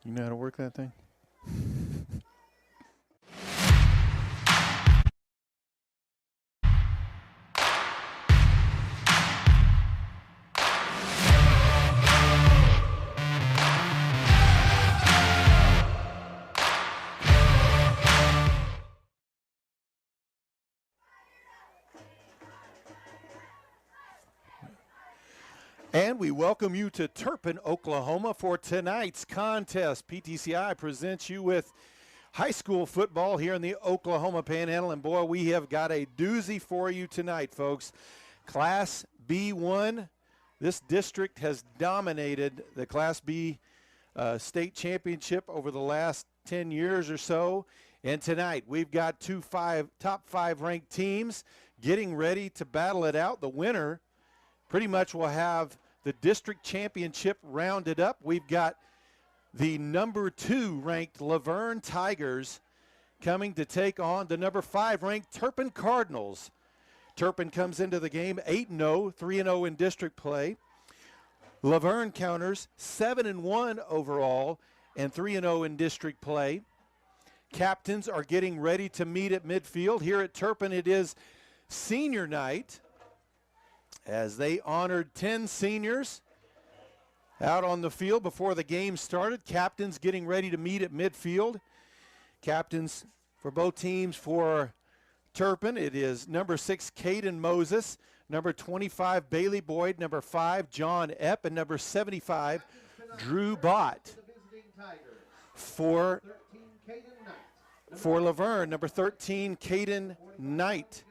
You know how to work that thing? And we welcome you to Turpin, Oklahoma for tonight's contest. PTCI presents you with high school football here in the Oklahoma Panhandle. And boy, we have got a doozy for you tonight, folks. Class B1, this district has dominated the Class B state championship over the last 10 years or so. And tonight we've got top five ranked teams getting ready to battle it out. The winner pretty much will have the district championship rounded up. We've got the number 2 ranked Laverne Tigers coming to take on the number 5 ranked Turpin Cardinals. Turpin comes into the game 8-0, 3-0 in district play. Laverne counters 7-1 overall and 3-0 in district play. Captains are getting ready to meet at midfield. Here at Turpin, it is senior night, as they honored 10 seniors out on the field before the game started. Captains getting ready to meet at midfield. Captains for both teams for Turpin, it is number 6, Caden Moses, number 25, Bailey Boyd, number 5, John Epp, and number 75, Drew Bott. For Laverne, number 13, Caden Knight.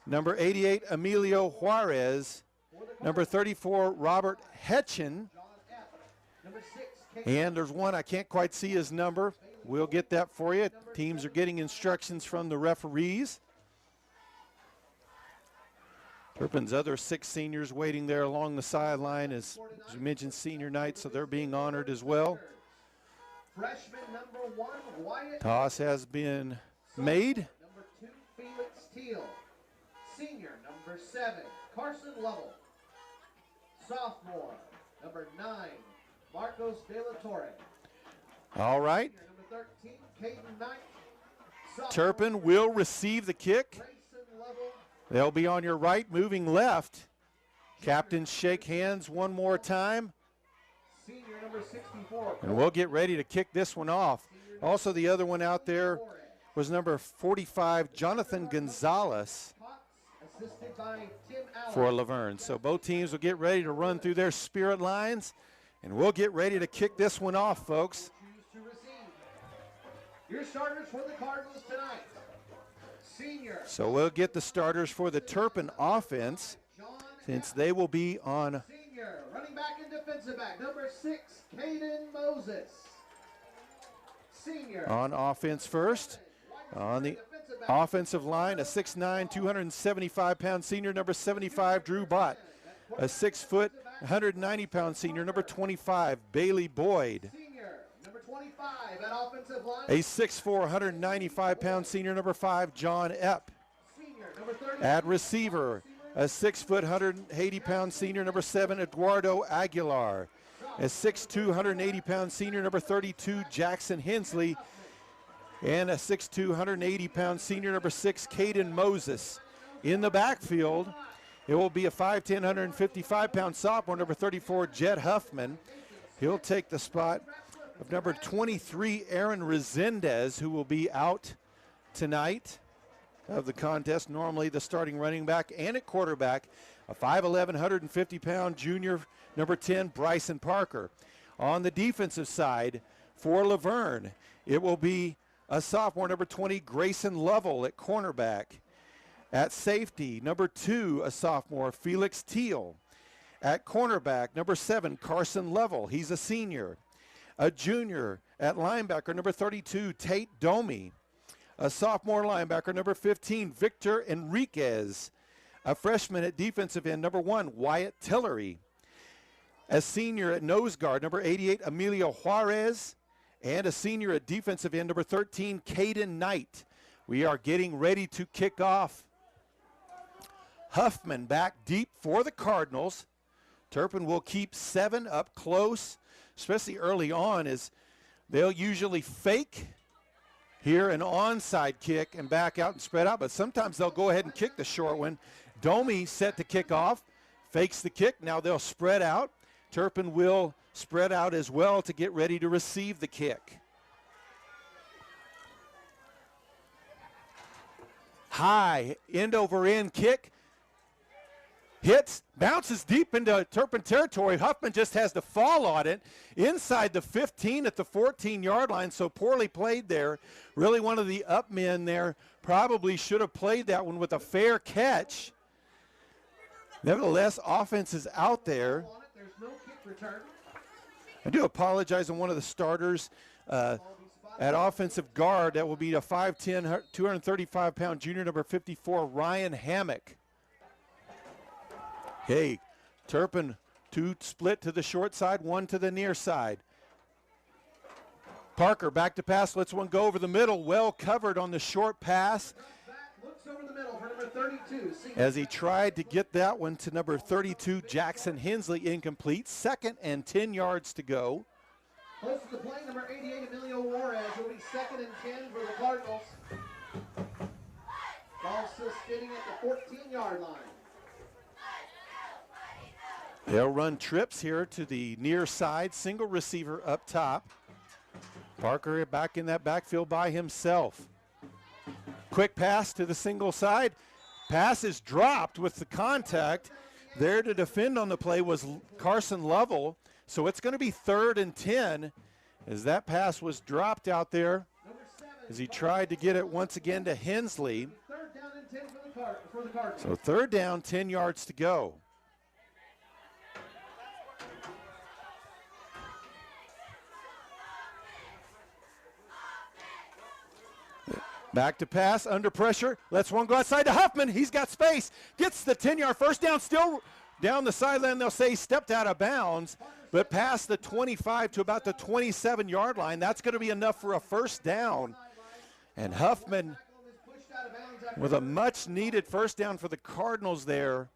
Number 88, Emilio Juarez. Number 34, Robert Hetchen. And there's one, I can't quite see his number. We'll get that for you. Teams are getting instructions from the referees. Turpin's other 6 seniors waiting there along the sideline, as you mentioned, senior night, so they're being honored as well. Freshman number 1, Wyatt. Toss has been made. Number 2, Felix Teal. Senior, number 7, Carson Lovell. Sophomore, number 9, Marcos De La Torre. All right. Senior, number 13, Caden Knight. Turpin will receive the kick. They'll be on your right, moving left. Captains shake hands one more time. Senior, number 64. And we'll get ready to kick this one off. Also, the other one out there was number 45, Jonathan Gonzalez, for Laverne. So both teams will get ready to run through their spirit lines, and we'll get ready to kick this one off, folks. Your starters for the Cardinals tonight. Senior. So we'll get the starters for the Turpin offense, since they will be on. Senior, running back and defensive back, number 6, Caden Moses. Senior. On offense first. On the offensive line, a 6'9", 275-pound senior, number 75, Drew Bott. A 6-foot, 190-pound senior, number 25, Bailey Boyd. Senior, number 25 at offensive line. A 6'4", 195-pound senior, number 5, John Epp. Senior, number 30. At receiver, a 6-foot, 180-pound senior, number 7, Eduardo Aguilar. A 6'2", 180-pound senior, number 32, Jackson Hensley. And a 6'2", 180-pound senior, number 6, Caden Moses. In the backfield, it will be a 5'10", 155-pound sophomore, number 34, Jed Huffman. He'll take the spot of number 23, Aaron Resendez, who will be out tonight of the contest. Normally the starting running back, and at quarterback, a 5'11", 150-pound junior, number 10, Bryson Parker. On the defensive side for Laverne, it will be a sophomore, number 20, Grayson Lovell at cornerback. At safety, number 2, a sophomore, Felix Teal. At cornerback, number 7, Carson Lovell. He's a senior. A junior at linebacker, number 32, Tate Domi. A sophomore linebacker, number 15, Victor Enriquez. A freshman at defensive end, number 1, Wyatt Tillery. A senior at nose guard, number 88, Emilio Juarez. And a senior at defensive end, number 13, Caden Knight. We are getting ready to kick off. Huffman back deep for the Cardinals. Turpin will keep 7 up close, especially early on, as They'll usually fake here an onside kick and back out and spread out, but sometimes they'll go ahead and kick the short one. Domi set to kick off, fakes the kick. Now they'll spread out. Turpin will spread out as well to get ready to receive the kick. High end over end kick. Hits, bounces deep into Turpin territory. Huffman just has to fall on it inside the 15 at the 14-yard line, so poorly played there. Really one of the up men there probably should have played that one with a fair catch. Nevertheless, offense is out there. I do apologize on one of the starters at offensive guard. That will be a 5'10", 235-pound junior, number 54, Ryan Hammock. Okay, Turpin, 2 split to the short side, 1 to the near side. Parker back to pass, lets one go over the middle, well covered on the short pass. Looks over the middle for number 32. As he tried to get that one to number 32, Jackson Hensley, incomplete. 2nd and 10 yards to go. Close to the play, number 88, Emilio Juarez will be 2nd and 10 for the Cardinals. Ball still sitting at the 14-yard line. They'll run trips here to the near side, single receiver up top. Parker back in that backfield by himself. Quick pass to the single side. Pass is dropped with the contact. There to defend on the play was Carson Lovell. So it's going to be 3rd and 10 as that pass was dropped out there as he tried to get it once again to Hensley. 3rd down and 10 for the Cardinals. So 3rd down, 10 yards to go. Back to pass, under pressure, lets one go outside to Huffman. He's got space, gets the 10-yard first down, still down the sideline. They'll say he stepped out of bounds, but past the 25 to about the 27-yard line. That's going to be enough for a first down. And Huffman with a much-needed first down for the Cardinals there.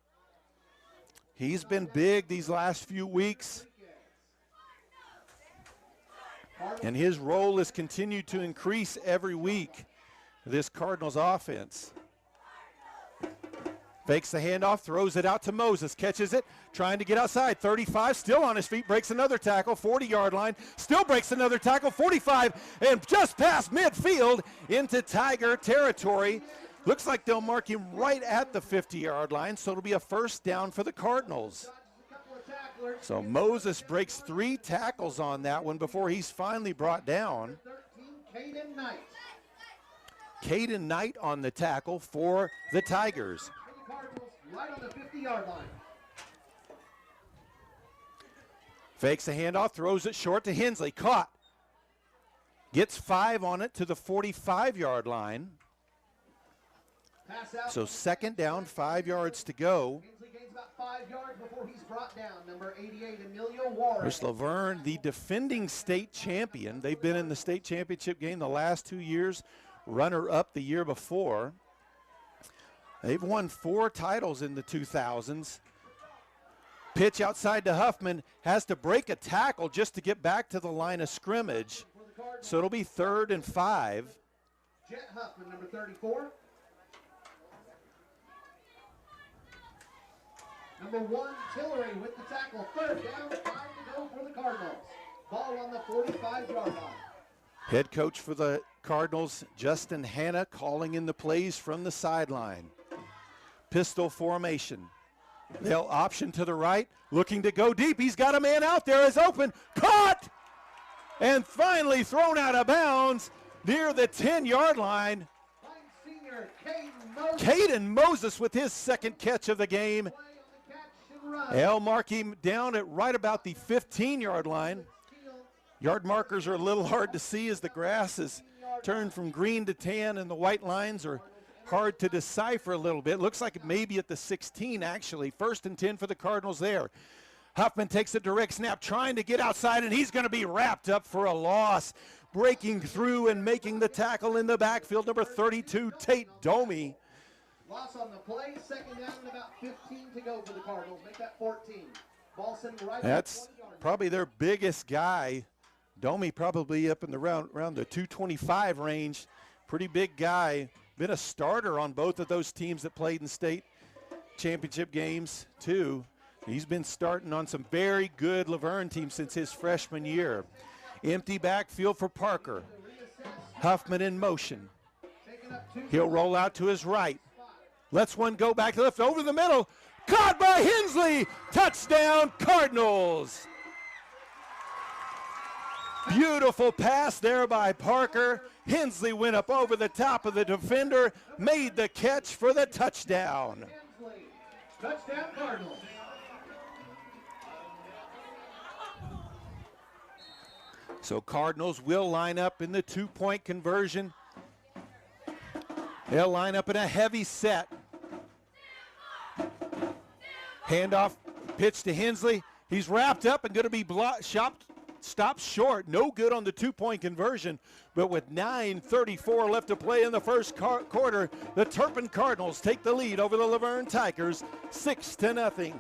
He's been big these last few weeks, and his role has continued to increase every week. This Cardinals offense. Fakes the handoff, throws it out to Moses, catches it, trying to get outside. 35, still on his feet, breaks another tackle, 40-yard line, still breaks another tackle, 45, and just past midfield into Tiger territory. Looks like they'll mark him right at the 50-yard line, so it'll be a first down for the Cardinals. So Moses breaks 3 tackles on that one before he's finally brought down. Caden Knight on the tackle for the Tigers. Right on the 50-yard line. Fakes the handoff, throws it short to Hensley. Caught. Gets 5 on it to the 45-yard line. So 2nd down, 5 yards to go. Hensley gains about 5 yards before he's brought down. Number 88, Emilio Juarez. There's Laverne, the defending state champion. They've been in the state championship game the last 2 years. Runner-up the year before. They've won 4 titles in the 2000s. Pitch outside to Huffman, has to break a tackle just to get back to the line of scrimmage. So it'll be 3rd and 5. Jet Huffman, number 34. Number 1, Tillery with the tackle. 3rd down, 5 to go for the Cardinals. Ball on the 45-yard line. Head coach for the Cardinals, Justin Hanna, calling in the plays from the sideline. Pistol formation. They'll option to the right, looking to go deep. He's got a man out there, is open, caught, and finally thrown out of bounds near the 10-yard line. Caden Moses with his 2nd catch of the game. They'll mark him down at right about the 15-yard line. Yard markers are a little hard to see as the grass has turned from green to tan and the white lines are hard to decipher a little bit. Looks like it may be at the 16 actually. 1st and 10 for the Cardinals there. Huffman takes a direct snap, trying to get outside, and he's going to be wrapped up for a loss. Breaking through and making the tackle in the backfield, number 32, Tate Domi. Loss on the play, 2nd down and about 15 to go for the Cardinals. Make that 14. Ball sitting right. That's probably their biggest guy, Domi probably up in the around the 225 range. Pretty big guy. Been a starter on both of those teams that played in state championship games, too. He's been starting on some very good Laverne teams since his freshman year. Empty backfield for Parker. Huffman in motion. He'll roll out to his right. Lets one go back left over the middle. Caught by Hensley. Touchdown, Cardinals. Beautiful pass there by Parker. Hensley went up over the top of the defender, made the catch for the touchdown. Touchdown, Cardinals. So Cardinals will line up in the two-point conversion. They'll line up in a heavy set. Handoff, pitch to Hensley. He's wrapped up and going to be stopped short. No good on the two-point conversion. But with 9:34 left to play in the first quarter, the Turpin Cardinals take the lead over the Laverne Tigers, 6-0.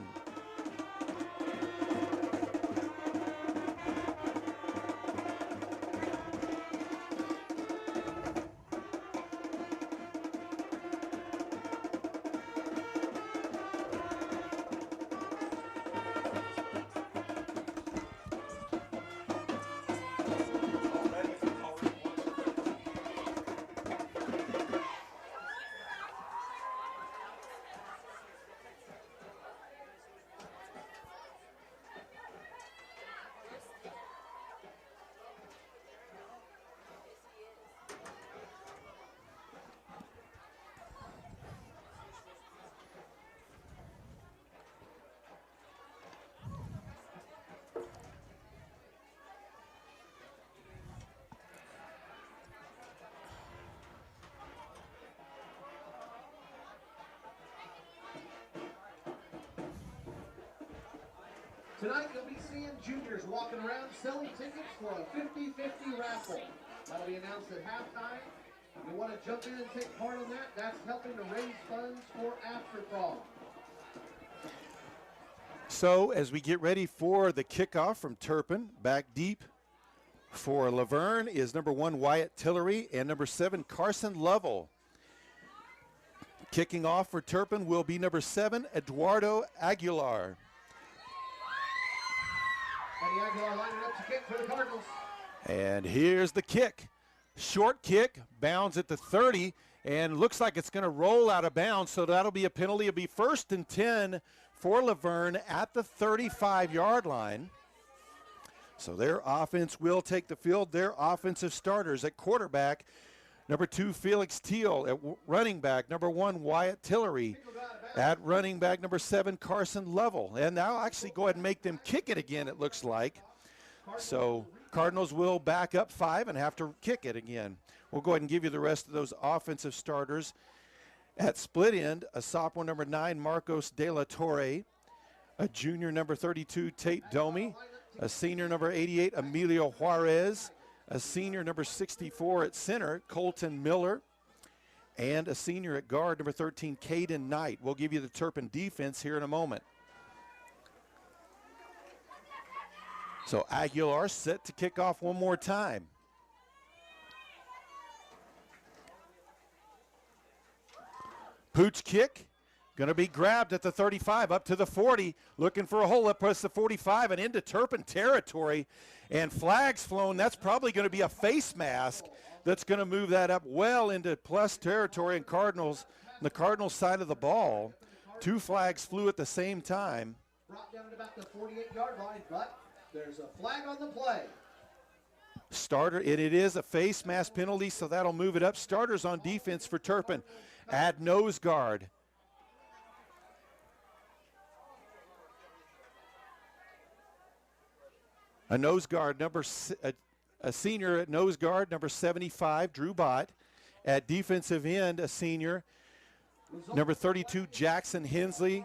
Tonight you'll be seeing juniors walking around selling tickets for a 50-50 raffle. That'll be announced at halftime. If you want to jump in and take part in that, that's helping to raise funds for After Prom. So as we get ready for the kickoff from Turpin, back deep for Laverne is number 1 Wyatt Tillery and number 7 Carson Lovell. Kicking off for Turpin will be number 7 Eduardo Aguilar. Eddie Aguilar lining up to kick for the Cardinals. And here's the kick. Short kick, bounds at the 30, and looks like it's going to roll out of bounds, so that'll be a penalty. It'll be 1st and 10 for Laverne at the 35-yard line. So their offense will take the field. Their offensive starters at quarterback, number 2 Felix Teal. At running back, number 1 Wyatt Tillery. At running back, number 7 Carson Lovell. And now actually go ahead and make them kick it again, it looks like. So Cardinals will back up 5 and have to kick it again. We'll go ahead and give you the rest of those offensive starters. At split end, a sophomore number 9 Marcos De La Torre. A junior number 32 Tate Domi. A senior number 88 Emilio Juarez. A senior number 64 at center Colton Miller. And a senior at guard, number 13, Caden Knight. We'll give you the Turpin defense here in a moment. So Aguilar set to kick off one more time. Pooch kick, going to be grabbed at the 35, up to the 40, looking for a hole up past the 45 and into Turpin territory. And flags flown. That's probably going to be a face mask that's going to move that up well into plus territory and Cardinals, the Cardinals side of the ball. 2 flags flew at the same time. Brought down at about the 48-yard line, but there's a flag on the play. Starter, and it is a face mask penalty, so that'll move it up. Starters on defense for Turpin. Add nose guard. A nose guard, a senior at nose guard, number 75, Drew Bott. At defensive end, a senior, number 32, Jackson Hensley.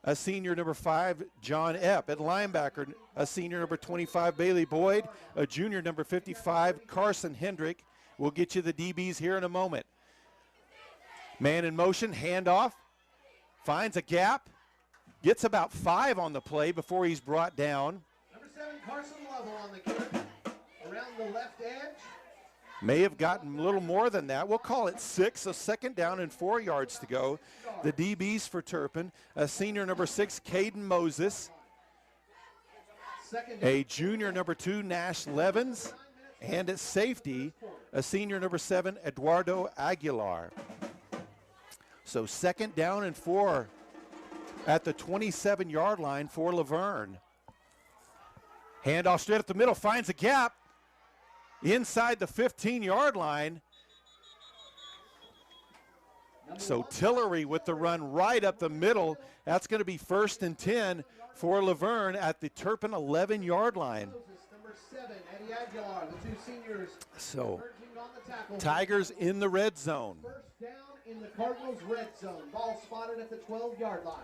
A senior, number 5, John Epp. At linebacker, a senior, number 25, Bailey Boyd. A junior, number 55, Carson Hendrick. We'll get you the DBs here in a moment. Man in motion, handoff. Finds a gap. Gets about 5 on the play before he's brought down. Number 7, Carson Lovell on the kick. Around the left edge. May have gotten a little more than that. We'll call it 6, so 2nd down and 4 yards to go. The DBs for Turpin, a senior number 6, Caden Moses, a junior number 2, Nash Levens, and at safety, a senior number 7, Eduardo Aguilar. So 2nd down and 4 at the 27-yard line for Laverne. Handoff straight up the middle, finds a gap inside the 15-yard line. So Tillery with the run right up the middle. That's going to be 1st and 10 for Laverne at the Turpin 11-yard line. So Tigers in the red zone. 1st down in the Cardinals red zone. Ball spotted at the 12-yard line.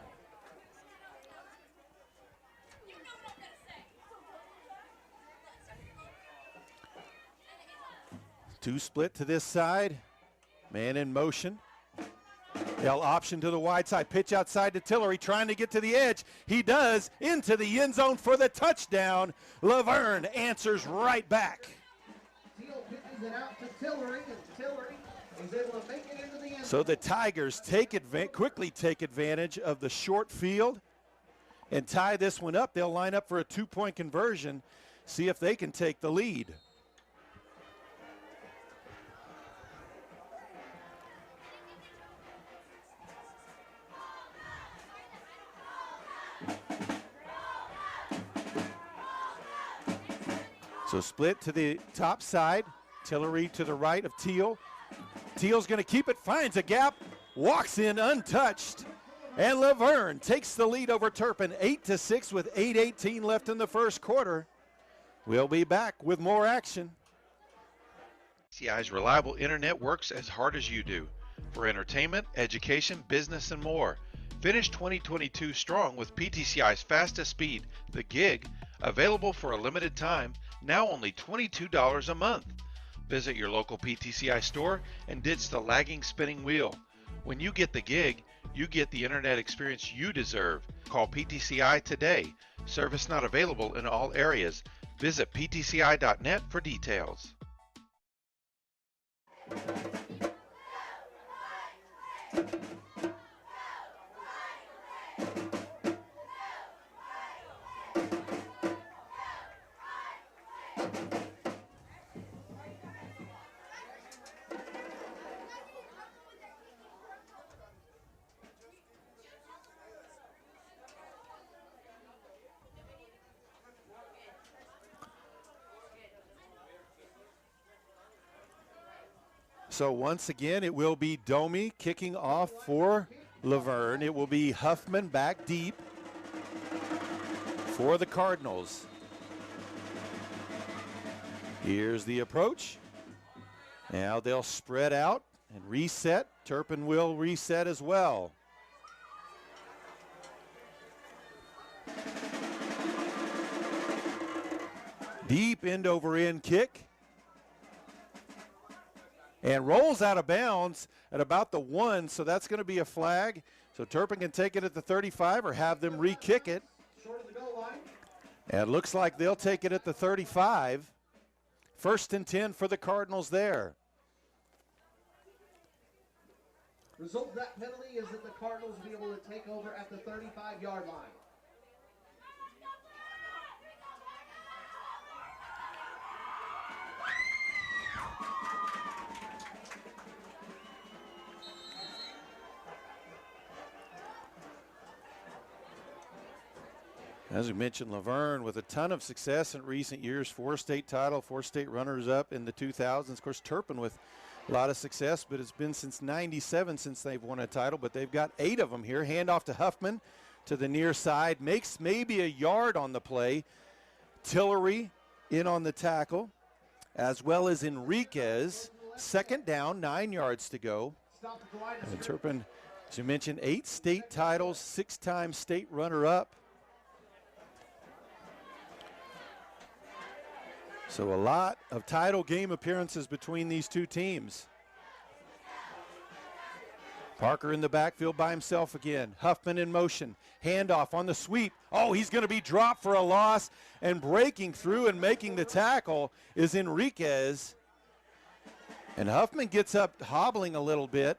Two split to this side. Man in motion. They'll option to the wide side. Pitch outside to Tillery, trying to get to the edge. He does, into the end zone for the touchdown. Laverne answers right back. Teal pitches it out to Tillery, and Tillery is able to make it into the end zone. So the Tigers quickly take advantage of the short field and tie this one up. They'll line up for a 2-point conversion, see if they can take the lead. So split to the top side. Tillery to the right of Teal. Teal's going to keep it, finds a gap, walks in untouched. And Laverne takes the lead over Turpin, 8-6 with 8:18 left in the first quarter. We'll be back with more action. PTCI's reliable internet works as hard as you do for entertainment, education, business, and more. Finish 2022 strong with PTCI's fastest speed, the Gig, available for a limited time, now only $22 a month. Visit your local PTCI store and ditch the lagging spinning wheel. When you get the Gig, you get the internet experience you deserve. Call PTCI today. Service not available in all areas. Visit ptci.net for details. So once again, it will be Domi kicking off for Laverne. It will be Huffman back deep for the Cardinals. Here's the approach. Now they'll spread out and reset. Turpin will reset as well. Deep end over end kick. And rolls out of bounds at about the 1, so that's going to be a flag. So Turpin can take it at the 35 or have them re-kick it. And it looks like they'll take it at the 35. 1st and 10 for the Cardinals there. Result of that penalty is that the Cardinals will be able to take over at the 35-yard line. As we mentioned, Laverne with a ton of success in recent years, 4 state title, 4 state runners-up in the 2000s. Of course, Turpin with a lot of success, but it's been since 97 since they've won a title, but they've got 8 of them here. Handoff to Huffman to the near side, makes maybe a yard on the play. Tillery in on the tackle, as well as Enriquez. 2nd down, 9 yards to go. And Turpin, as you mentioned, 8 state titles, 6-time state runner-up. So a lot of title game appearances between these two teams. Parker in the backfield by himself again. Huffman in motion. Handoff on the sweep. Oh, he's going to be dropped for a loss. And breaking through and making the tackle is Enriquez. And Huffman gets up hobbling a little bit.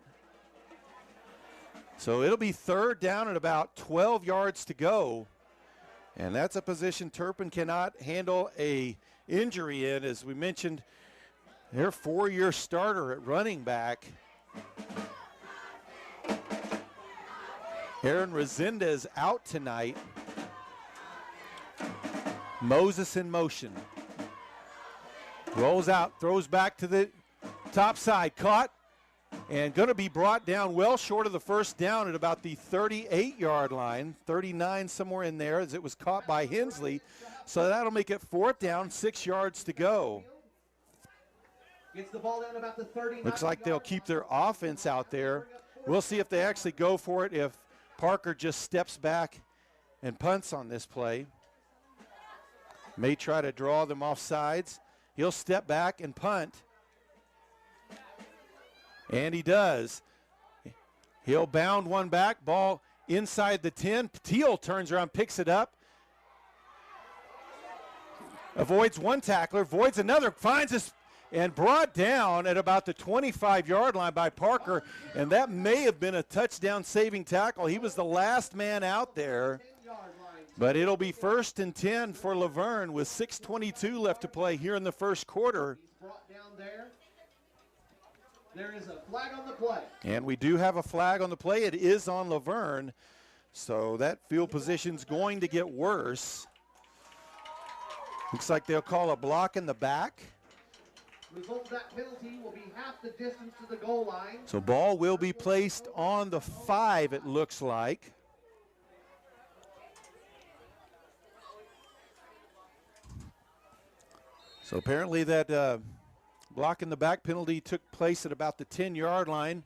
So it'll be third down at about 12 yards to go. And that's a position Turpin cannot handle a injury in. As we mentioned, their 4-year starter at running back, Aaron Resendez, out tonight. Moses in motion. Rolls out, throws back to the top side, caught, and going to be brought down well short of the first down at about the 38-yard line, 39 somewhere in there, as it was caught by Hensley. So that'll make it fourth down, 6 yards to go. Gets the ball down about the 39. Looks like they'll keep their offense out there. We'll see if they actually go for it, if Parker just steps back and punts on this play. May try to draw them off sides. He'll step back and punt. And he does. He'll bound one back. Ball inside the 10. Teal turns around, picks it up. Avoids one tackler, avoids another, finds us, and brought down at about the 25-yard line by Parker. And that may have been a touchdown saving tackle. He was the last man out there. But it'll be 1st and 10 for Laverne with 6:22 left to play here in the first quarter. He's brought down there. There is a flag on the play. And we do have a flag on the play. It is on Laverne. So that field position's going to get worse. Looks like they'll call a block in the back. Result of that penalty will be half the distance to the goal line. So ball will be placed on the 5, it looks like. So apparently that block in the back penalty took place at about the 10-yard line.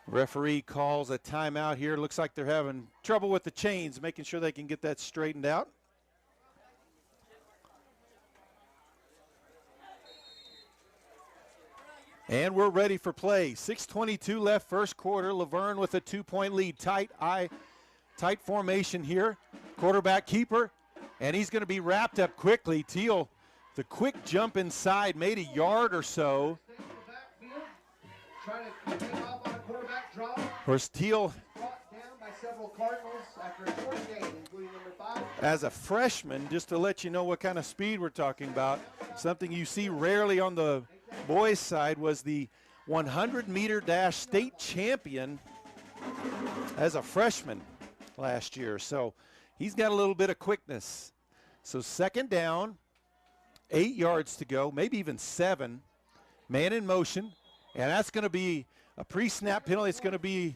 Referee calls a timeout here. Looks like they're having trouble with the chains, making sure they can get that straightened out. And we're ready for play. 6:22 left, first quarter. Laverne with a 2-point lead. Tight formation here. Quarterback keeper, and he's going to be wrapped up quickly. Teal, the quick jump inside, made a yard or so. Trying to take off on a quarterback draw. Of course, Teal, Brought down by several Cardinals after a short game, including number 5. as a freshman, just to let you know what kind of speed we're talking about, something you see rarely on the boys' side, was the 100-meter dash state champion as a freshman last year. So he's got a little bit of quickness. So second down, 8 yards to go, maybe even 7. Man in motion, and that's going to be a pre-snap penalty. It's going to be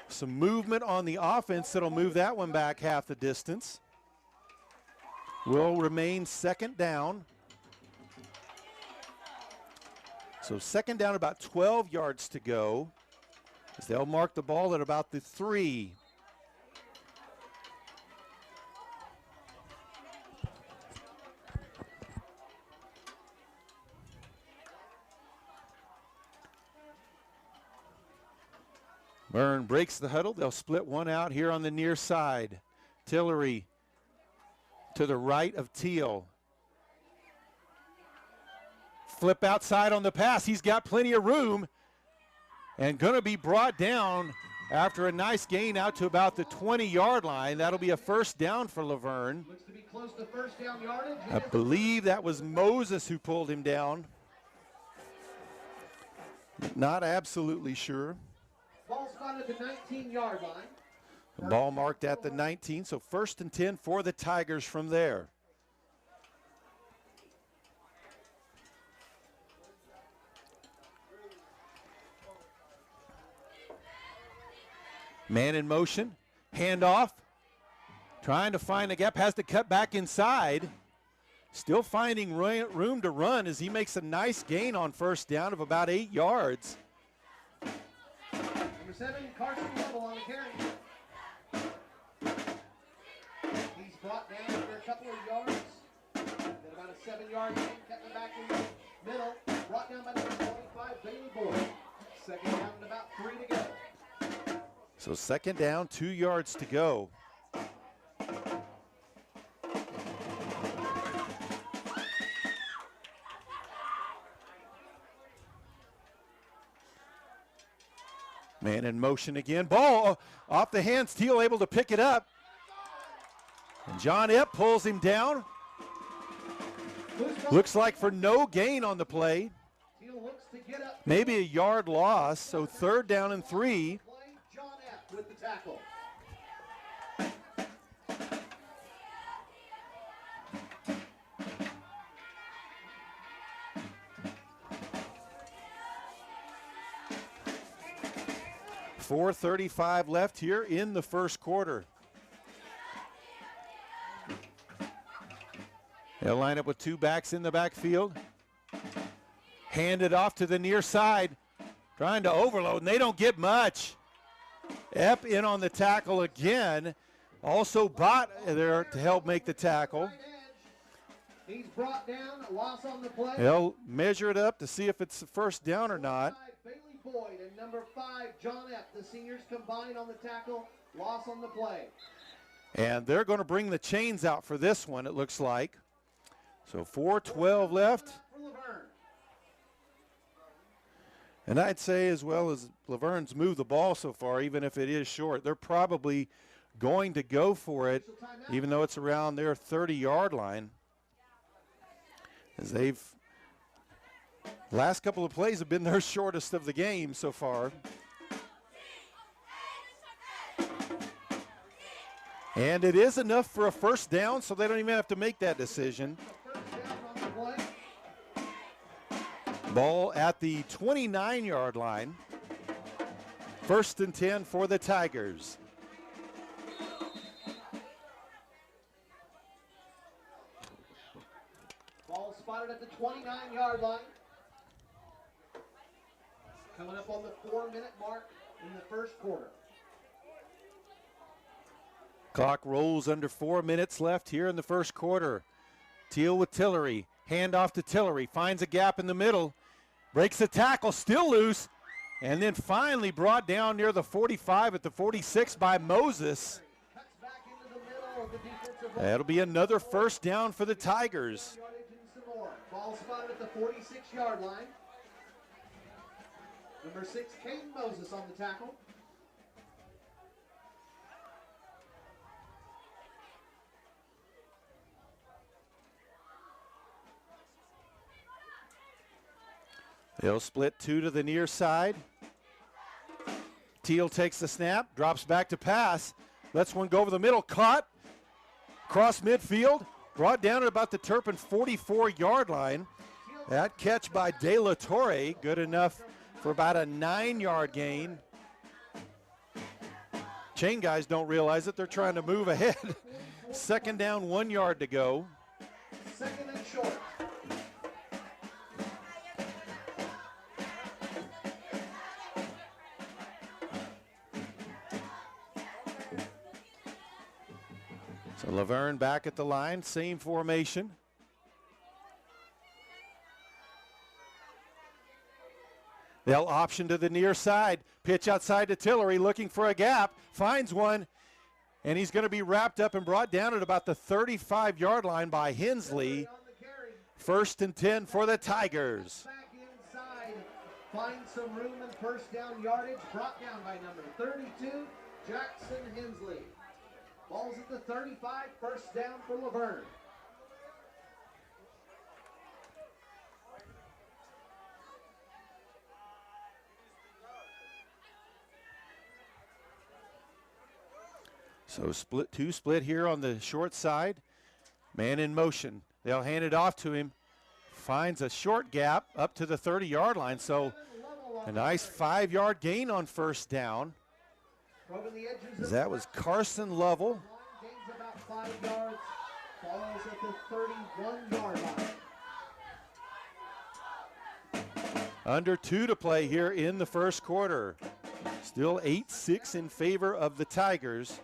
some movement on the offense that'll move that one back half the distance. Will remain second down. So second down, about 12 yards to go, as they'll mark the ball at about the 3. Byrne breaks the huddle. They'll split one out here on the near side. Tillery to the right of Teal. Flip outside on the pass. He's got plenty of room and going to be brought down after a nice gain out to about the 20-yard line. That'll be a first down for Laverne. Looks to be close to first down yardage. I believe that was Moses who pulled him down. Not absolutely sure. Ball spotted at the 19-yard line. The ball marked at the 19, so 1st and 10 for the Tigers from there. Man in motion, handoff, trying to find a gap, has to cut back inside. Still finding room to run as he makes a nice gain on first down of about 8 yards. Number 7, Carson Lovell on the carry. He's brought down for a couple of yards. At about about a 7-yard gain, cutting it back in the middle. Brought down by number 25, Bailey Boyd. Second down and about 3 to go. So second down, 2 yards to go. Man in motion again. Ball off the hands. Teal able to pick it up. And John Epp pulls him down. Looks like for no gain on the play. Maybe a yard loss. So third down and 3. John Epp with the tackle. .435 left here in the first quarter. They'll line up with 2 backs in the backfield. Hand it off to the near side. Trying to overload, and they don't get much. Epp in on the tackle again. Also Bott there to help make the tackle. He's brought down, a loss on the play. They'll measure it up to see if it's a first down or not. Bailey Boyd and number 5, John Epp. The seniors combined on the tackle, loss on the play. And they're going to bring the chains out for this one, it looks like. So 4:12 left. And I'd say, as well as Laverne's moved the ball so far, even if it is short, they're probably going to go for it, even though it's around their 30-yard line. As they've, last couple of plays have been their shortest of the game so far. And it is enough for a first down, so they don't even have to make that decision. Ball at the 29-yard line. First and 10 for the Tigers. Ball spotted at the 29-yard line. Coming up on the 4-minute mark in the first quarter. Clock rolls under 4 minutes left here in the first quarter. Teal with Tillery. Hand off to Tillery. Finds a gap in the middle. Breaks the tackle. Still loose. And then finally brought down near the 45 at the 46 by Moses. That'll be another first down for the Tigers. Ball spotted at the 46-yard line. Number 6, Caden Moses on the tackle. They'll split 2 to the near side. Teal takes the snap, drops back to pass. Lets one go over the middle, caught. Cross midfield, brought down at about the Turpin 44-yard line. That catch by De La Torre, good enough for about a 9-yard gain. Chain guys don't realize it. They're trying to move ahead. Second down, 1 yard to go. Second and short. So Laverne back at the line, same formation. They'll option to the near side. Pitch outside to Tillery, looking for a gap. Finds one, and he's going to be wrapped up and brought down at about the 35-yard line by Hensley. First and 10 for the Tigers. Back inside, finds some room and first down yardage. Brought down by number 32, Jackson Hensley. Ball's at the 35, first down for Laverne. So two split here on the short side. Man in motion. They'll hand it off to him. Finds a short gap up to the 30-yard line. So a nice 5-yard gain on first down. That was Carson Lovell. Gains about 5 yards. Falls at the 31-yard line. Under 2 to play here in the first quarter. Still 8-6 in favor of the Tigers.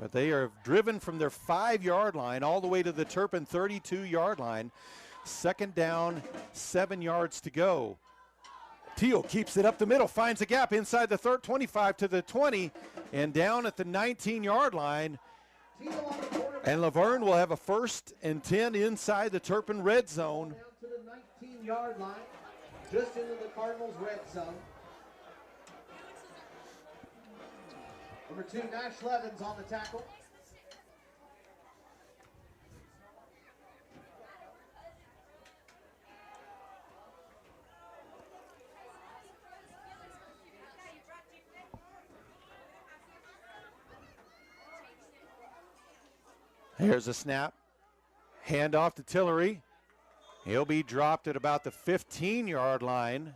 But they are driven from their 5-yard line all the way to the Turpin 32-yard line. Second down, 7 yards to go. Teal keeps it up the middle, finds a gap inside the 25 to the 20, and down at the 19-yard line. And Laverne will have a 1st and 10 inside the Turpin red zone. Down to the 19-yard line, just into the Cardinals red zone. Number 2, Nash Levens on the tackle. Here's a snap. Handoff to Tillery. He'll be dropped at about the 15-yard line.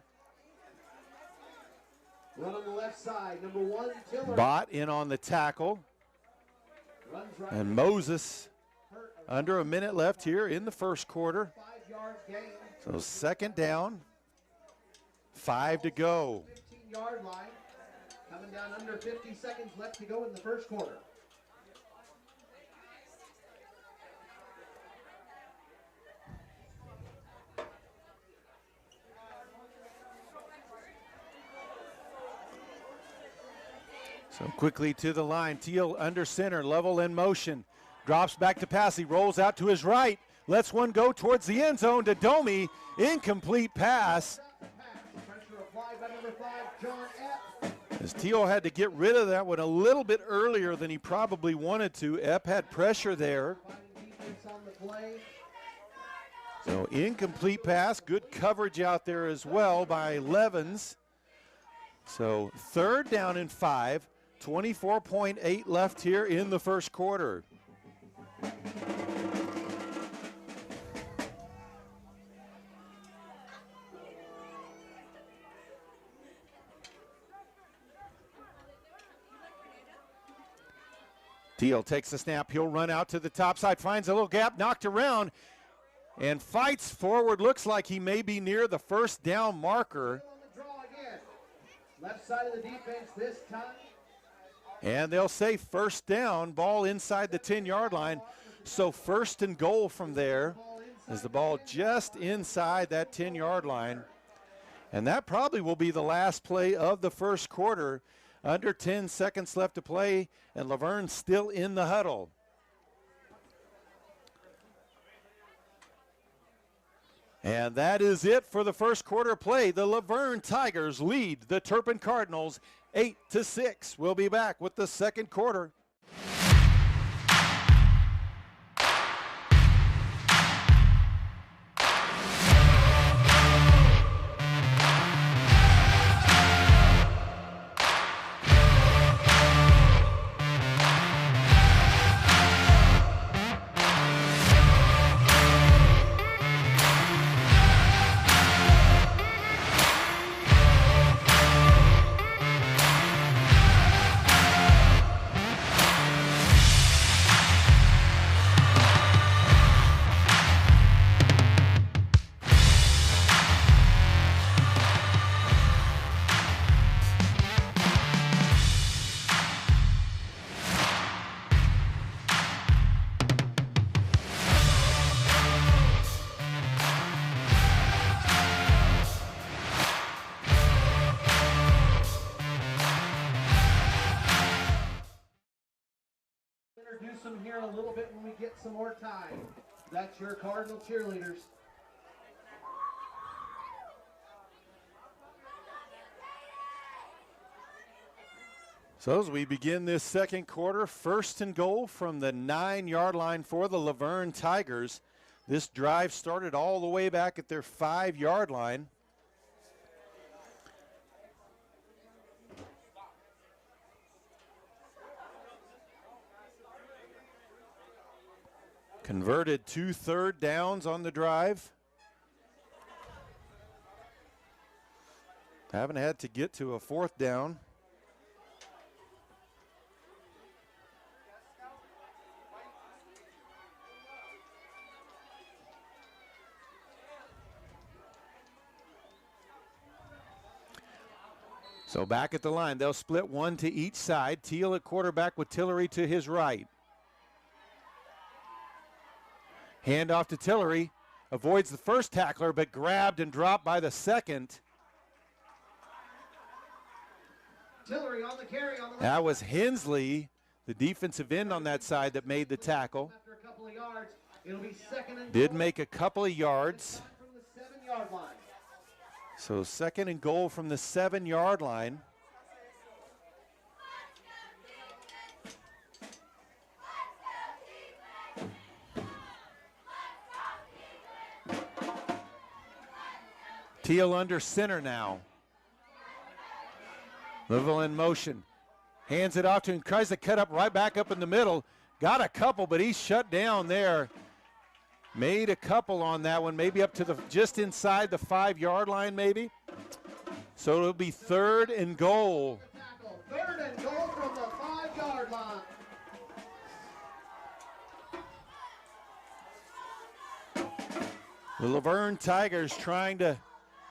Run on the left side, number 1, Tillery. Bott in on the tackle. Runs right And Moses under a minute left here in the first quarter. 5 yards gain. So second down, 5 to go. 15-yard line. Coming down under 50 seconds left to go in the first quarter. So quickly to the line. Teal under center, level in motion. Drops back to pass. He rolls out to his right. Lets one go towards the end zone to Domi. Incomplete pass. Pressure applied by number 5, John Epp. As Teal had to get rid of that one a little bit earlier than he probably wanted to. Epp had pressure there. Finding defense on the play. So incomplete pass. Good coverage out there as well by Levens. So third down and 5. 24.8 left here in the first quarter. Teal takes the snap. He'll run out to the top side, finds a little gap, knocked around, and fights forward. Looks like he may be near the first down marker. On the draw again. Left side of the defense this time. And they'll say first down, ball inside the 10-yard line. So first and goal from there is the ball just inside that 10-yard line. And that probably will be the last play of the first quarter. Under 10 seconds left to play, and Laverne still in the huddle. And that is it for the first quarter play. The Laverne Tigers lead the Turpin Cardinals 8-6. We'll be back with the second quarter. Introduce them here in a little bit when we get some more time. That's your Cardinal cheerleaders. So as we begin this second quarter, first and goal from the 9-yard line for the Laverne Tigers. This drive started all the way back at their 5-yard line. Converted 2 third downs on the drive. Haven't had to get to a 4th down. So back at the line, they'll split one to each side. Teal at quarterback with Tillery to his right. Hand off to Tillery. Avoids the first tackler, but grabbed and dropped by the second. Tillery on the carry on the That was Hensley, the defensive end on that side, that made the tackle. After a couple of yards, it'll be second and Did goal. make a couple of yards. From the 7-yard line. So second and goal from the 7-yard line. Teal under center now. Lavelle in motion. Hands it off to him. Tries to cut up right back up in the middle. Got a couple, but he's shut down there. Made a couple on that one, maybe up to the just inside the 5-yard line, maybe. So it'll be third and goal. Third and goal from the 5-yard line. The Laverne Tigers trying to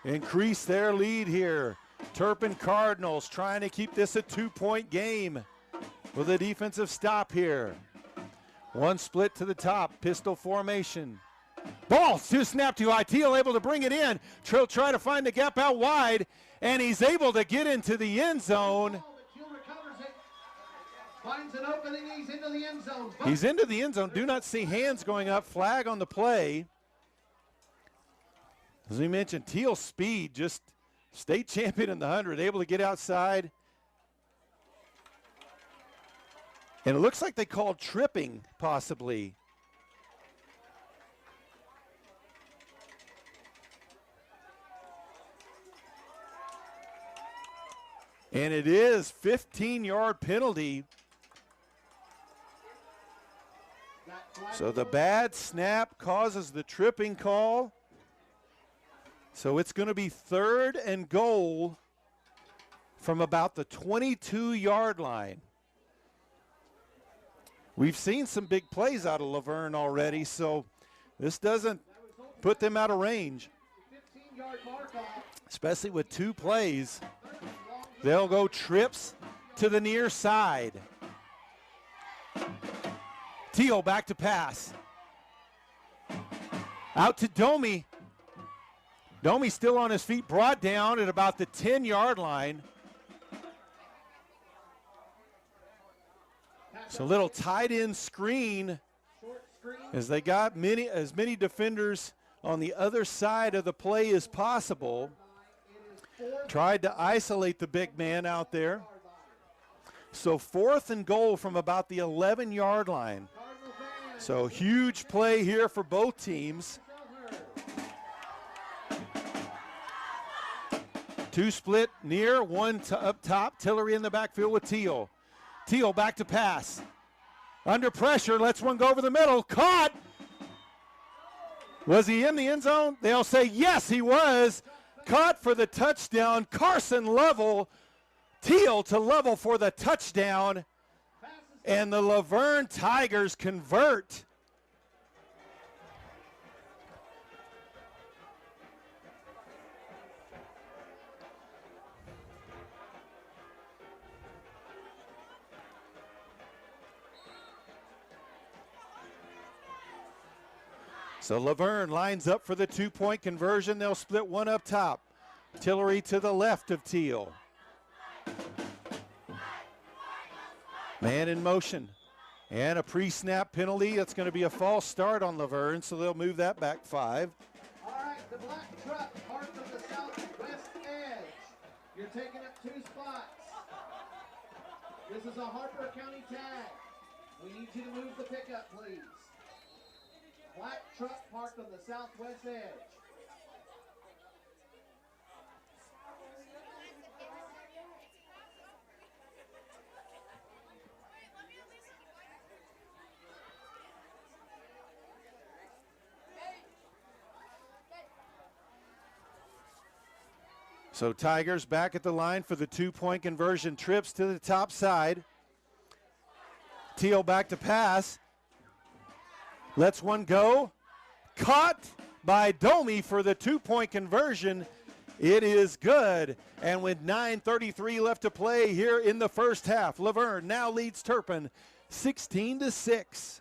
increase their lead here. Turpin Cardinals trying to keep this a 2-point game with a defensive stop here. One split to the top, pistol formation. Ball to snap to Teal, able to bring it in. Trill try to find the gap out wide, and he's able to get into the end zone. Teal recovers it. Finds an opening, he's into the end zone. He's into the end zone. Do not see hands going up. Flag on the play. As we mentioned, Teal's speed, just state champion in the 100, able to get outside. And it looks like they called tripping, possibly. And it is 15-yard penalty. So the bad snap causes the tripping call. So it's going to be third and goal from about the 22-yard line. We've seen some big plays out of Laverne already, so this doesn't put them out of range. 15-yard mark off. Especially with 2 plays. They'll go trips to the near side. Teal back to pass. Out to Domi. Domi still on his feet, brought down at about the 10-yard line. So a little tight end screen as they got as many defenders on the other side of the play as possible. Tried to isolate the big man out there. So fourth and goal from about the 11-yard line. So huge play here for both teams. 2 split near, 1 up top. Tillery in the backfield with Teal. Teal back to pass. Under pressure, lets one go over the middle. Caught. Was he in the end zone? They'll say yes, he was. Caught for the touchdown. Carson Level. Teal to Level for the touchdown. And the Laverne Tigers convert. So Laverne lines up for the 2-point conversion. They'll split one up top. Tillery to the left of Teal. Man in motion. And a pre-snap penalty. That's going to be a false start on Laverne, so they'll move that back 5. All right, the black truck parked on the southwest edge. You're taking up 2 spots. This is a Harper County tag. We need you to move the pickup, please. Black truck parked on the southwest edge. So Tigers back at the line for the 2-point conversion. Trips to the top side. Teal back to pass. Lets one go. Caught by Domi for the 2-point conversion. It is good. And with 9:33 left to play here in the first half, Laverne now leads Turpin 16-6.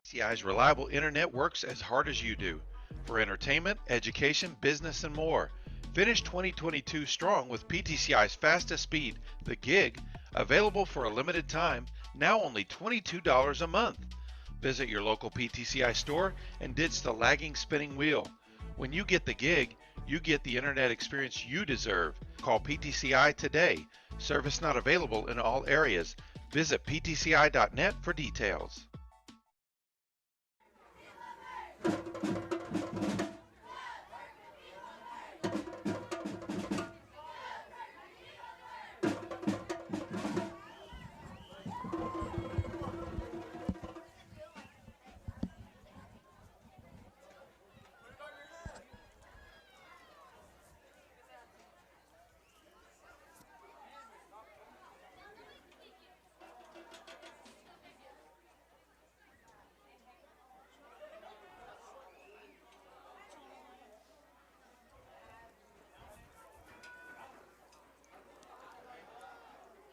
PTCI's reliable internet works as hard as you do for entertainment, education, business, and more. Finish 2022 strong with PTCI's fastest speed, the gig, available for a limited time, now only $22 a month. Visit your local PTCI store and ditch the lagging spinning wheel. When you get the gig, you get the internet experience you deserve. Call PTCI today. Service not available in all areas. Visit ptci.net for details.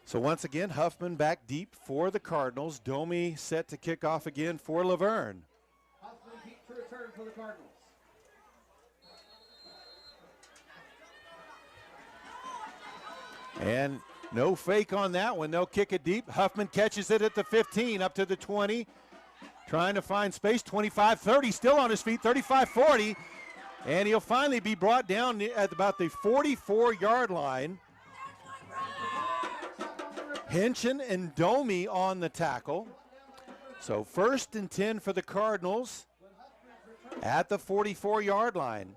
So once again, Huffman back deep for the Cardinals. Domi set to kick off again for Laverne. Huffman deep to return for the Cardinals. And no fake on that one. They'll kick it deep. Huffman catches it at the 15, up to the 20. Trying to find space, 25-30, still on his feet, 35-40. And he'll finally be brought down at about the 44-yard line. Henson and Domi on the tackle. So 1st and 10 for the Cardinals at the 44-yard line.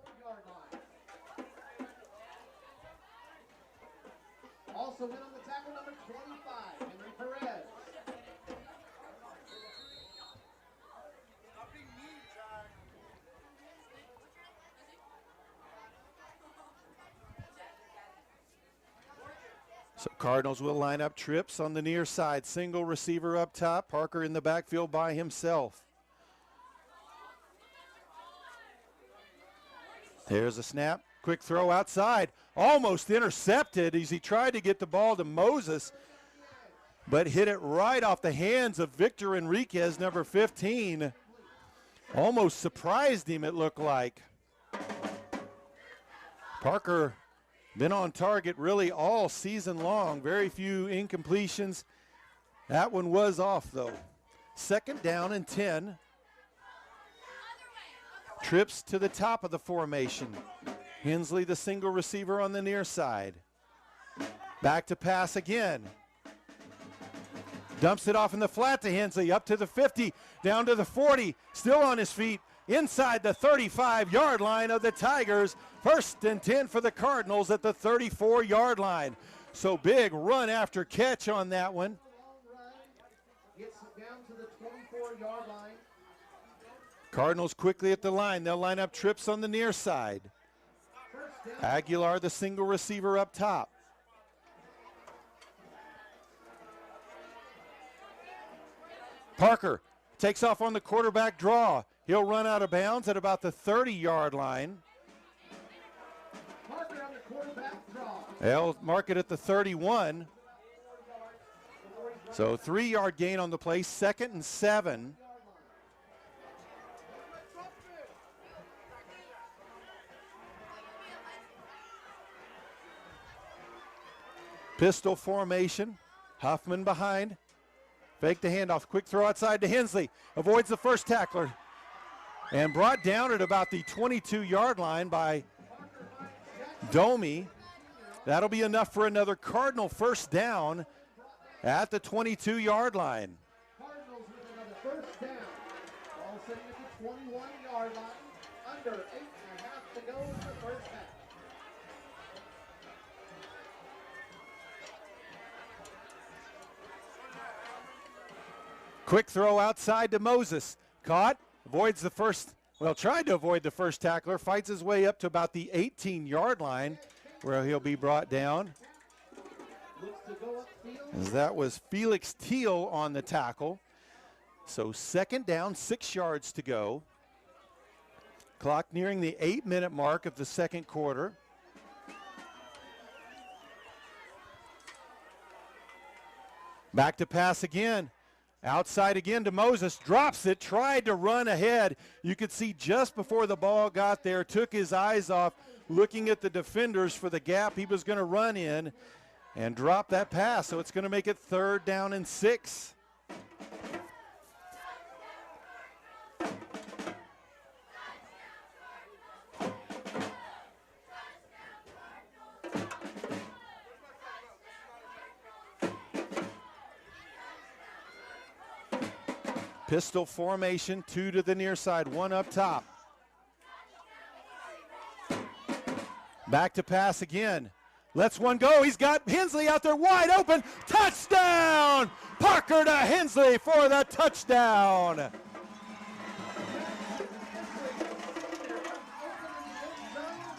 Also in on the tackle, number 25, Henry Perez. So Cardinals will line up trips on the near side. Single receiver up top. Parker in the backfield by himself. There's a snap. Quick throw outside. Almost intercepted as he tried to get the ball to Moses, but hit it right off the hands of Victor Enriquez, number 15. Almost surprised him, it looked like. Parker been on target really all season long. Very few incompletions. That one was off, though. 2nd down and 10. Trips to the top of the formation. Hensley, the single receiver on the near side. Back to pass again. Dumps it off in the flat to Hensley, up to the 50, down to the 40, still on his feet, inside the 35-yard line of the Tigers. 1st and 10 for the Cardinals at the 34-yard line. So big run after catch on that one. Gets down to the 24-yard line. Cardinals quickly at the line. They'll line up trips on the near side. Aguilar, the single receiver up top. Parker takes off on the quarterback draw. He'll run out of bounds at about the 30-yard line. Parker on the quarterback draw. They'll mark it at the 31. So 3-yard gain on the play, 2nd and 7. Pistol formation. Huffman behind. Fake the handoff. Quick throw outside to Hensley. Avoids the first tackler. And brought down at about the 22-yard line by Domi. That'll be enough for another Cardinal 1st down at the 22-yard line. Cardinals with another 1st down. All sitting at the 21-yard line. Under 8.5 to go in the 1st half. Quick throw outside to Moses. Caught, avoids the first, well, tried to avoid the first tackler, fights his way up to about the 18-yard line where he'll be brought down. As that was Felix Teal on the tackle. So 2nd down, 6 yards to go. Clock nearing the 8-minute mark of the 2nd quarter. Back to pass again. Outside again to Moses, drops it, tried to run ahead. You could see just before the ball got there, took his eyes off, looking at the defenders for the gap he was going to run in, and drop that pass. So it's going to make it 3rd down and 6. Pistol formation, 2 to the near side, 1 up top. Back to pass again. Lets one go. He's got Hensley out there wide open. Touchdown! Parker to Hensley for the touchdown.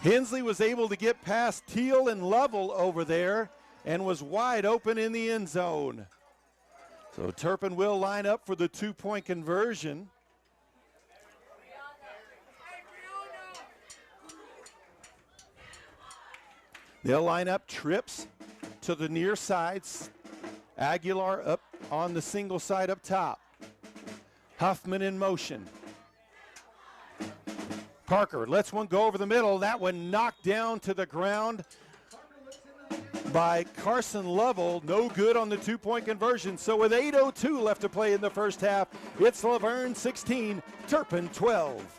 Hensley was able to get past Teal and Lovell over there and was wide open in the end zone. So Turpin will line up for the 2-point conversion. They'll line up trips to the near sides. Aguilar up on the single side up top. Huffman in motion. Parker lets one go over the middle. That one knocked down to the ground by Carson Lovell. No good on the 2-point conversion. So with 8:02 left to play in the first half, it's Laverne 16, Turpin 12.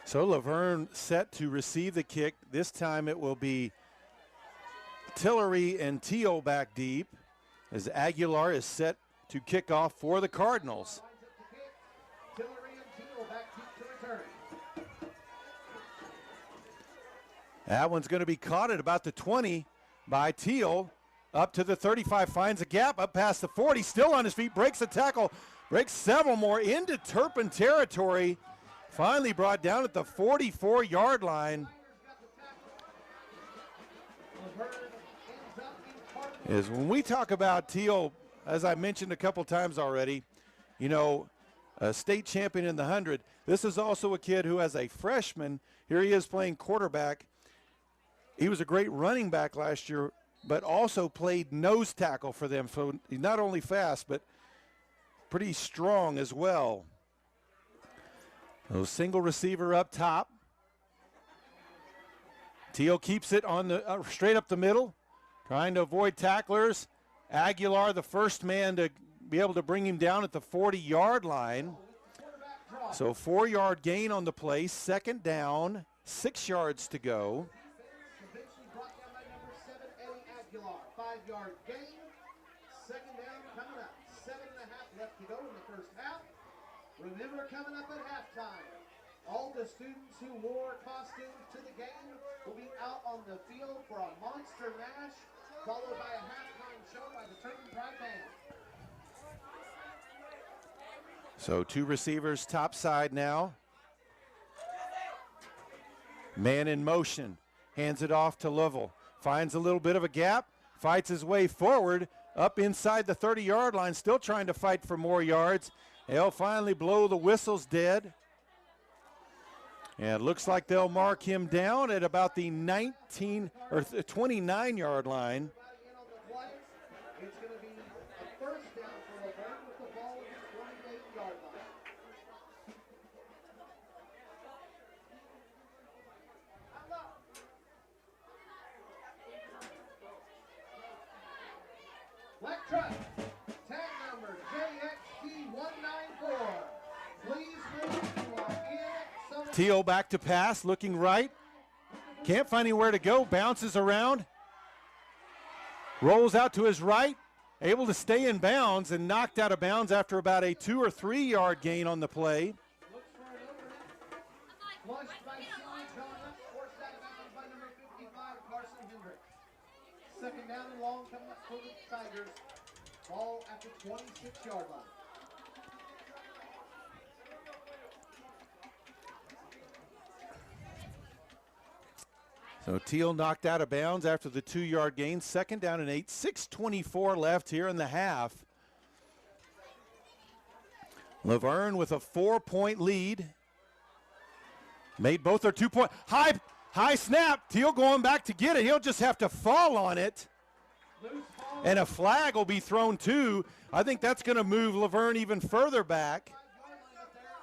So Laverne set to receive the kick. This time it will be Tillery and Teal back deep as Aguilar is set to kick off for the Cardinals. That one's going to be caught at about the 20 by Teal. Up to the 35, finds a gap, up past the 40, still on his feet, breaks a tackle, breaks several more into Turpin territory. Finally brought down at the 44-yard line. Is when we talk about Teal, as I mentioned a couple times already, you know, a state champion in the 100. This is also a kid who, as a freshman, here he is playing quarterback. He was a great running back last year, but also played nose tackle for them. So he's not only fast, but pretty strong as well. So single receiver up top. Teal keeps it on the straight up the middle, trying to avoid tacklers. Aguilar, the first man to be able to bring him down at the 40-yard line. So 4-yard gain on the play, 2nd down, 6 yards to go. 5-yard gain. 2nd down coming up. 7.5 left to go in the first half. Remember, coming up at halftime, all the students who wore costumes to the game will be out on the field for a monster mash, followed by a halftime show by the Turpin Pride Band. So 2 receivers top side now. Man in motion, hands it off to Lovell. Finds a little bit of a gap, fights his way forward, up inside the 30-yard line, still trying to fight for more yards. They'll finally blow the whistles dead. And it looks like they'll mark him down at about the 19 or 29-yard line. It's going to be a first down for Laverne with the ball at the 28-yard line. Black truck, tag number JXT194. Please move to our in. Teal back to pass, looking right. Can't find anywhere to go, bounces around. Rolls out to his right, able to stay in bounds and knocked out of bounds after about a 2 or 3 yard gain on the play. Looks for an overhead. Flushed by Sealy, going up, forced out of bounds by number 55, Carson Hendricks. Second down and long coming up for the Tigers. Ball at the 26-yard line. So Teal knocked out of bounds after the 2 yard gain. Second down and 8, 6:24 left here in the half. Laverne with a 4-point lead. Made both their 2-point. High snap. Teal going back to get it. He'll just have to fall on it. And a flag will be thrown too. I think that's going to move Laverne even further back.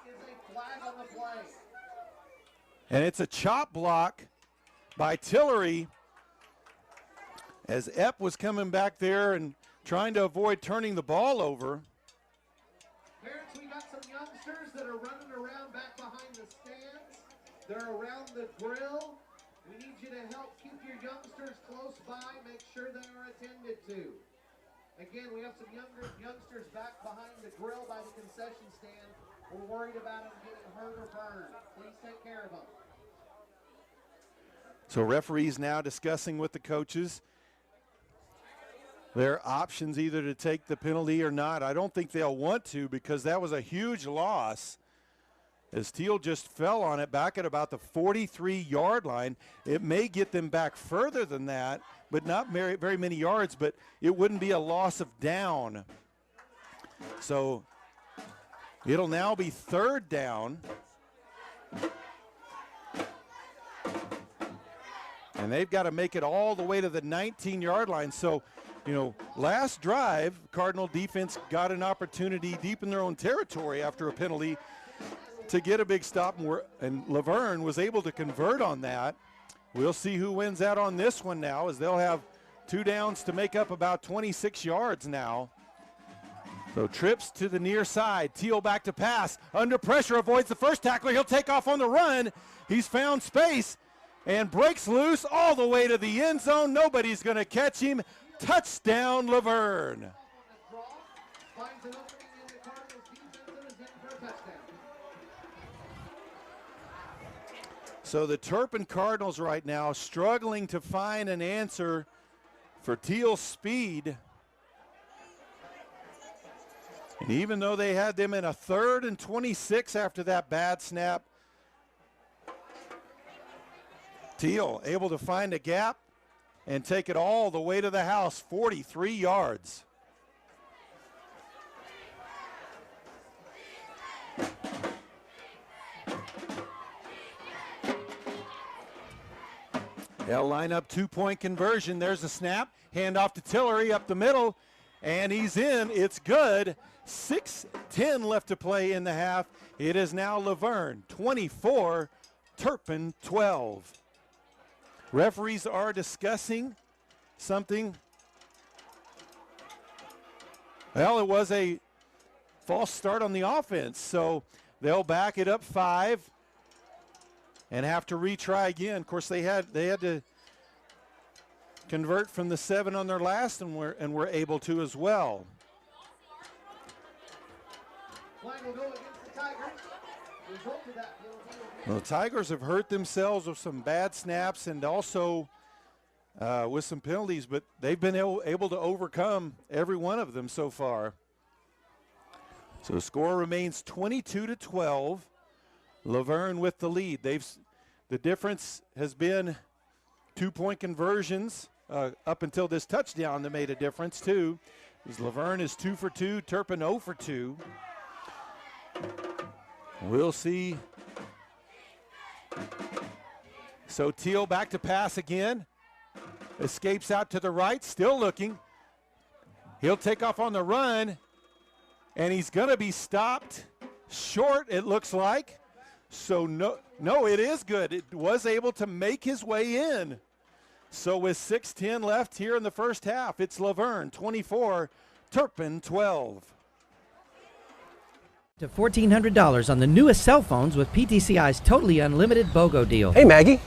There is a flag on the play. And it's a chop block by Tillery as Epp was coming back there and trying to avoid turning the ball over. Parents, we got some youngsters that are running around back behind the stands. They're around the grill. We need you to help keep your youngsters close by. Make sure they are attended to. Again, we have some youngsters back behind the grill by the concession stand. We're worried about them getting hurt or burned. Please take care of them. So referees now discussing with the coaches their options either to take the penalty or not. I don't think they'll want to because that was a huge loss as Teal just fell on it back at about the 43-yard line. It may get them back further than that, but not very many yards, but it wouldn't be a loss of down. So it'll now be third down. And they've got to make it all the way to the 19-yard line. So, last drive, Cardinal defense got an opportunity deep in their own territory after a penalty to get a big stop, and Laverne was able to convert on that. We'll see who wins out on this one now, as they'll have 2 downs to make up about 26 yards now. So trips to the near side. Teal back to pass. Under pressure, avoids the first tackler. He'll take off on the run. He's found space and breaks loose all the way to the end zone. Nobody's going to catch him. Touchdown, Laverne. Finds an opening in the Cardinals defense and is in for a touchdown. So the Turpin Cardinals right now struggling to find an answer for Teal's speed. And even though they had them in a 3rd and 26 after that bad snap, Teal able to find a gap and take it all the way to the house, 43 yards. They'll line up 2-point conversion. There's a snap. Hand off to Tillery up the middle, and he's in. It's good. 6:10 left to play in the half. It is now Laverne 24, Turpin 12. Referees are discussing something. Well, it was a false start on the offense, so they'll back it up 5 and have to retry again. Of course, they had to convert from the 7 on their last, and were able to as well. Flag will go against the Tigers. Result of that penalty will be Well, the Tigers have hurt themselves with some bad snaps and also with some penalties, but they've been able to overcome every one of them so far. So the score remains 22-12. Laverne with the lead. The difference has been 2-point conversions up until this touchdown that made a difference too. As Laverne is 2 for 2, Turpin 0 for 2. We'll see So Teal back to pass again. Escapes out to the right, still looking. He'll take off on the run, and he's going to be stopped short, it looks like. So no, it is good. It was able to make his way in. So with 6:10 left here in the first half, it's Laverne 24, Turpin 12. To $1,400 on the newest cell phones with PTCI's totally unlimited BOGO deal. Hey Maggie,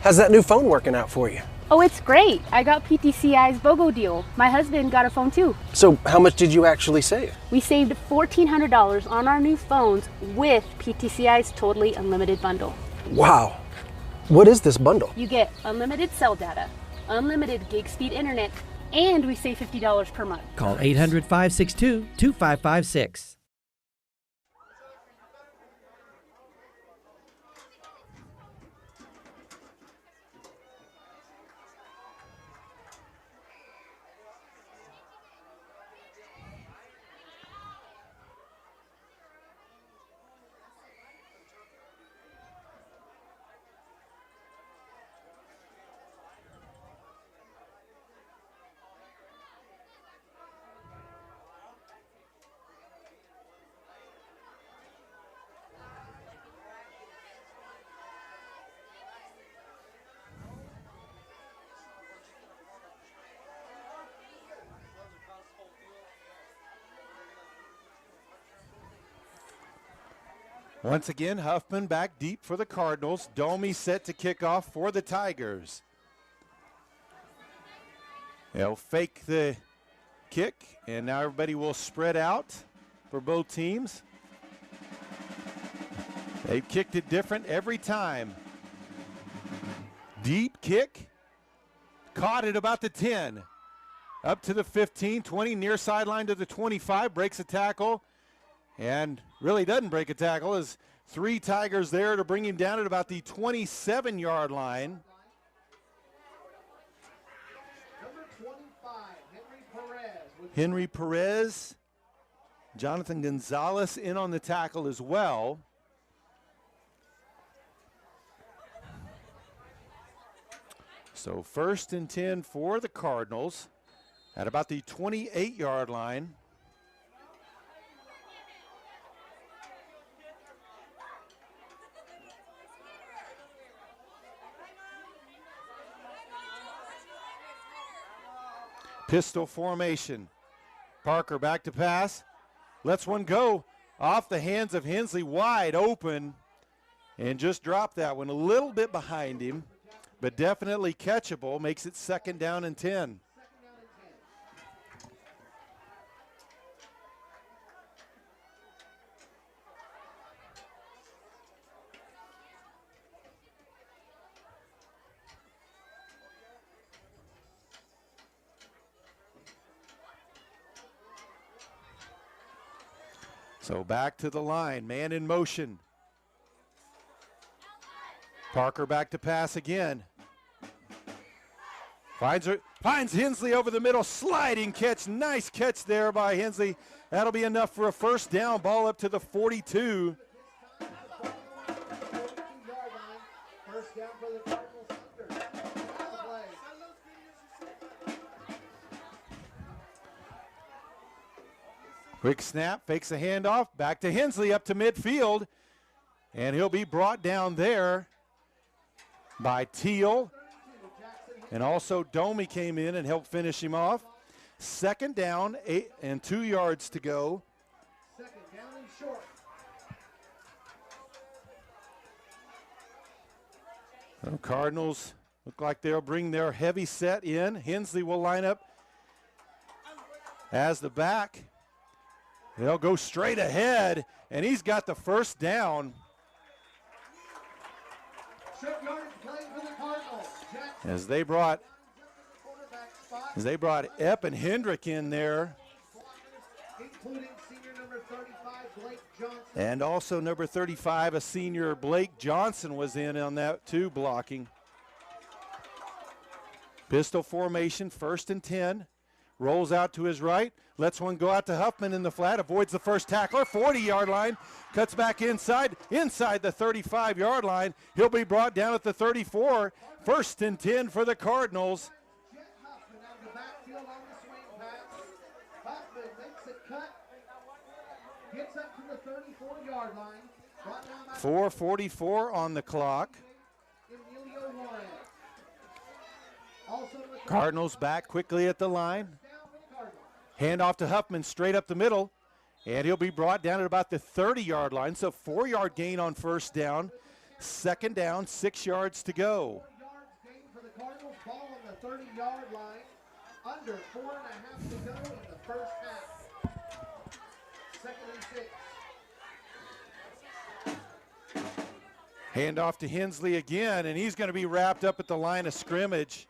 how's that new phone working out for you? Oh, it's great. I got PTCI's BOGO deal. My husband got a phone too. So how much did you actually save? We saved $1,400 on our new phones with PTCI's totally unlimited bundle. Wow. What is this bundle? You get unlimited cell data, unlimited gig speed internet, and we save $50 per month. Call 800-562-2556. Once again, Huffman back deep for the Cardinals. Domi set to kick off for the Tigers. They'll fake the kick, and now everybody will spread out for both teams. They've kicked it different every time. Deep kick, caught it about the 10. Up to the 15, 20, near sideline to the 25, breaks a tackle. And really doesn't break a tackle as 3 Tigers there to bring him down at about the 27-yard line. Number 25, Henry Perez. Henry Perez, Jonathan Gonzalez in on the tackle as well. So 1st and 10 for the Cardinals at about the 28-yard line. Pistol formation. Parker back to pass. Lets one go off the hands of Hensley, wide open, and just dropped that one a little bit behind him, but definitely catchable. Makes it 2nd down and 10. So back to the line, man in motion. Parker back to pass again. Finds Hensley over the middle, sliding catch. Nice catch there by Hensley. That'll be enough for a 1st down, ball up to the 42. First down for the Cardinals. Quick snap, fakes a handoff, back to Hensley up to midfield, and he'll be brought down there by Teal. And also Domi came in and helped finish him off. 2nd down, 8 and 2 yards to go. 2nd down and short. The Cardinals look like they'll bring their heavy set in. Hensley will line up as the back. They'll go straight ahead, and he's got the 1st down. Short yardage play for the Cardinals. As they brought Epp and Hendrick in there. Including senior number 35, Blake Johnson. And also number 35, a senior Blake Johnson was in on that too, blocking. Pistol formation, 1st and 10. rolls out to his right, lets one go out to Huffman in the flat, avoids the first tackler, 40-yard line, cuts back inside the 35-yard line. He'll be brought down at the 34, 1st and 10 for the Cardinals. Jet Huffman out of the backfield on the swing pass. Huffman makes it cut. Gets up to the 34-yard line. Brought down by 4:44 on the clock. Emilio Juarez. Also in the Cardinals back quickly at the line. down for the Cardinals. Hand off to Huffman straight up the middle. And he'll be brought down at about the 30-yard line. So 4-yard gain on 1st down. 2nd down, 6 yards to go. 4 yards gain for the Cardinals. Ball on the 30-yard line. Under 4.5 to go in the first half. 2nd and 6. Hand off to Hensley again, and he's going to be wrapped up at the line of scrimmage.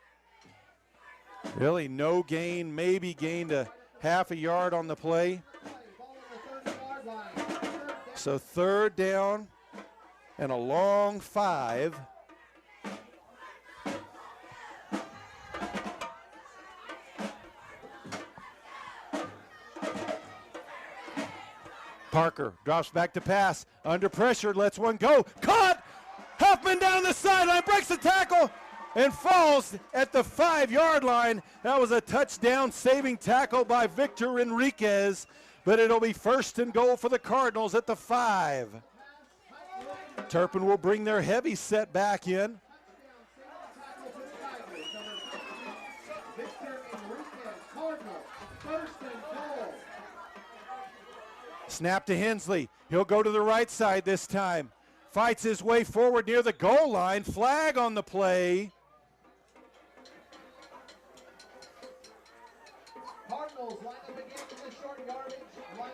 Really no gain, maybe gained a half a yard on the play. Ball on the 30-yard line. So 3rd down and a long 5. Parker drops back to pass. Under pressure, lets one go. Caught! Huffman down the sideline, breaks the tackle, and falls at the 5-yard line. That was a touchdown saving tackle by Victor Enriquez, but it'll be 1st and goal for the Cardinals at the 5. Turpin will bring their heavy set back in. Victor Enriquez, Cardinals, 1st and goal. Snap to Hensley. He'll go to the right side this time. Fights his way forward near the goal line. Flag on the play. Cardinals line up again for the short yardage.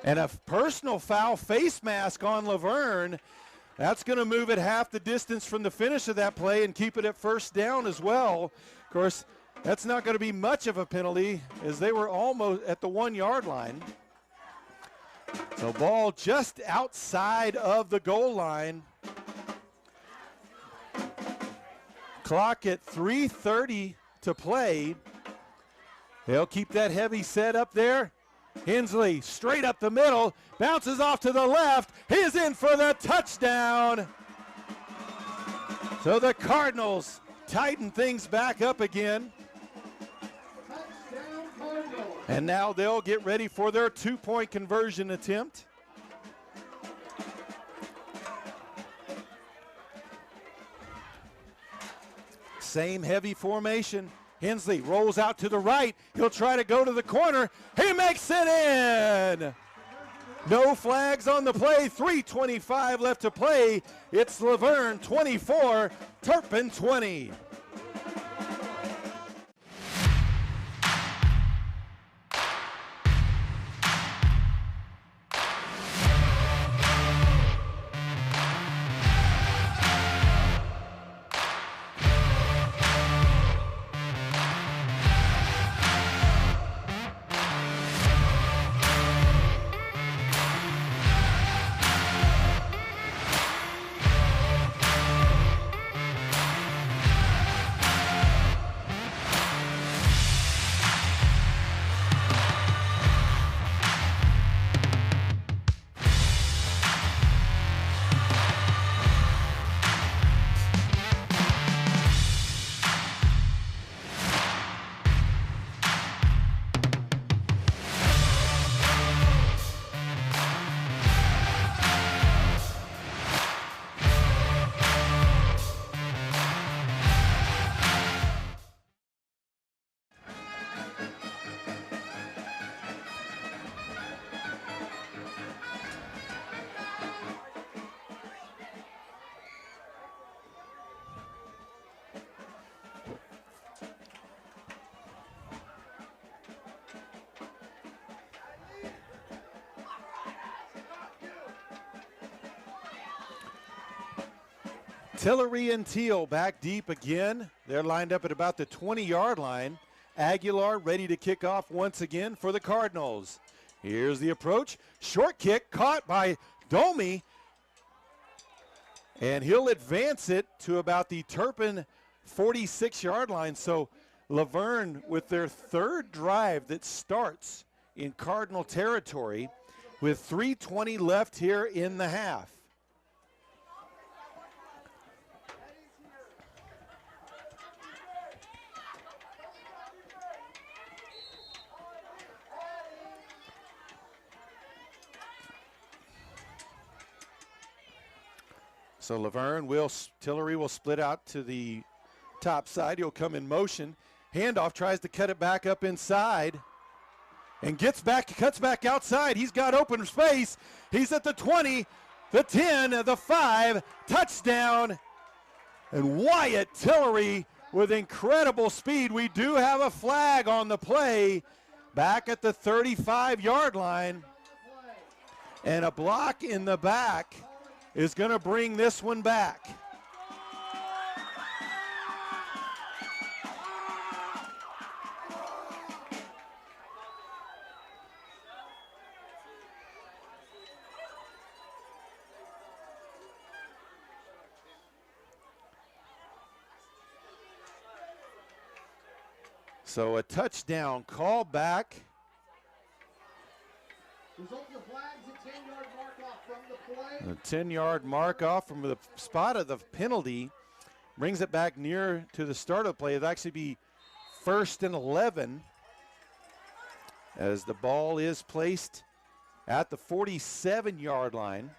And a personal foul, face mask on Laverne. That's going to move it half the distance from the finish of that play and keep it at 1st down as well. Of course, that's not going to be much of a penalty as they were almost at the 1-yard line. So ball just outside of the goal line. Clock at 3:30 to play. They'll keep that heavy set up there. Hensley straight up the middle, bounces off to the left. He's in for the touchdown. So the Cardinals tighten things back up again. Touchdown Cardinals. And now they'll get ready for their 2-point conversion attempt. Same heavy formation. Hensley rolls out to the right. He'll try to go to the corner. He makes it in. No flags on the play. 3:25 left to play. It's Laverne 24, Turpin 20. Tillery and Teal back deep again. They're lined up at about the 20-yard line. Aguilar ready to kick off once again for the Cardinals. Here's the approach. Short kick caught by Domi. And he'll advance it to about the Turpin 46-yard line. So Laverne with their third drive that starts in Cardinal territory with 3:20 left here in the half. So Tillery will split out to the top side. He'll come in motion. Handoff, tries to cut it back up inside and cuts back outside. He's got open space. He's at the 20, the 10, the 5, touchdown. And Wyatt Tillery with incredible speed. We do have a flag on the play back at the 35-yard line. And a block in the back is going to bring this one back. So a touchdown call back. Result of the flags, a 10-yard mark off from the play. A 10-yard mark off from the spot of the penalty brings it back near to the start of the play. It'll actually be 1st and 11 as the ball is placed at the 47-yard line.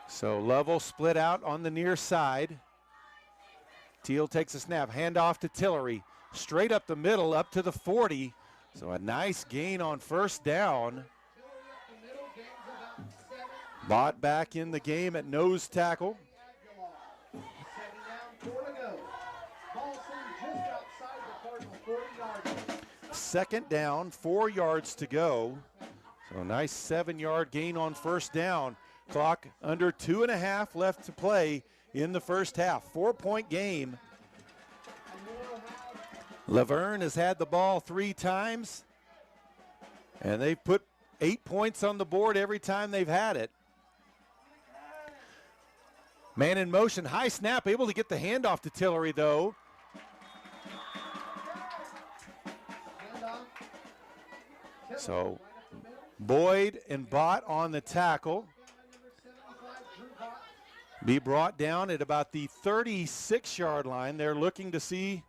So Lovell split out on the near side. Teal takes a snap, handoff to Tillery. Straight up the middle, up to the 40. So a nice gain on first down. Bought back in the game at nose tackle. Second down, 4 yards to go. So a nice 7-yard gain on first down. Clock under 2.5 left to play in the first half. 4-point game. Laverne has had the ball 3 times, and they've put 8 points on the board every time they've had it. Man in motion, high snap, able to get the handoff to Tillery, though. So Boyd and Bott on the tackle. Be brought down at about the 36-yard line. They're looking to see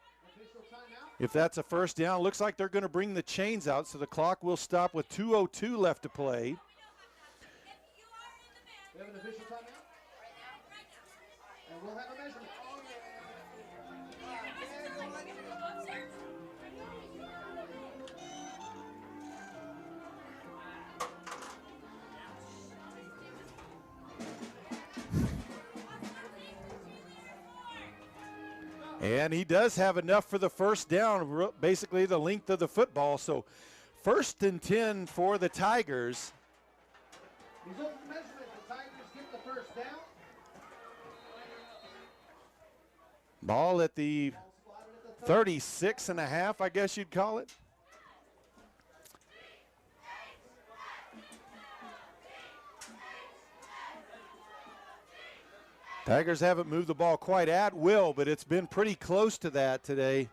if that's a first down. Looks like they're going to bring the chains out, so the clock will stop with 2:02 left to play. We have an official timeout. And we'll have a measurement. And he does have enough for the first down, basically the length of the football. So 1st and 10 for the Tigers. Result of the measurement, the Tigers get the first down. Ball at the 36.5, I guess you'd call it. Tigers haven't moved the ball quite at will, but it's been pretty close to that today.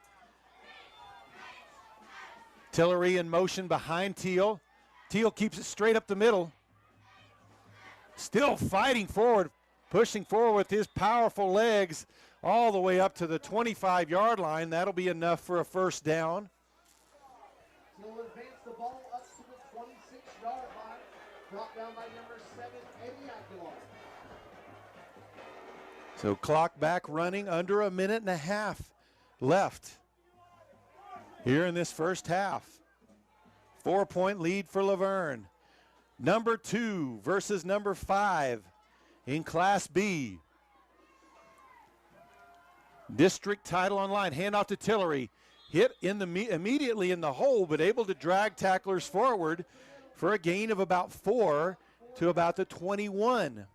Tillery in motion behind Teal. Teal keeps it straight up the middle. Still fighting forward, pushing forward with his powerful legs all the way up to the 25-yard line. That'll be enough for a first down. Teal advance the ball up to the 26-yard line. Brought down by number 7, Eddie Aguilar. So clock back running, under a minute and a half left here in this first half. 4-point lead for Laverne. Number 2 versus number 5 in Class B. District title on line. Handoff to Tillery. Hit in the immediately in the hole, but able to drag tacklers forward for a gain of about 4 to about the 21.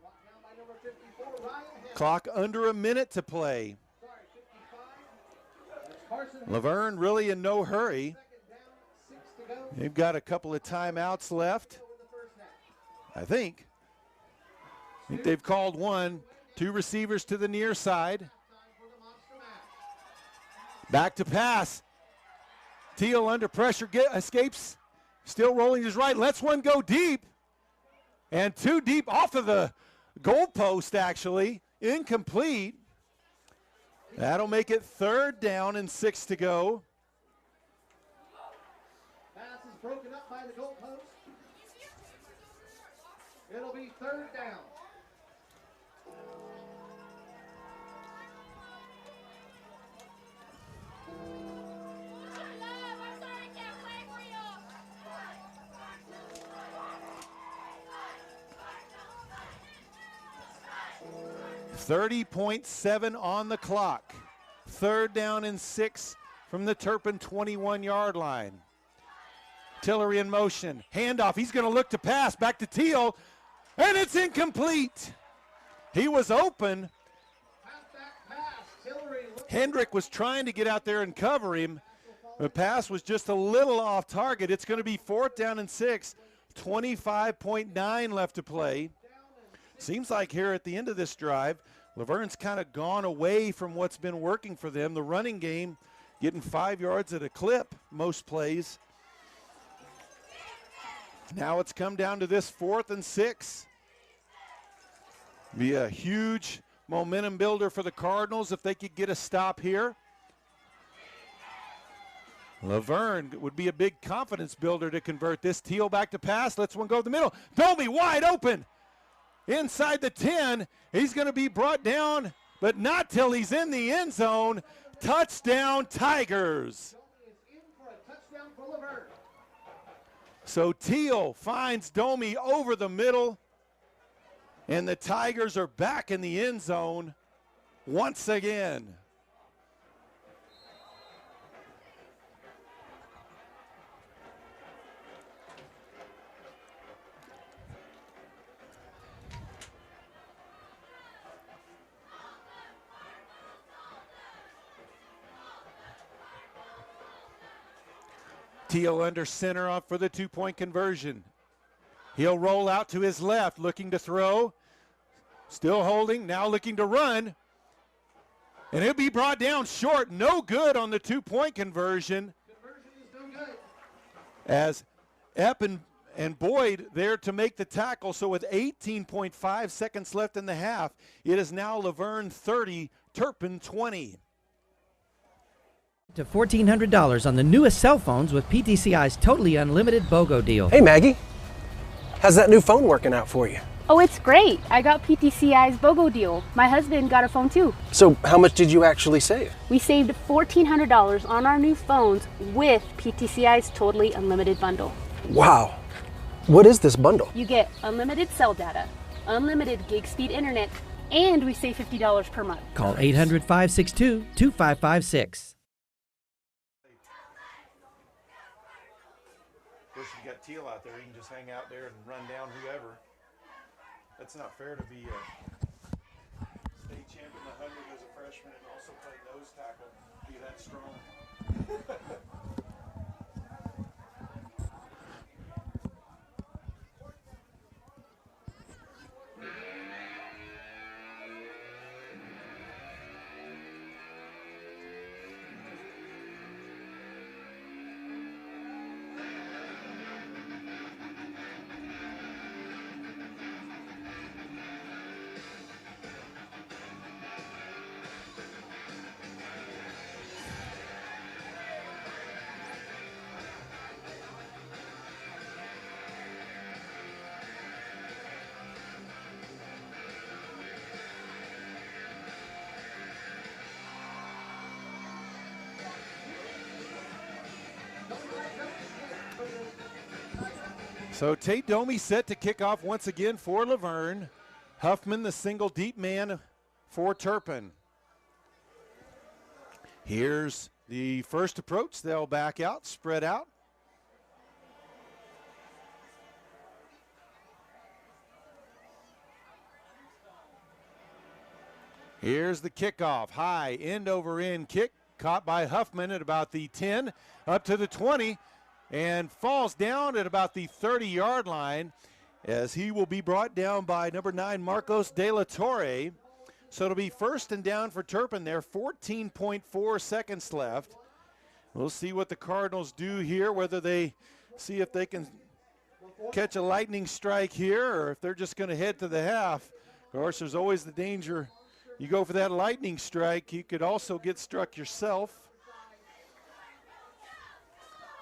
Clock under a minute to play. Laverne really in no hurry. They've got a couple of timeouts left. I think they've called one. Two receivers to the near side. Back to pass. Teal under pressure, escapes. Still rolling his right, lets one go deep. And too deep off of the goalpost, actually. Incomplete. That'll make it 3rd down and 6 to go. Pass is broken up by the goalpost. It'll be 3rd down. .7 on the clock. 3rd down and 6 from the Turpin 21-yard line. Tillery in motion. Handoff. He's going to look to pass. Back to Teal. And it's incomplete. He was open. Hendrick was trying to get out there and cover him. The pass was just a little off target. It's going to be 4th down and 6. 25.9 left to play. Seems like here at the end of this drive, Laverne's kind of gone away from what's been working for them. The running game getting 5 yards at a clip most plays. Now it's come down to this 4th and 6. Be a huge momentum builder for the Cardinals if they could get a stop here. Laverne would be a big confidence builder to convert this. Teal back to pass, lets one go to the middle. Domi wide open. Inside the 10, he's going to be brought down, but not till he's in the end zone. Touchdown, Tigers. So Teal finds Domi over the middle, and the Tigers are back in the end zone once again. Teal under center off for the 2-point conversion. He'll roll out to his left, looking to throw. Still holding, now looking to run. And he'll be brought down short. No good on the 2-point conversion. As Epp and Boyd there to make the tackle. So with 18.5 seconds left in the half, it is now Laverne 30, Turpin 20. To $1,400 on the newest cell phones with PTCI's totally unlimited BOGO deal. Hey, Maggie. How's that new phone working out for you? Oh, it's great. I got PTCI's BOGO deal. My husband got a phone too. So how much did you actually save? We saved $1,400 on our new phones with PTCI's totally unlimited bundle. Wow. What is this bundle? You get unlimited cell data, unlimited gig speed internet, and we save $50 per month. Call 800-562-2556. Of course, you got Teal out there. He can just hang out there and run down whoever. That's not fair to be a state champion 100 as a freshman and also play nose tackle, be that strong. So Tate Domi set to kick off once again for Laverne. Huffman, the single deep man for Turpin. Here's the first approach. They'll back out, spread out. Here's the kickoff. High end over end kick caught by Huffman at about the 10 up to the 20. And falls down at about the 30-yard line as he will be brought down by number 9, Marcos De La Torre. So it'll be first and down for Turpin there, 14.4 seconds left. We'll see what the Cardinals do here, whether they see if they can catch a lightning strike here or if they're just going to head to the half. Of course, there's always the danger. You go for that lightning strike, you could also get struck yourself.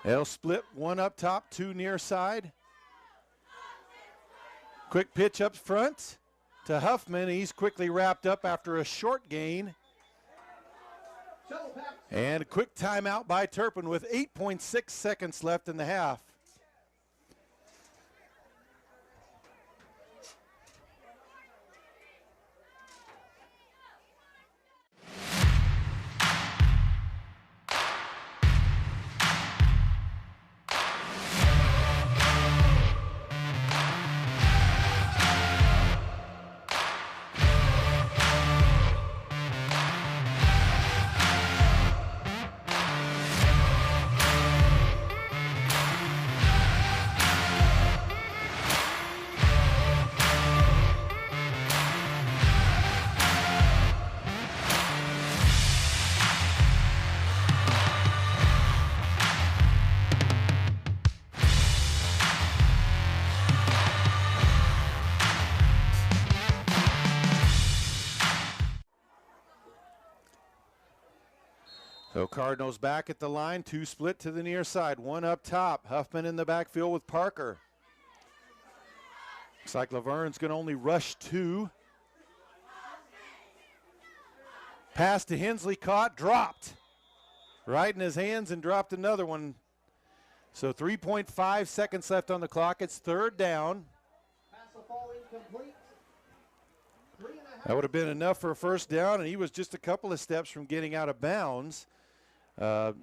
They'll split, one up top, two near side. Quick pitch up front to Huffman. He's quickly wrapped up after a short gain. And a quick timeout by Turpin with 8.6 seconds left in the half. So Cardinals back at the line, two split to the near side, one up top. Huffman in the backfield with Parker. Looks like Laverne's going to only rush two. Pass to Hensley, caught, dropped. Right in his hands and dropped another one. So 3.5 seconds left on the clock. It's third down. That would have been enough for a first down, and he was just a couple of steps from getting out of bounds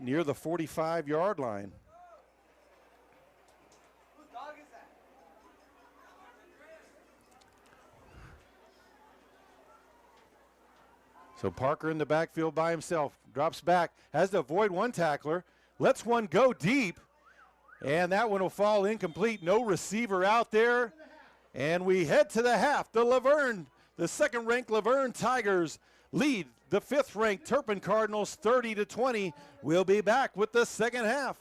near the 45-yard line. So Parker in the backfield by himself, drops back, has to avoid one tackler, lets one go deep, and that one will fall incomplete. No receiver out there, and we head to the half. The second-ranked Laverne Tigers lead the fifth-ranked Turpin Cardinals 30-20. We'll be back with the second half.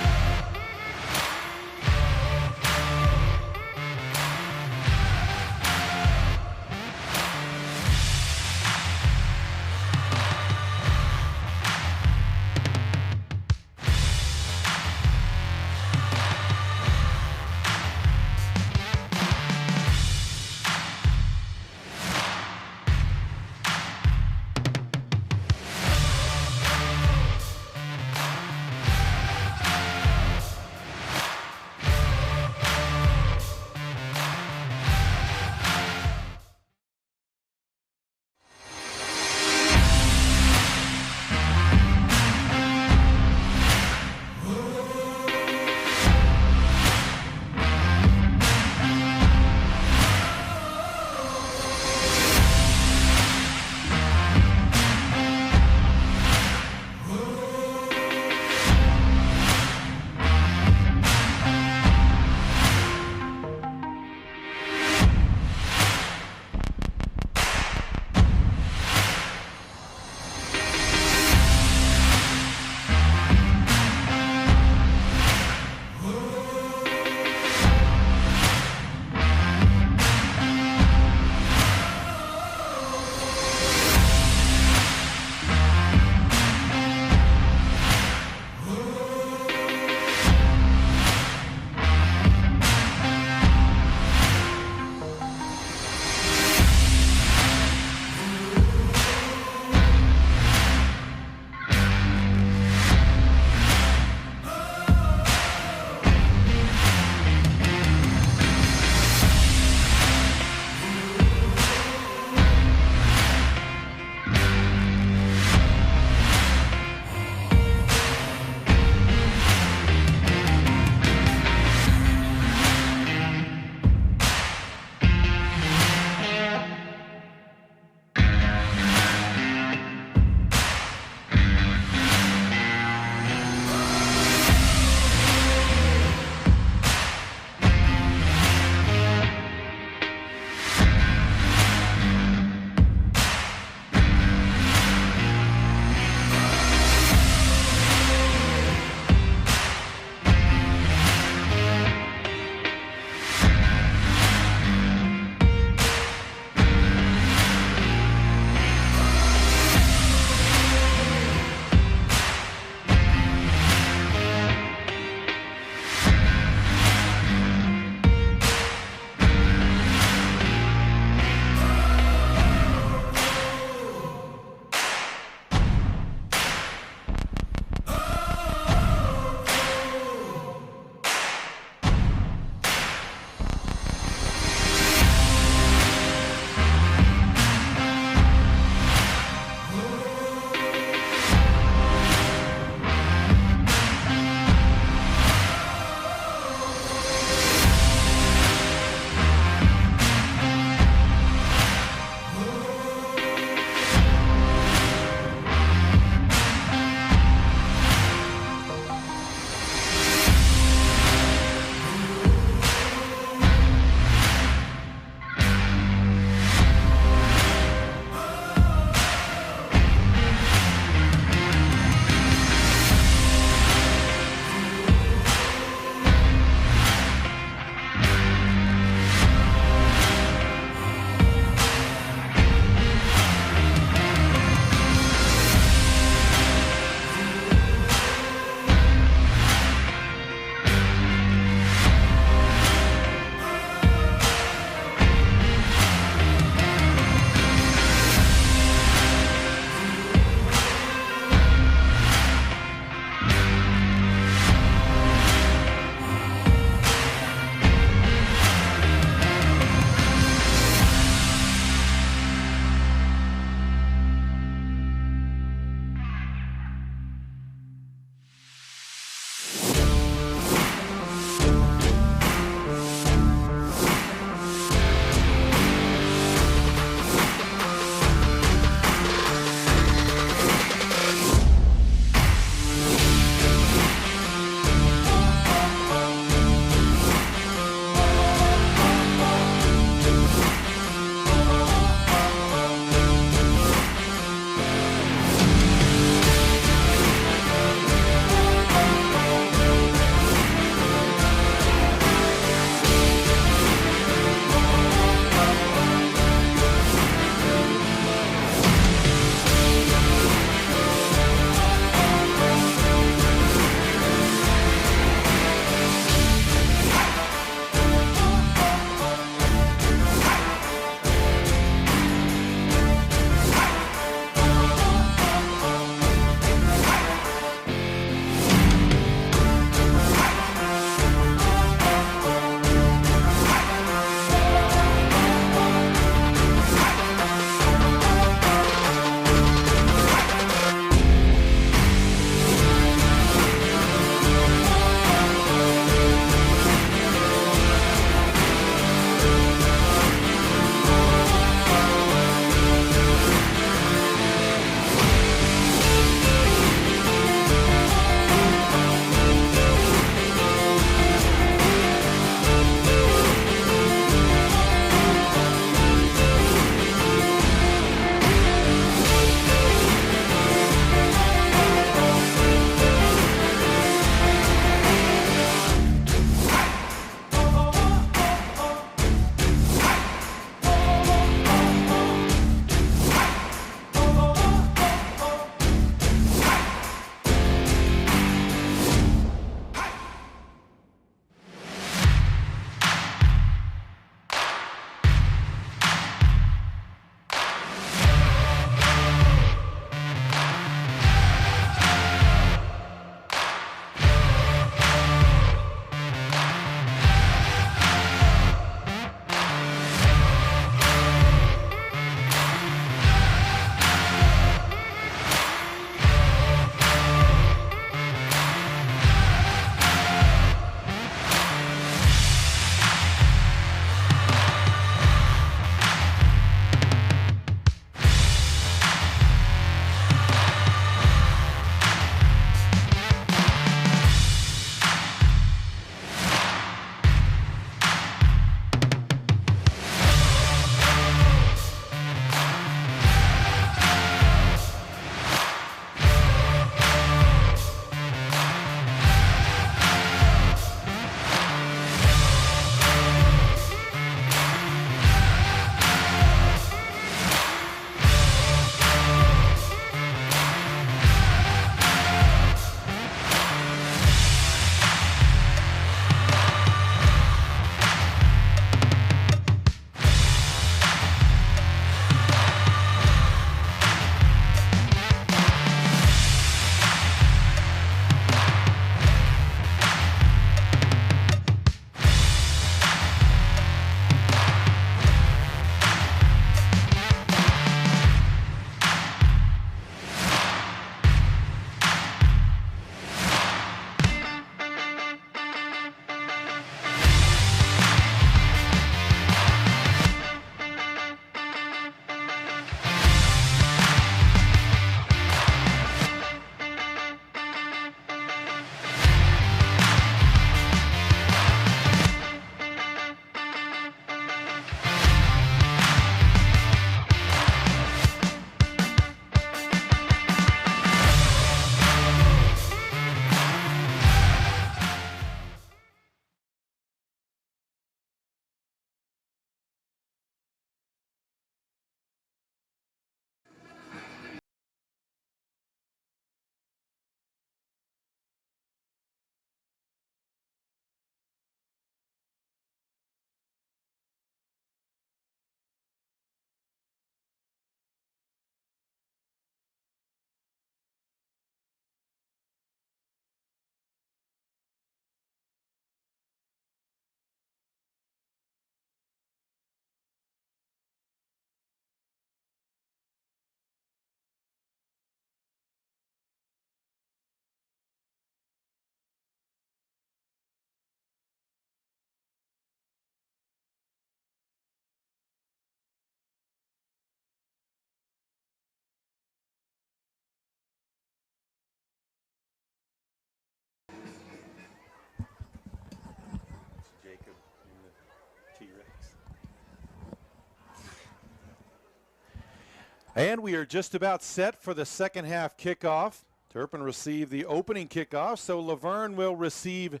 And we are just about set for the second half kickoff. Turpin received the opening kickoff, so Laverne will receive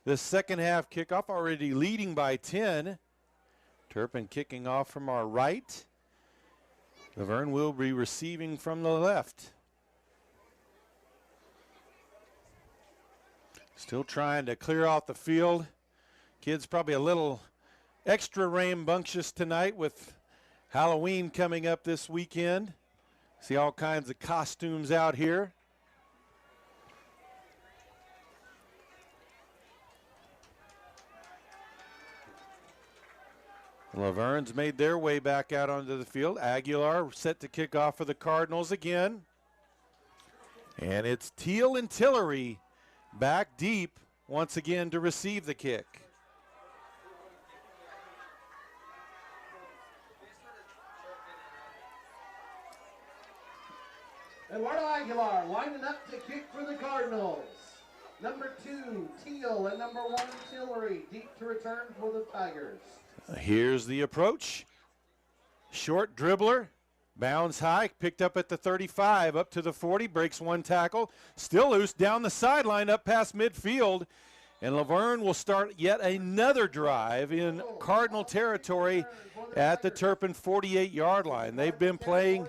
the second half kickoff, already leading by 10. Turpin kicking off from our right. Laverne will be receiving from the left. Still trying to clear out the field. Kids probably a little extra rambunctious tonight with Halloween coming up this weekend. See all kinds of costumes out here. Laverne's made their way back out onto the field. Aguilar set to kick off for the Cardinals again. And it's Teal and Tillery back deep once again to receive the kick. Eduardo Aguilar lining up to kick for the Cardinals. Number 2, Teal, and number 1, Tillery, deep to return for the Tigers. Here's the approach. Short dribbler, bounds high, picked up at the 35, up to the 40, breaks one tackle. Still loose down the sideline, up past midfield. And Laverne will start yet another drive in Cardinal territory at the Turpin 48-yard line. They've been playing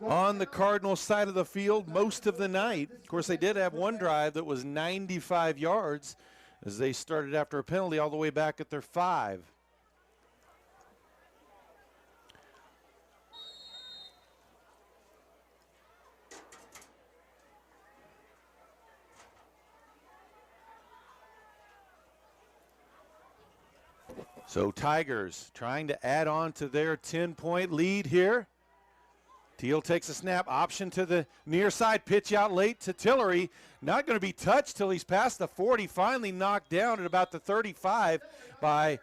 on the Cardinal side of the field most of the night. Of course, they did have one drive that was 95 yards as they started after a penalty all the way back at their 5. So Tigers trying to add on to their 10-point lead here. Teal takes a snap, option to the near side, pitch out late to Tillery. Not going to be touched till he's past the 40, finally knocked down at about the 35 by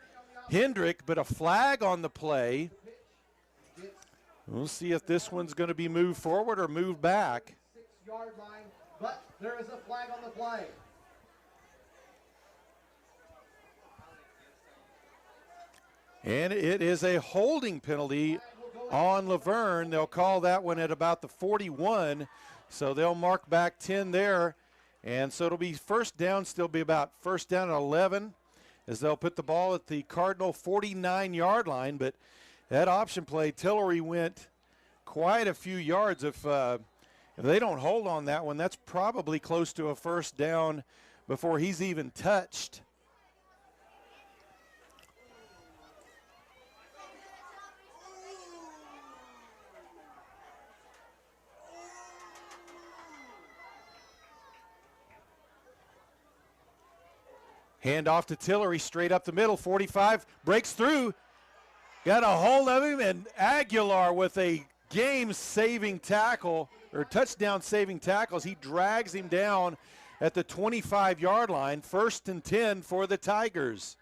Hendrick, but a flag on the play. We'll see if this one's going to be moved forward or moved back. 6-yard line, but there is a flag on the play. And it is a holding penalty on Laverne. They'll call that one at about the 41. So they'll mark back 10 there. And so it'll be first down, still be about first down at 11 as they'll put the ball at the Cardinal 49-yard line. But that option play, Tillery went quite a few yards. If they don't hold on that one, that's probably close to a first down before he's even touched. Hand off to Tillery, straight up the middle, 45, breaks through, got a hold of him, and Aguilar with a game-saving tackle, or touchdown-saving tackles. He drags him down at the 25-yard line, 1st and 10 for the Tigers.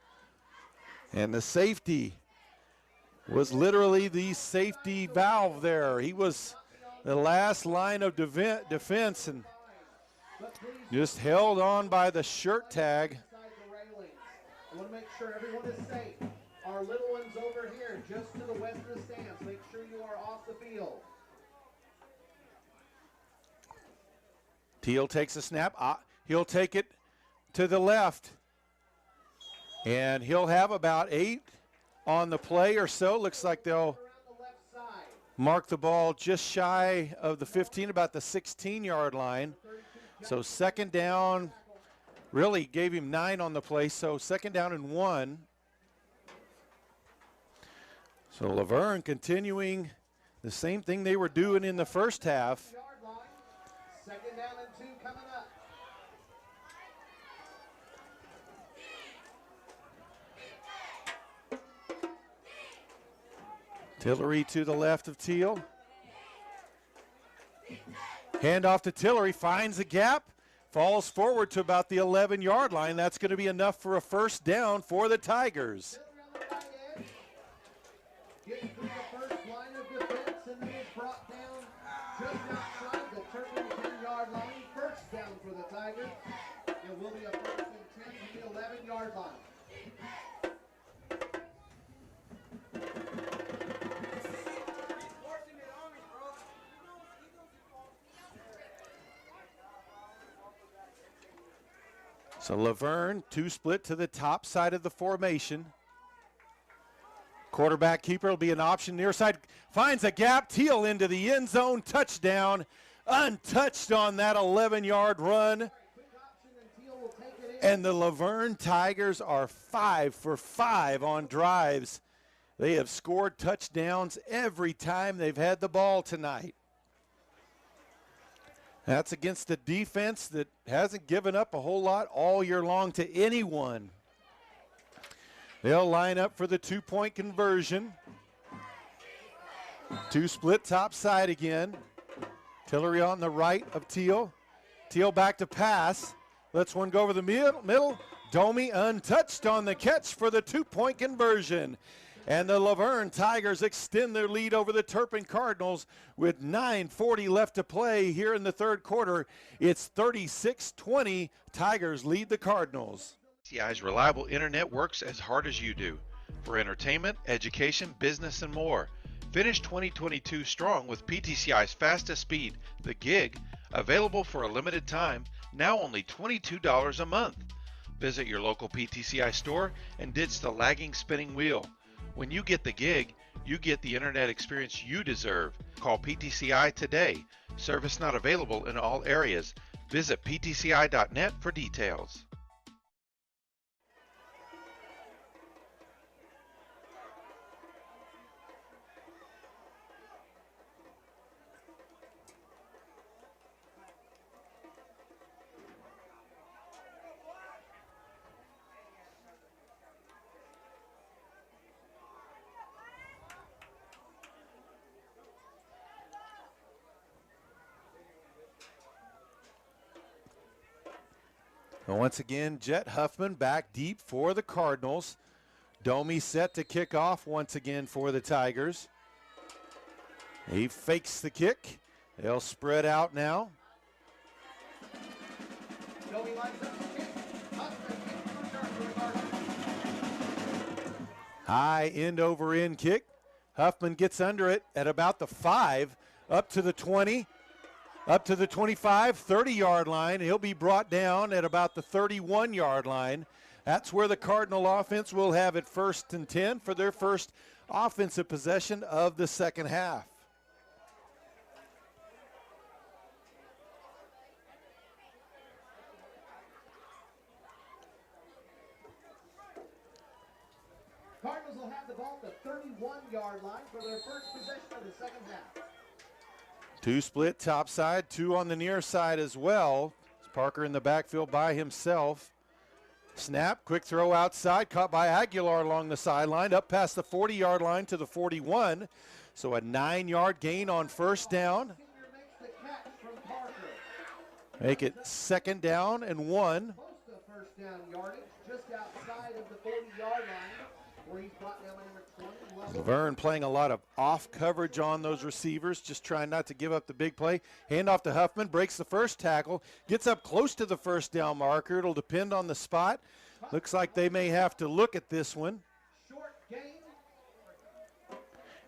And the safety was literally the safety valve there. He was the last line of defense and just held on by the shirt tag. I want to make sure everyone is safe. Our little ones over here, just to the west of the stands. Make sure you are off the field. Teal takes a snap. He'll take it to the left. And he'll have about 8 on the play or so. Looks like they'll mark the ball just shy of the 15, about the 16-yard line. So second down. Really gave him 9 on the play, so second down and 1. So Laverne continuing the same thing they were doing in the first half. Second down and 2 coming up. Tillery to the left of Teal. Hand off to Tillery, finds a gap. Falls forward to about the 11-yard line. That's going to be enough for a first down for the Tigers. Gets through the first line of defense and then is brought down just outside the Turpin 10-yard line. First down for the Tigers. It will be a first and 10 to the 11-yard line. So Laverne, two split to the top side of the formation. Quarterback keeper will be an option near side. Finds a gap. Teal into the end zone. Touchdown. Untouched on that 11-yard run. And the Laverne Tigers are 5 for 5 on drives. They have scored touchdowns every time they've had the ball tonight. That's against a defense that hasn't given up a whole lot all year long to anyone. They'll line up for the two-point conversion. Two split top side again. Tillery on the right of Teal. Teal back to pass. Lets one go over the middle. Domi untouched on the catch for the two-point conversion. And the Laverne Tigers extend their lead over the Turpin Cardinals with 9:40 left to play here in the third quarter. It's 36-20. Tigers lead the Cardinals. PTCI's reliable internet works as hard as you do. For entertainment, education, business, and more. Finish 2022 strong with PTCI's fastest speed, the gig, available for a limited time, now only $22 a month. Visit your local PTCI store and ditch the lagging spinning wheel. When you get the gig, you get the internet experience you deserve. Call PTCI today. Service not available in all areas. Visit ptci.net for details. Once again, Jet Huffman back deep for the Cardinals. Domi set to kick off once again for the Tigers. He fakes the kick. They'll spread out now. Domi lines up the kick. Huffman kicks the return for the Cardinals. High end over end kick. Huffman gets under it at about the 5, up to the 20. Up to the 25, 30-yard line. He'll be brought down at about the 31-yard line. That's where the Cardinal offense will have it 1st and 10 for their first offensive possession of the second half. Cardinals will have the ball at the 31-yard line for their first possession of the second half. Two split top side, two on the near side as well. Parker in the backfield by himself. Snap, quick throw outside, caught by Aguilar along the sideline, up past the 40-yard line to the 41. So a 9-yard gain on first down. Make it 2nd down and 1. Most of first down yardage just outside of the 40-yard line, where he's brought down by number 20. Laverne playing a lot of off coverage on those receivers, just trying not to give up the big play. Handoff to Huffman, breaks the first tackle, gets up close to the first down marker. It'll depend on the spot. Looks like they may have to look at this one. Short gain.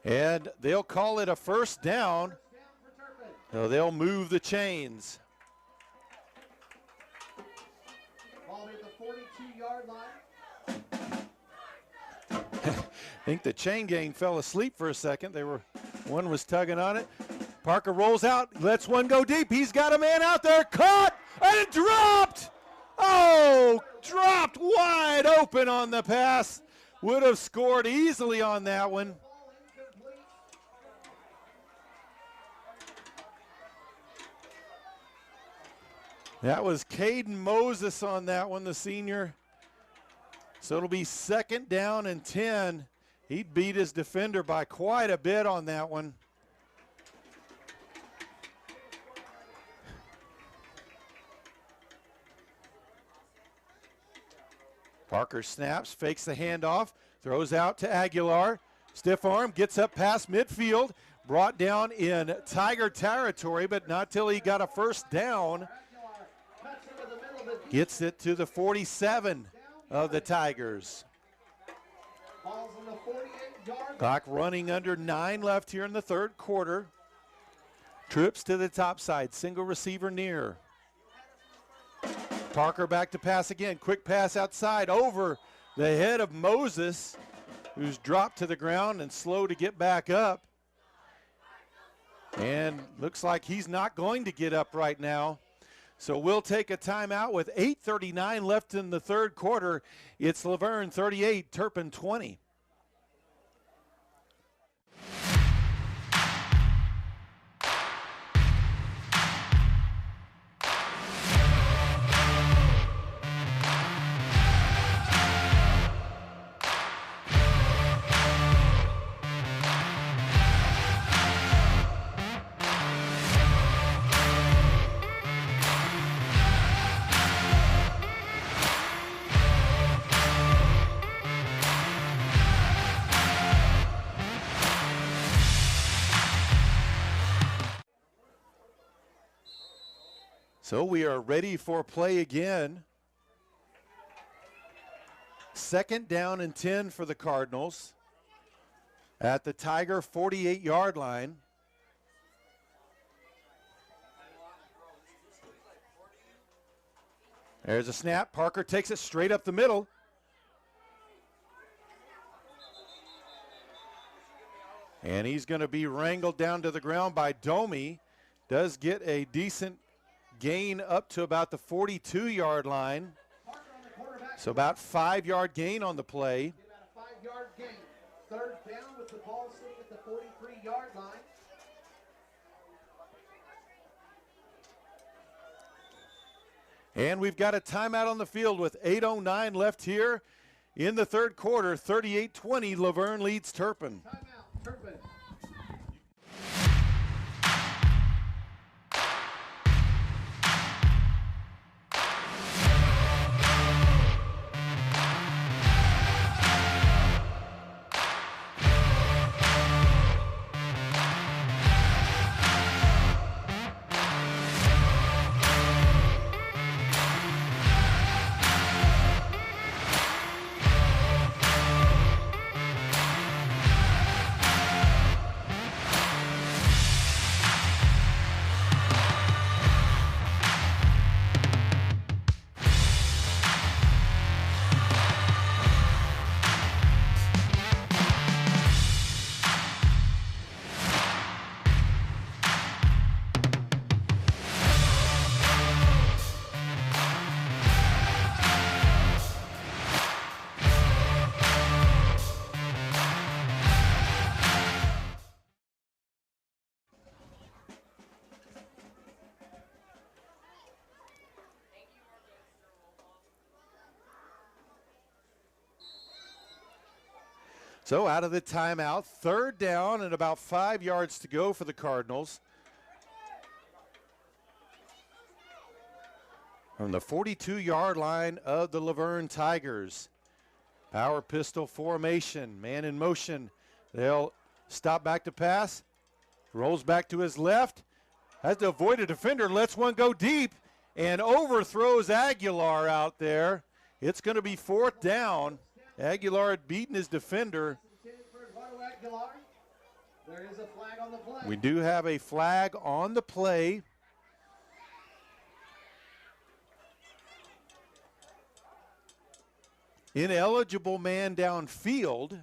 And they'll call it a first down. First down for Turpin. So they'll move the chains. Ball at the 42-yard line. I think the chain gang fell asleep for a second. One was tugging on it. Parker rolls out, lets one go deep. He's got a man out there, caught and dropped. Oh, dropped wide open on the pass. Would have scored easily on that one. Ball incomplete. That was Caden Moses on that one, the senior. So it'll be 2nd down and 10. He beat his defender by quite a bit on that one. Parker snaps, fakes the handoff, throws out to Aguilar. Stiff arm, gets up past midfield, brought down in Tiger territory, but not till he got a first down. Gets it to the 47 of the Tigers. Ball's on the 48-yard. Clock running under 9 left here in the third quarter. Trips to the top side, single receiver near. Parker back to pass again. Quick pass outside over the head of Moses, who's dropped to the ground and slow to get back up. And looks like he's not going to get up right now. So we'll take a timeout with 8:39 left in the third quarter. It's Laverne 38, Turpin 20. So we are ready for play again. Second down and 10 for the Cardinals at the Tiger 48-yard line. There's a snap. Parker takes it straight up the middle. And he's going to be wrangled down to the ground by Domi. Does get a decent gain up to about the 42-yard line. So about 5-yard gain on the play. About a 5-yard gain. Third down with the ball sitting at the 43-yard line. And we've got a timeout on the field with 8:09 left here in the third quarter. 38-20, Laverne leads Turpin. Timeout, Turpin. So out of the timeout, third down and about 5 yards to go for the Cardinals. From the 42-yard line of the Laverne Tigers. Power pistol formation, man in motion. They'll stop back to pass. Rolls back to his left. Has to avoid a defender, lets one go deep, and overthrows Aguilar out there. It's going to be fourth down. Aguilar had beaten his defender. There is a flag on the play. We do have a flag on the play. Ineligible man downfield.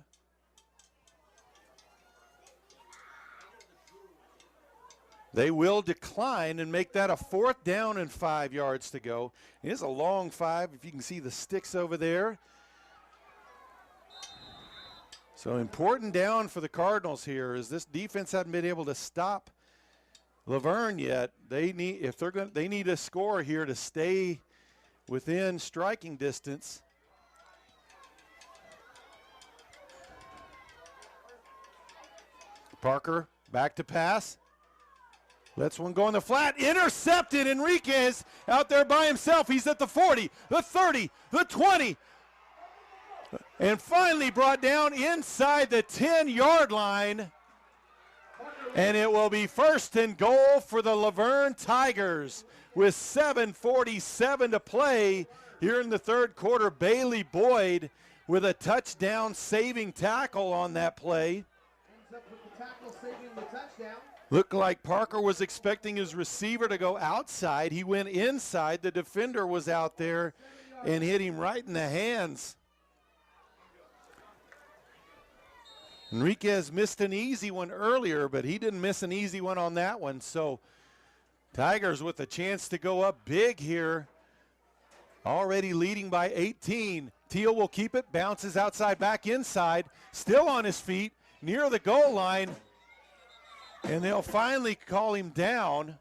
They will decline and make that a fourth down and 5 yards to go. It is a long 5, if you can see the sticks over there. So important down for the Cardinals here, as this defense hasn't been able to stop Laverne yet. They need, they need a score here to stay within striking distance. Parker back to pass. Lets one go in the flat. Intercepted. Enriquez out there by himself. He's at the 40, the 30, the 20. And finally brought down inside the 10-yard line. And it will be first and goal for the Laverne Tigers with 7:47 to play here in the third quarter. Bailey Boyd with a touchdown saving tackle on that play. Ends up with the tackle saving the touchdown. Looked like Parker was expecting his receiver to go outside. He went inside. The defender was out there and hit him right in the hands. Enriquez missed an easy one earlier, but he didn't miss an easy one on that one. So Tigers with a chance to go up big here. Already leading by 18. Teal will keep it, bounces outside, back inside, still on his feet, near the goal line. And they'll finally call him down.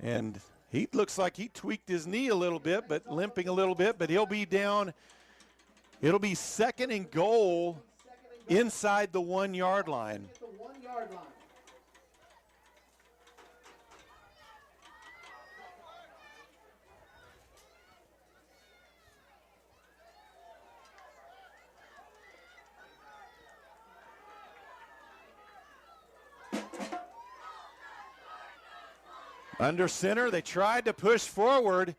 And he looks like he tweaked his knee a little bit, but limping a little bit, but he'll be down. It'll be 2nd and goal inside the 1 yard line. Under center, they tried to push forward.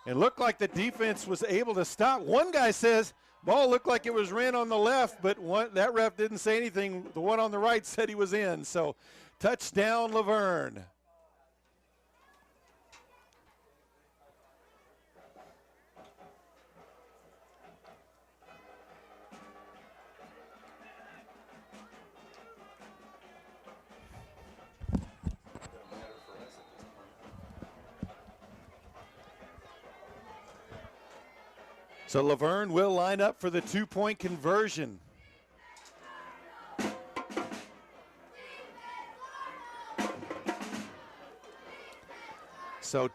It looked like the defense was able to stop. One guy says, ball looked like it was ran on the left, but that ref didn't say anything. The one on the right said he was in. So touchdown, Laverne. So Laverne will line up for the 2-point conversion. So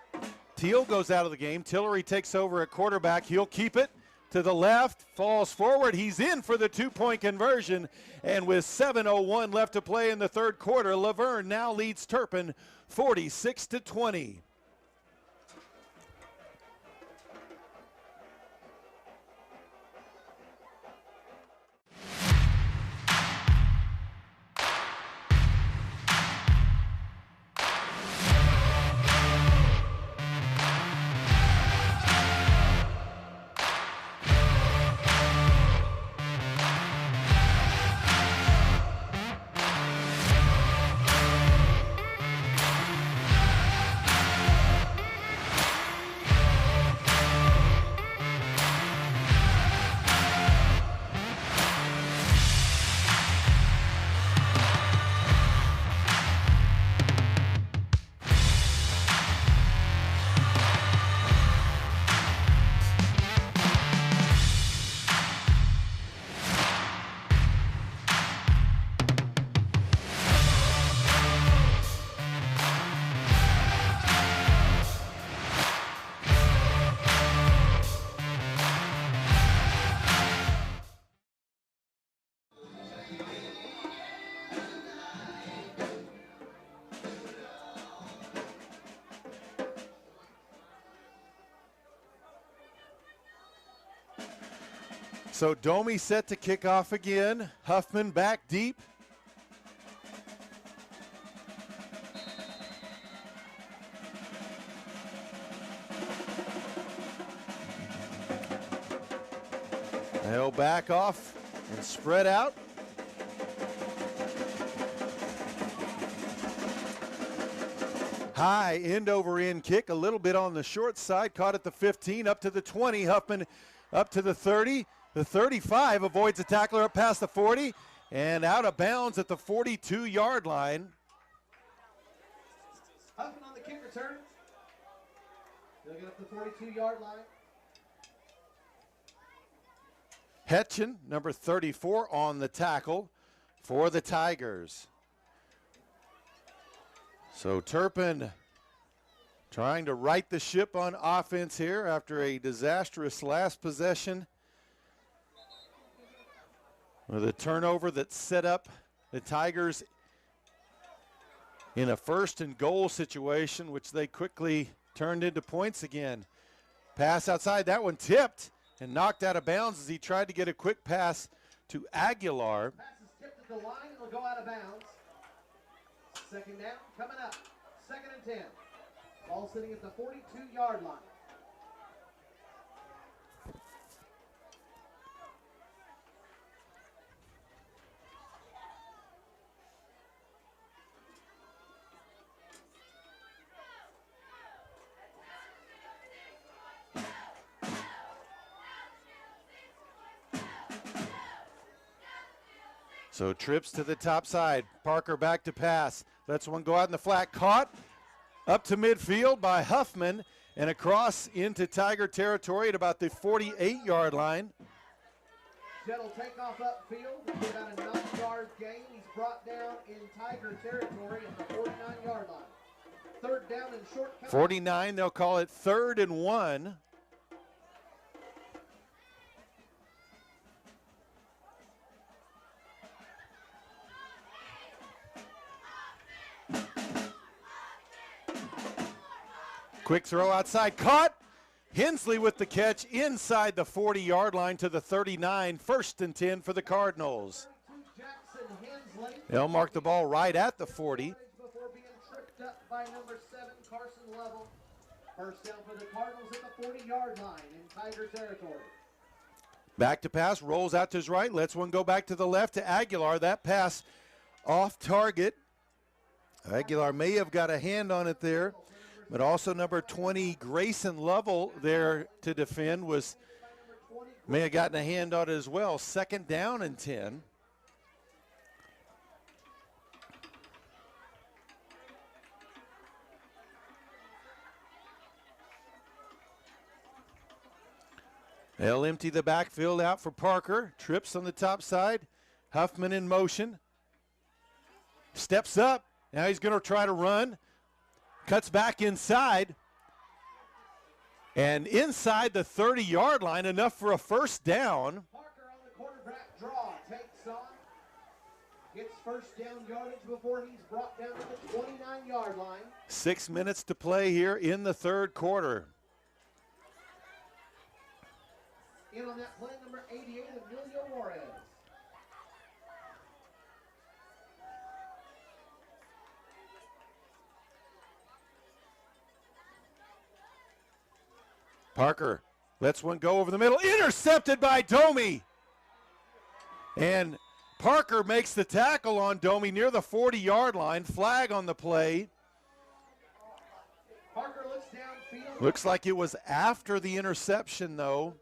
Teal goes out of the game. Tillery takes over at quarterback. He'll keep it to the left, falls forward. He's in for the 2-point conversion. And with 7:01 left to play in the 3rd quarter, Laverne now leads Turpin 46-20. So Domi set to kick off again. Huffman back deep. They'll back off and spread out. High end over end kick, a little bit on the short side, caught at the 15, up to the 20. Huffman up to the 30. The 35 avoids a tackler up past the 40 and out of bounds at the 42-yard line. Huffman on the kick return. He'll get up the 42-yard line. Hetchen, number 34, on the tackle for the Tigers. So Turpin trying to right the ship on offense here after a disastrous last possession with a turnover that set up the Tigers in a 1st and goal situation, which they quickly turned into points again. Pass outside, that one tipped and knocked out of bounds as he tried to get a quick pass to Aguilar. Pass is tipped at the line, it'll go out of bounds. 2nd down, coming up. 2nd and 10. Ball sitting at the 42-yard line. So trips to the top side. Parker back to pass. Lets one go out in the flat. Caught up to midfield by Huffman and across into Tiger territory at about the 48-yard line. Jett will take off upfield. It's about a 9-yard gain. He's brought down in Tiger territory at the 49-yard line. Third down and short. 49, they'll call it 3rd and 1. Quick throw outside, caught. Hensley with the catch inside the 40-yard line to the 39, 1st and 10 for the Cardinals. They'll mark the ball right at the 40. Before being tripped up by number 7, Carson Lovell. First down for the Cardinals at the 40-yard line in Tiger territory. Back to pass, rolls out to his right, lets one go back to the left to Aguilar. That pass off target. Aguilar may have got a hand on it there, but also number 20, Grayson Lovell, there to defend, may have gotten a hand on it as well. 2nd down and 10. They'll empty the backfield out for Parker. Trips on the top side. Huffman in motion. Steps up. Now he's going to try to run. Cuts back inside. And inside the 30-yard line, enough for a 1st down. Parker on the quarterback draw. Takes on. Gets 1st down yardage before he's brought down to the 29-yard line. 6 minutes to play here in the 3rd quarter. In on that play, number 88, Emilio Juarez. Parker lets one go over the middle. Intercepted by Domi. And Parker makes the tackle on Domi near the 40-yard line. Flag on the play. Parker looks downfield. Looks like it was after the interception, though.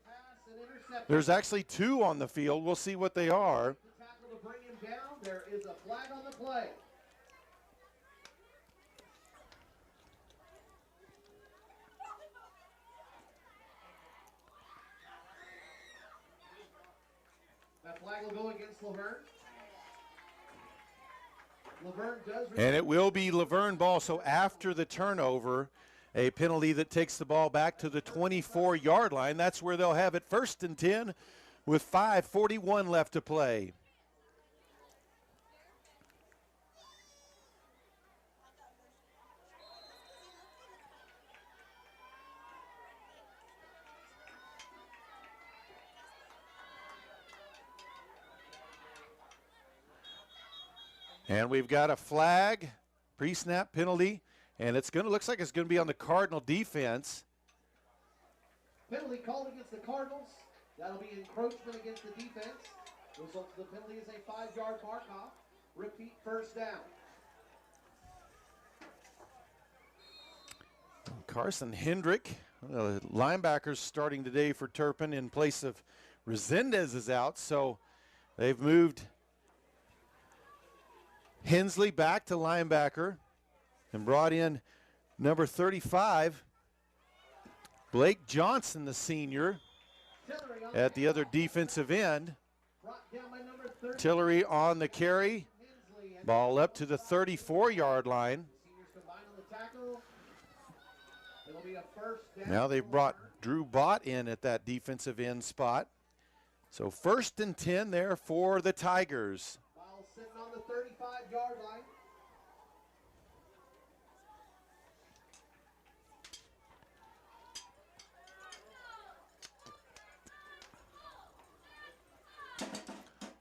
There's actually 2 on the field. We'll see what they are. The tackle to bring him down. There is a flag on the play. That flag will go against Laverne. Laverne does. And it will be Laverne ball. So after the turnover, a penalty that takes the ball back to the 24-yard line. That's where they'll have it 1st and 10 with 5:41 left to play. And we've got a flag, pre-snap penalty. And looks like it's going to be on the Cardinal defense. Penalty called against the Cardinals. That'll be encroachment against the defense. The result of the penalty is a 5-yard mark-off. Repeat, 1st down. Carson Hendrick, linebackers starting today for Turpin in place of Resendez is out. So they've moved Hensley back to linebacker and brought in number 35, Blake Johnson, the senior, at the other defensive end. Tillery on the carry. Ball up to the 34-yard line. Now they've brought Drew Bott in at that defensive end spot. So 1st and 10 there for the Tigers. Ball sitting on the 35-yard line.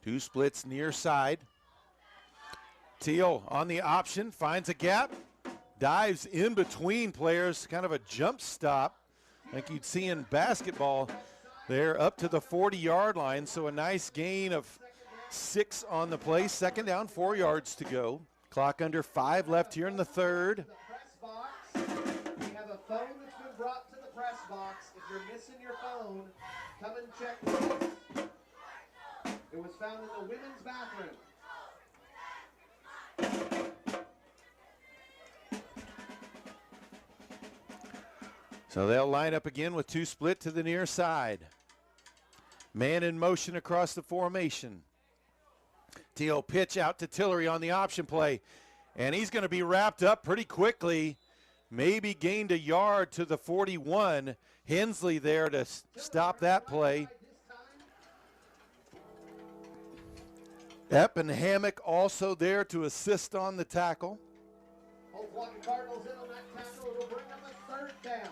Two splits near side. Teal on the option, finds a gap, dives in between players, kind of a jump stop like you'd see in basketball there up to the 40-yard line. So a nice gain of 6 on the play. 2nd down, 4 yards to go. Clock under 5 left here in the 3rd. We have a phone that's been brought to the press box. If you're missing your phone, come and check this. It was found in the women's bathroom. So they'll line up again with two split to the near side. Man in motion across the formation. Teal pitch out to Tillery on the option play. And he's going to be wrapped up pretty quickly. Maybe gained a yard to the 41. Hensley there to stop that play. Epp and Hammock also there to assist on the tackle. Oklahoma Cardinals in on that tackle. It'll bring up a third down.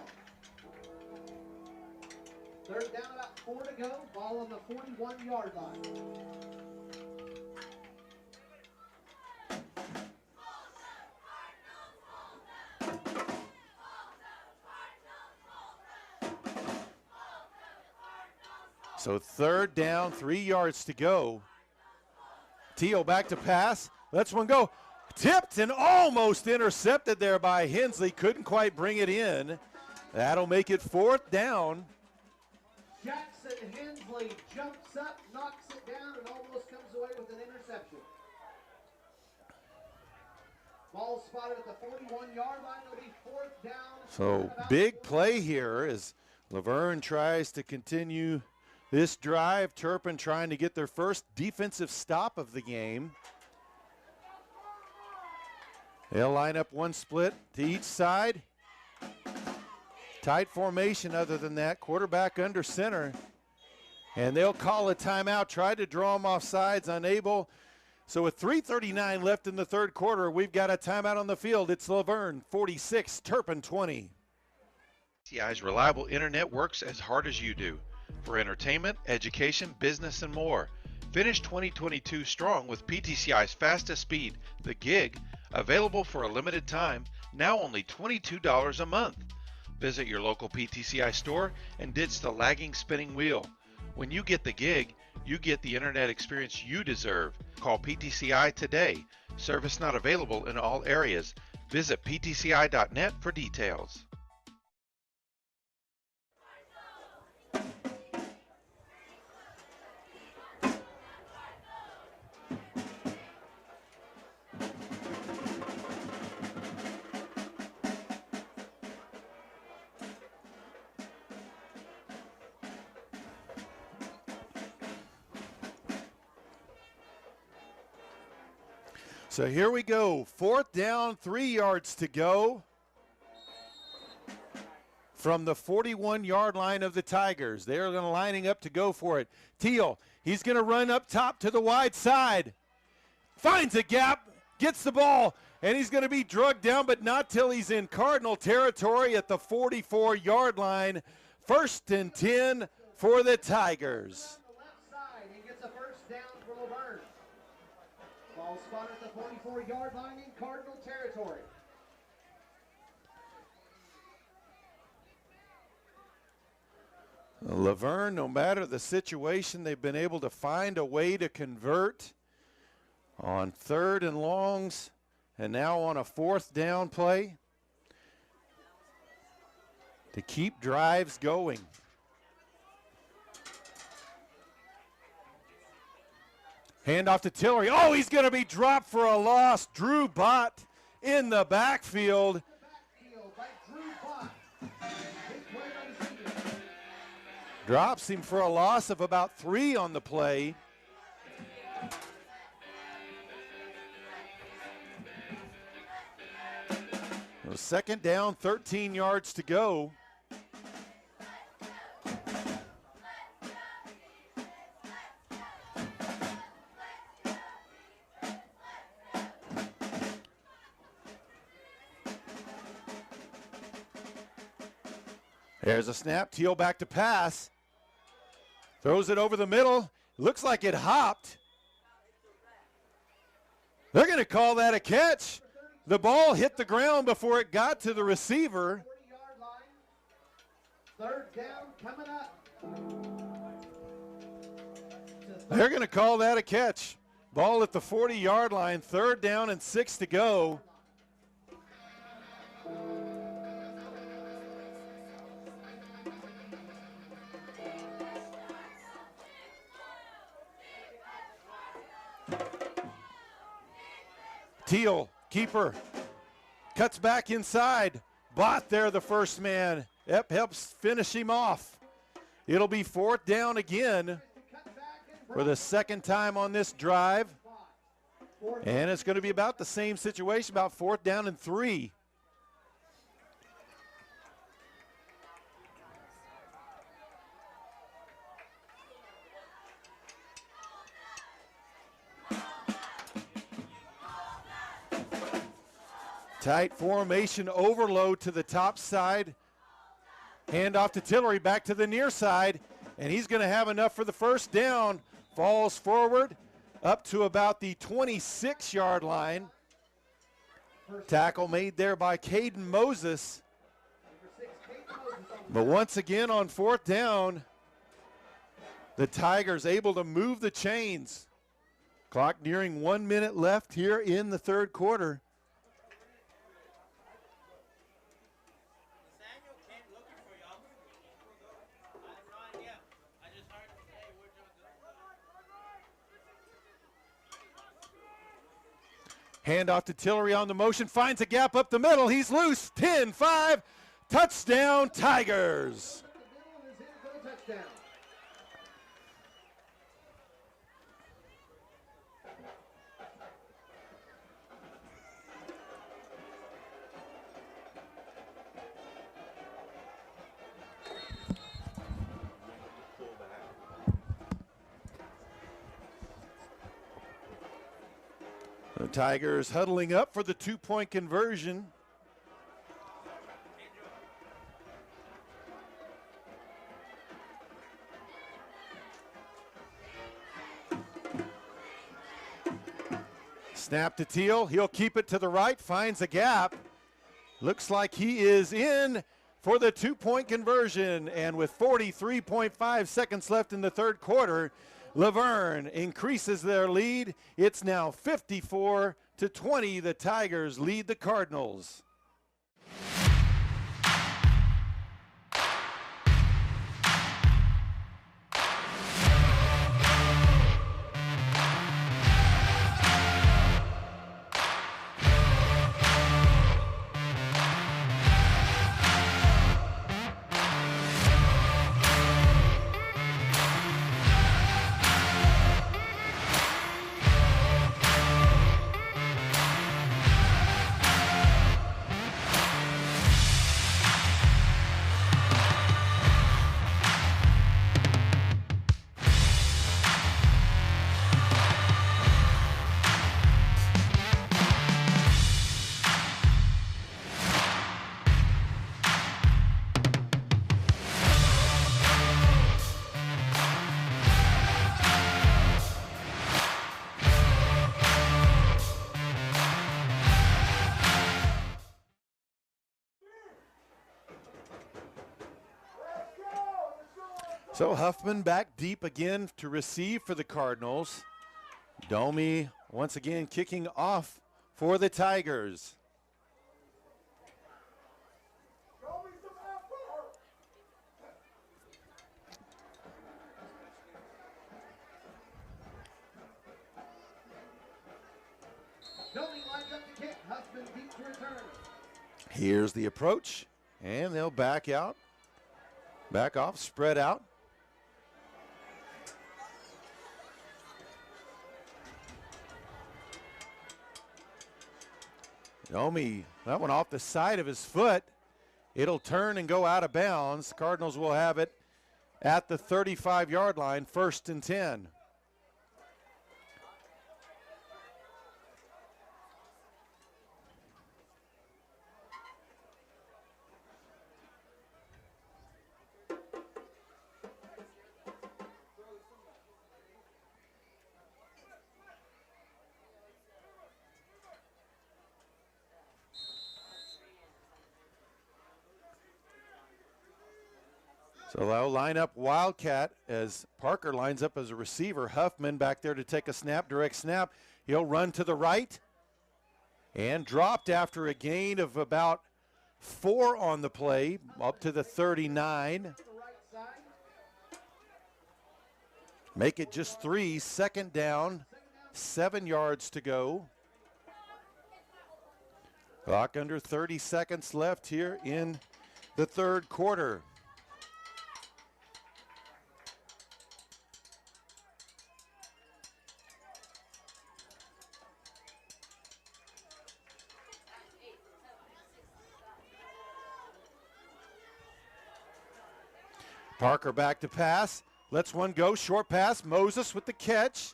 Third down, about 4 to go. Ball on the 41-yard line. So third down, 3 yards to go. Teal back to pass. Lets one go. Tipped and almost intercepted there by Hensley. Couldn't quite bring it in. That'll make it 4th down. Jackson Hensley jumps up, knocks it down, and almost comes away with an interception. Ball spotted at the 41-yard line. It'll be 4th down. So big play here as Laverne tries to continue this drive. Turpin trying to get their first defensive stop of the game. They'll line up one split to each side. Tight formation other than that. Quarterback under center. And they'll call a timeout. Tried to draw them off sides, unable. So with 3:39 left in the third quarter, we've got a timeout on the field. It's Laverne 46, Turpin 20. PTCI's reliable internet works as hard as you do. For entertainment, education, business, and more. Finish 2022 strong with PTCI's fastest speed, the gig, available for a limited time, now only $22 a month. Visit your local PTCI store and ditch the lagging spinning wheel. When you get the gig, you get the internet experience you deserve. Call PTCI today. Service not available in all areas. Visit ptci.net for details. So here we go. 4th down, 3 yards to go from the 41-yard line of the Tigers. They're going to lining up to go for it. Teal, he's going to run up top to the wide side. Finds a gap, gets the ball, and he's going to be drugged down, but not till he's in Cardinal territory at the 44-yard line. 1st and 10 for the Tigers. Ball spotted at the 44-yard line in Cardinal territory. Laverne, no matter the situation, they've been able to find a way to convert on 3rd and longs and now on a 4th down play to keep drives going. Hand off to Tillery. Oh, he's going to be dropped for a loss. Drew Bott in the backfield. Drops him for a loss of about 3 on the play. So 2nd down, 13 yards to go. There's a snap. Teal back to pass. Throws it over the middle. Looks like it hopped. They're going to call that a catch. The ball hit the ground before it got to the receiver. 3rd down coming up. They're going to call that a catch. Ball at the 40-yard line. 3rd down and 6 to go. Teal, keeper, cuts back inside. Bott there, the first man, Epp helps finish him off. It'll be 4th down again for the second time on this drive. And it's going to be about the same situation, about 4th down and 3. Tight formation overload to the top side. Hand off to Tillery, back to the near side, and he's going to have enough for the first down. Falls forward up to about the 26-yard line. Tackle made there by Caden Moses. But once again on 4th down, the Tigers able to move the chains. Clock nearing 1 minute left here in the third quarter. Hand off to Tillery on the motion, finds a gap up the middle. He's loose. 10-5, touchdown Tigers. The Tigers huddling up for the 2-point conversion. Snap to Teal. He'll keep it to the right, finds a gap. Looks like he is in for the 2-point conversion. And with 43.5 seconds left in the third quarter, Laverne increases their lead. It's now 54-20. The Tigers lead the Cardinals. So Huffman back deep again to receive for the Cardinals. Domi once again kicking off for the Tigers. Domi lines up to kick. Huffman deep to return. Here's the approach, and they'll back out. Back off, spread out. Domi, that one off the side of his foot. It'll turn and go out of bounds. Cardinals will have it at the 35-yard line, 1st and 10. So they'll line up Wildcat as Parker lines up as a receiver. Huffman back there to take a snap, direct snap. He'll run to the right and dropped after a gain of about 4 on the play, up to the 39. Make it just 3, 2nd down, 7 yards to go. Clock under 30 seconds left here in the third quarter. Parker back to pass. Lets one go. Short pass. Moses with the catch.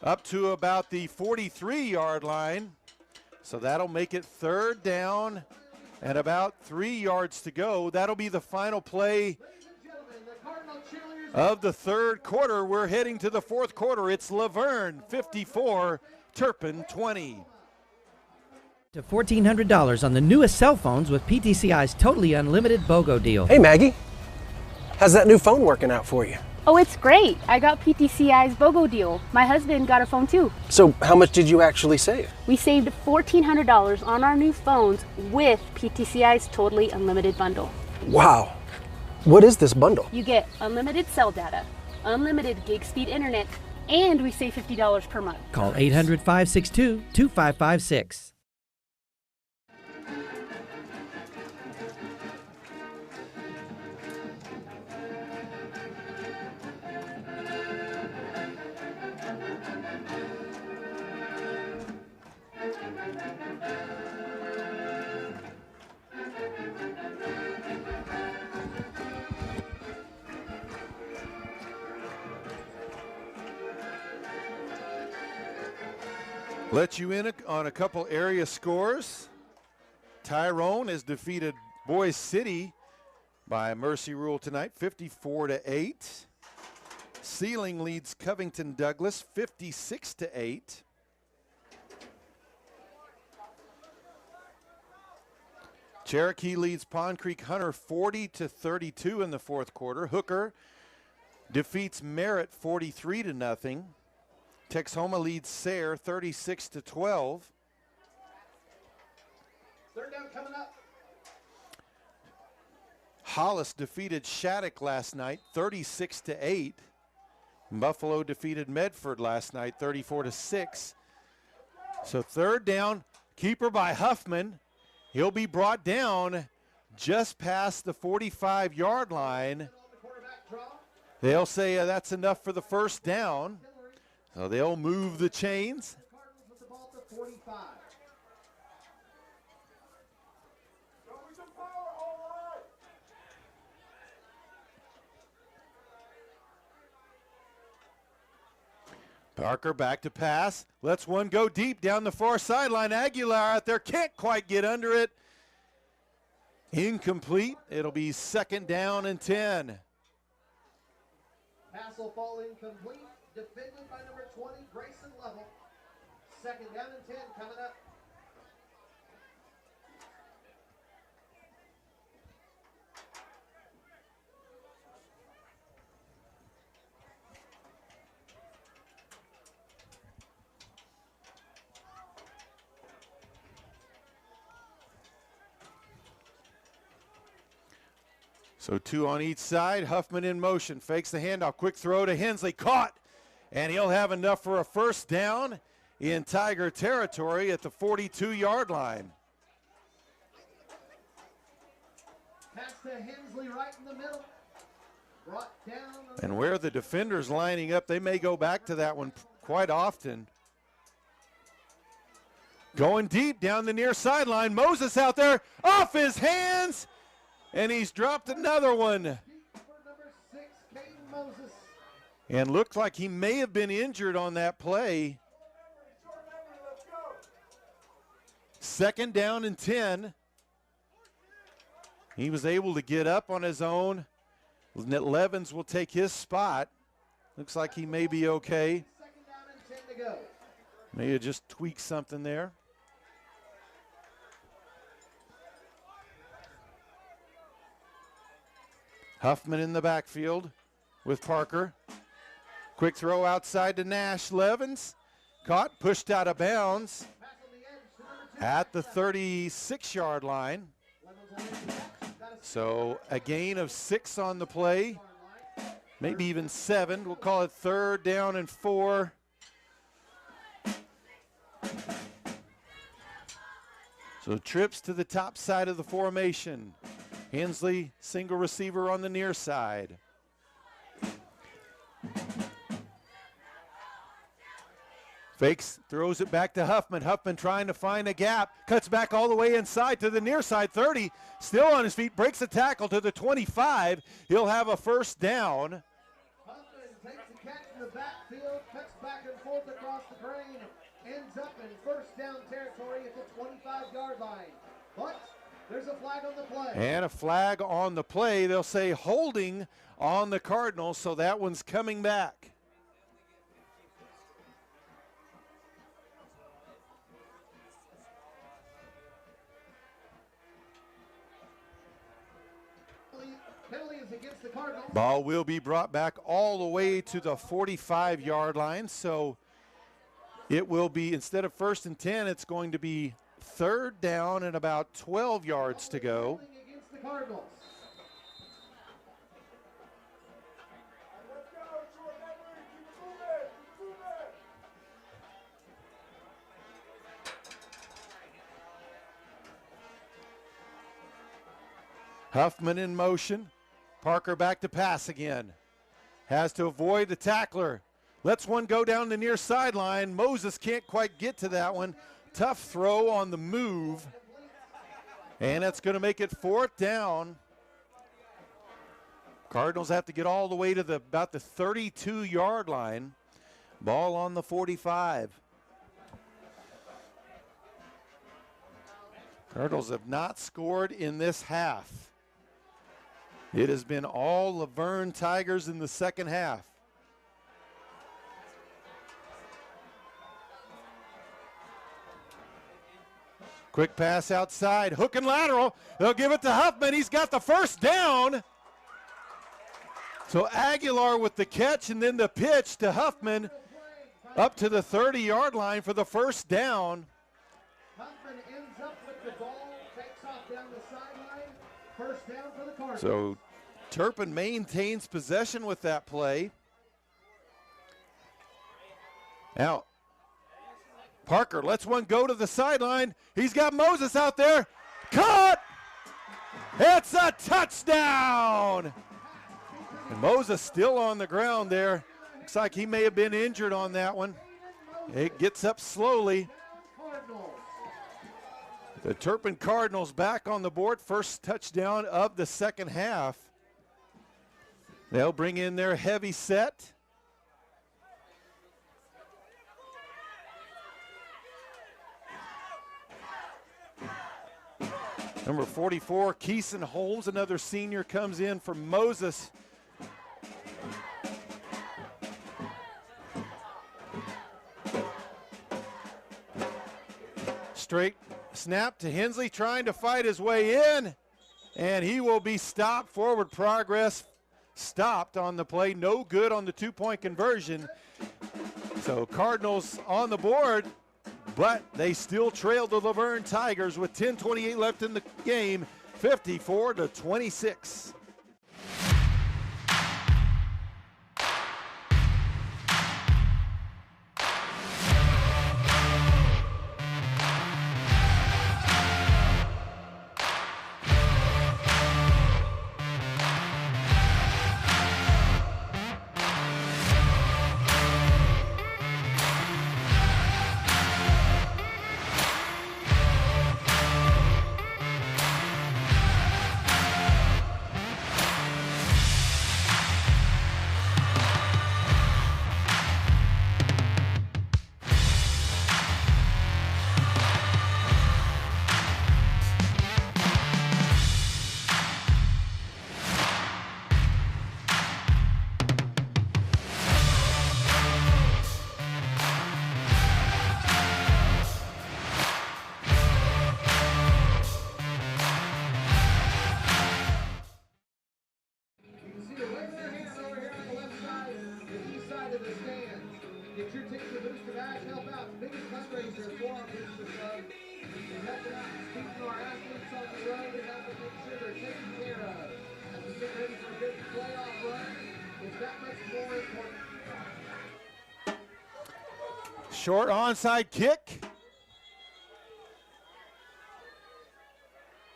Up to about the 43-yard line. So that'll make it third down and about 3 yards to go. That'll be the final play of the third quarter. We're heading to the fourth quarter. It's Laverne 54, Turpin 20. To $1,400 on the newest cell phones with PTCI's totally unlimited BOGO deal. Hey, Maggie. How's that new phone working out for you? Oh, it's great. I got PTCI's BOGO deal. My husband got a phone too. So how much did you actually save? We saved $1,400 on our new phones with PTCI's totally unlimited bundle. Wow. What is this bundle? You get unlimited cell data, unlimited gig speed internet, and we save $50 per month. Call 800-562-2556. Let you in on a couple area scores. Tyrone has defeated Boys City by mercy rule tonight, 54-8. Sealing leads Covington Douglas 56-8. Cherokee leads Pond Creek Hunter 40-32 in the fourth quarter. Hooker defeats Merritt 43-0. Texhoma leads Sayre 36-12. Third down coming up. Hollis defeated Shattuck last night 36-8. Buffalo defeated Medford last night 34-6. So third down, keeper by Huffman. He'll be brought down just past the 45-yard line. They'll say that's enough for the first down. So they'll move the chains. Cardinals with the ball to 45. Parker back to pass. Lets one go deep down the far sideline. Aguilar out there can't quite get under it. Incomplete. It'll be second down and 10. Pass will fall incomplete. Defended by number 20, Grayson Level. Second down and 10 coming up. So two on each side. Huffman in motion. Fakes the handoff. Quick throw to Hensley. Caught. And he'll have enough for a first down in Tiger territory at the 42-yard line. Pass to Hensley right in the middle. Brought down. And where the defenders lining up, they may go back to that one quite often. Going deep down the near sideline. Moses out there off his hands. And he's dropped another one. Number 6, Caden Moses. And looked like he may have been injured on that play. Second down and 10. He was able to get up on his own. Levens will take his spot. Looks like he may be okay. Second down and 10 to go. May have just tweaked something there. Huffman in the backfield with Parker. Quick throw outside to Nash. Levens caught, pushed out of bounds at the 36-yard line. So a gain of 6 on the play, maybe even 7. We'll call it third down and 4. So trips to the top side of the formation. Hensley, single receiver on the near side. Fakes, throws it back to Huffman. Huffman trying to find a gap. Cuts back all the way inside to the near side. 30, still on his feet. Breaks the tackle to the 25. He'll have a first down. Huffman takes the catch in the backfield, cuts back and forth across the grain, ends up in first down territory at the 25-yard line. But there's a flag on the play. And a flag on the play. They'll say holding on the Cardinals, so that one's coming back. Penalty is against the Cardinals. Ball will be brought back all the way to the 45-yard line, so it will be, instead of 1st and 10, it's going to be 3rd down and about 12 yards to go. Against the Cardinals. Huffman in motion. Parker back to pass again. Has to avoid the tackler. Lets one go down the near sideline. Moses can't quite get to that one. Tough throw on the move. And that's going to make it 4th down. Cardinals have to get all the way to about the 32-yard line. Ball on the 45. Cardinals have not scored in this half. It has been all Laverne Tigers in the second half. Quick pass outside, hook and lateral. They'll give it to Huffman. He's got the first down. So Aguilar with the catch and then the pitch to Huffman up to the 30-yard line for the first down. Huffman ends up with the ball, takes off down the sideline. First down for the Cardinals. So Turpin maintains possession with that play. Now, Parker lets one go to the sideline. He's got Moses out there. Caught! It's a touchdown! And Moses still on the ground there. Looks like he may have been injured on that one. It gets up slowly. The Turpin Cardinals back on the board. First touchdown of the second half. They'll bring in their heavy set. Number 44, Keeson Holmes, another senior, comes in for Moses. Straight snap to Hensley, trying to fight his way in, and he will be stopped. Forward progress stopped on the play. No good on the two-point conversion. So Cardinals on the board, but they still trail the Laverne Tigers with 10:28 left in the game, 54-26. Get your team to Booster Bash, help out. Biggest fundraiser for our Booster Club. And helping out keeping our athletes on the road and helping make sure they're taken care of. As we get ready for a big playoff run, it's that much more important. Short onside kick.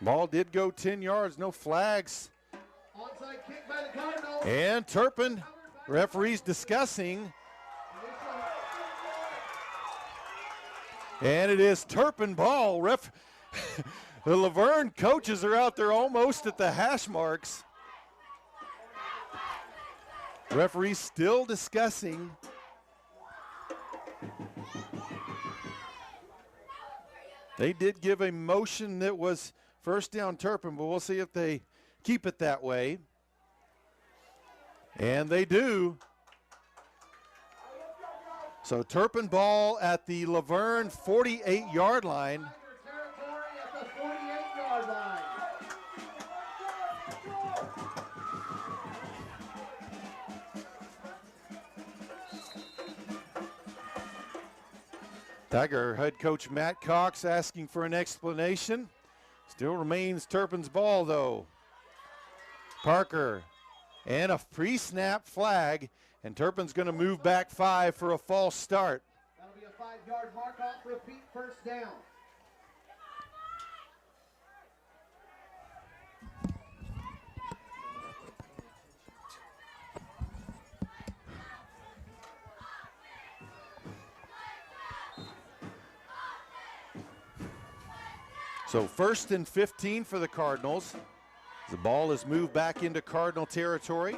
Ball did go 10 yards, no flags. Onside kick by the Cardinals. And Turpin, referees discussing. And it is Turpin ball. The Laverne coaches are out there almost at the hash marks. Referees still discussing. They did give a motion that was first down Turpin, but we'll see if they keep it that way. And they do. So Turpin ball at the Laverne 48-yard line. Territory at the 48-yard line. Tiger head coach Matt Cox asking for an explanation. Still remains Turpin's ball though. Parker and a pre-snap flag, and Turpin's going to move back 5 for a false start. That'll be a 5-yard mark off, repeat, first down. So 1st and 15 for the Cardinals. The ball is moved back into Cardinal territory.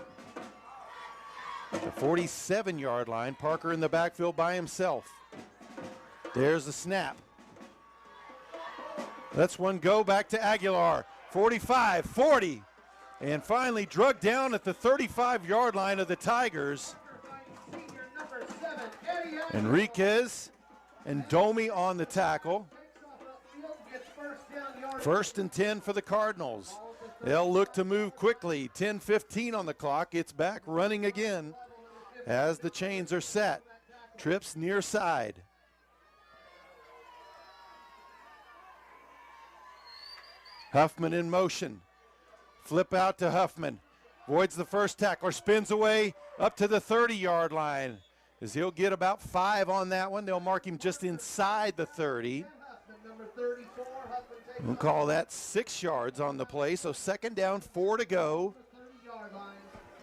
The 47-yard line. Parker in the backfield by himself. There's the snap. Let's one go back to Aguilar. 45, 40. And finally drugged down at the 35-yard line of the Tigers. Enriquez and Domi on the tackle. 1st and 10 for the Cardinals. They'll look to move quickly. 10:15 on the clock. It's back running again as the chains are set. Trips near side. Huffman in motion. Flip out to Huffman. Voids the first tackler. Spins away up to the 30-yard line. As he'll get about 5 on that one. They'll mark him just inside the 30. We'll call that 6 yards on the play. So 2nd down, 4 to go. 30-yard line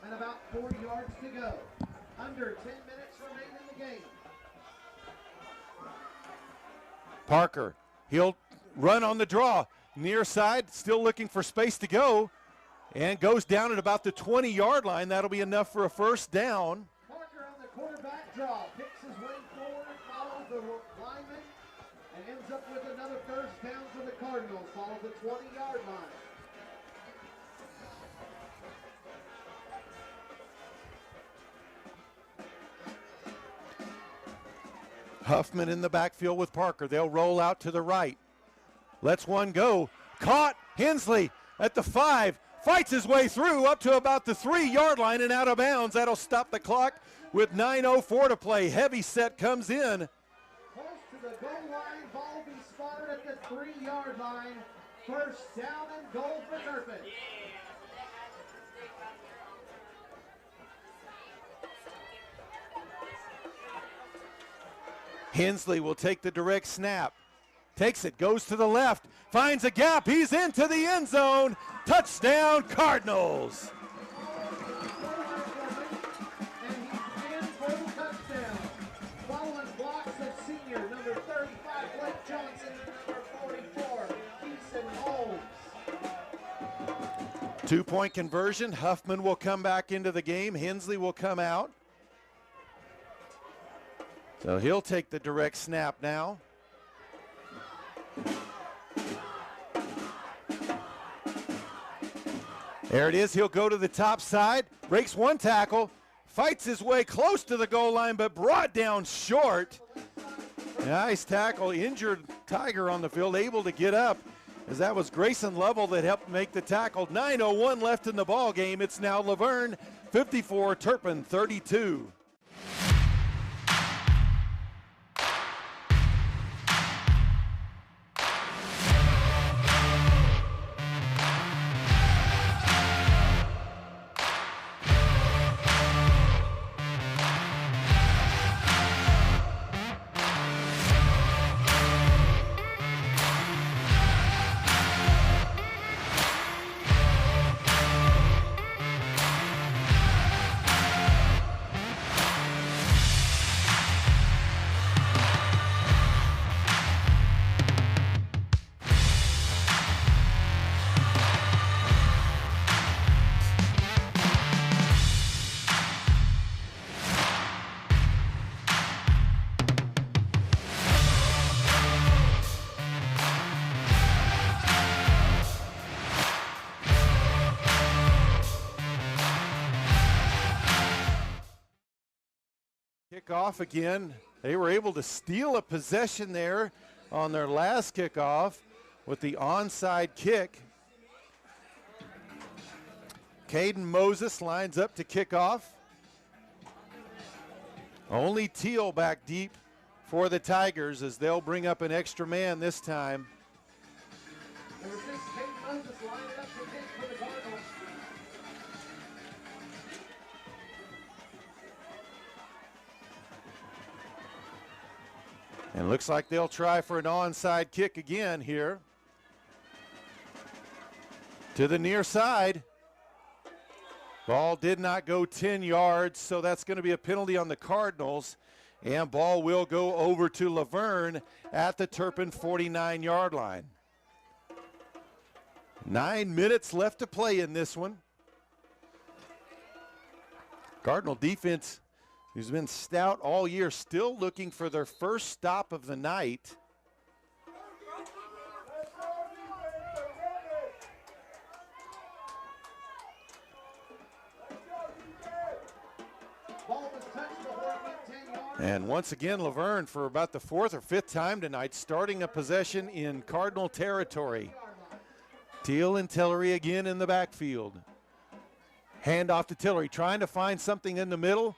and about 4 yards to go. Under 10 minutes remain in the game. Parker, he'll run on the draw. Near side, still looking for space to go. And goes down at about the 20-yard line. That'll be enough for a first down. Parker on the quarterback draw. Picks his way forward, follows the lineman, and ends up with another first down for the Cardinals. Follows the 20-yard line. Huffman in the backfield with Parker. They'll roll out to the right. Lets one go. Caught. Hensley at the 5. Fights his way through up to about the 3-yard line and out of bounds. That'll stop the clock with 9:04 to play. Heavy set comes in. Close to the goal line. Ball be spotted at the 3-yard line. First down and goal for Turpin. Hensley will take the direct snap. Takes it, goes to the left, finds a gap. He's into the end zone. Touchdown, Cardinals. And he's in for the touchdown. Following blocks of senior number 35, Blake Johnson, and number 44, Easton Holmes. 2-point conversion. Huffman will come back into the game. Hensley will come out. So he'll take the direct snap now. There it is. He'll go to the top side, breaks one tackle, fights his way close to the goal line, but brought down short. Nice tackle. Injured Tiger on the field, able to get up, as that was Grayson Lovell that helped make the tackle. 9:01 left in the ball game. It's now Laverne 54, Turpin 32. Kickoff again. They were able to steal a possession there on their last kickoff with the onside kick. Caden Moses lines up to kick off. Only Teal back deep for the Tigers as they'll bring up an extra man this time. Number 6, Caden Moses lining up to kick for the Cardinals. And looks like they'll try for an onside kick again here. To the near side. Ball did not go 10 yards, so that's going to be a penalty on the Cardinals. And ball will go over to Laverne at the Turpin 49-yard line. 9 minutes left to play in this one. Cardinal defense, who's been stout all year, still looking for their first stop of the night. And once again, Laverne, for about the 4th or 5th time tonight, starting a possession in Cardinal territory. Teal and Tillery again in the backfield. Hand off to Tillery, trying to find something in the middle.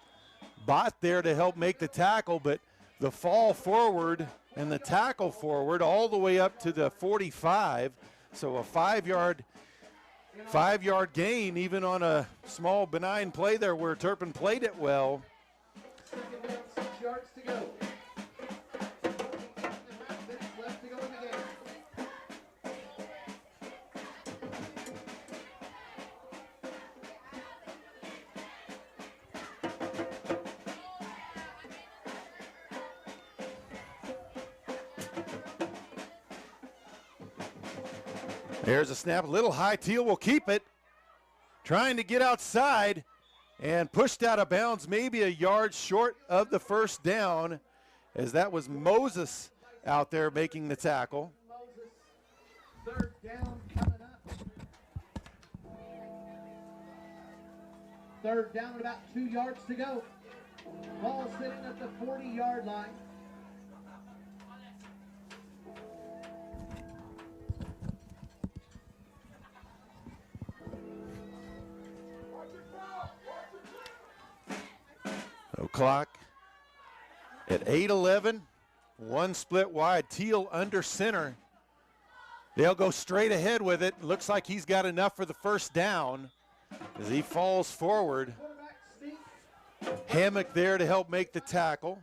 Bot there to help make the tackle, but the fall forward and the tackle forward all the way up to the 45. So a 5-yard gain, even on a small benign play there where Turpin played it well. 6 yards to go. 2.5 minutes left to go in the game. There's a snap, a little high. Teal will keep it. Trying to get outside and pushed out of bounds, maybe a yard short of the first down, as that was Moses out there making the tackle. Moses, 3rd down coming up. 3rd down, about 2 yards to go. Ball sitting at the 40-yard line. Clock at 8:11, one split wide. Teal under center. They'll go straight ahead with it. Looks like he's got enough for the first down as he falls forward. Hammock there to help make the tackle.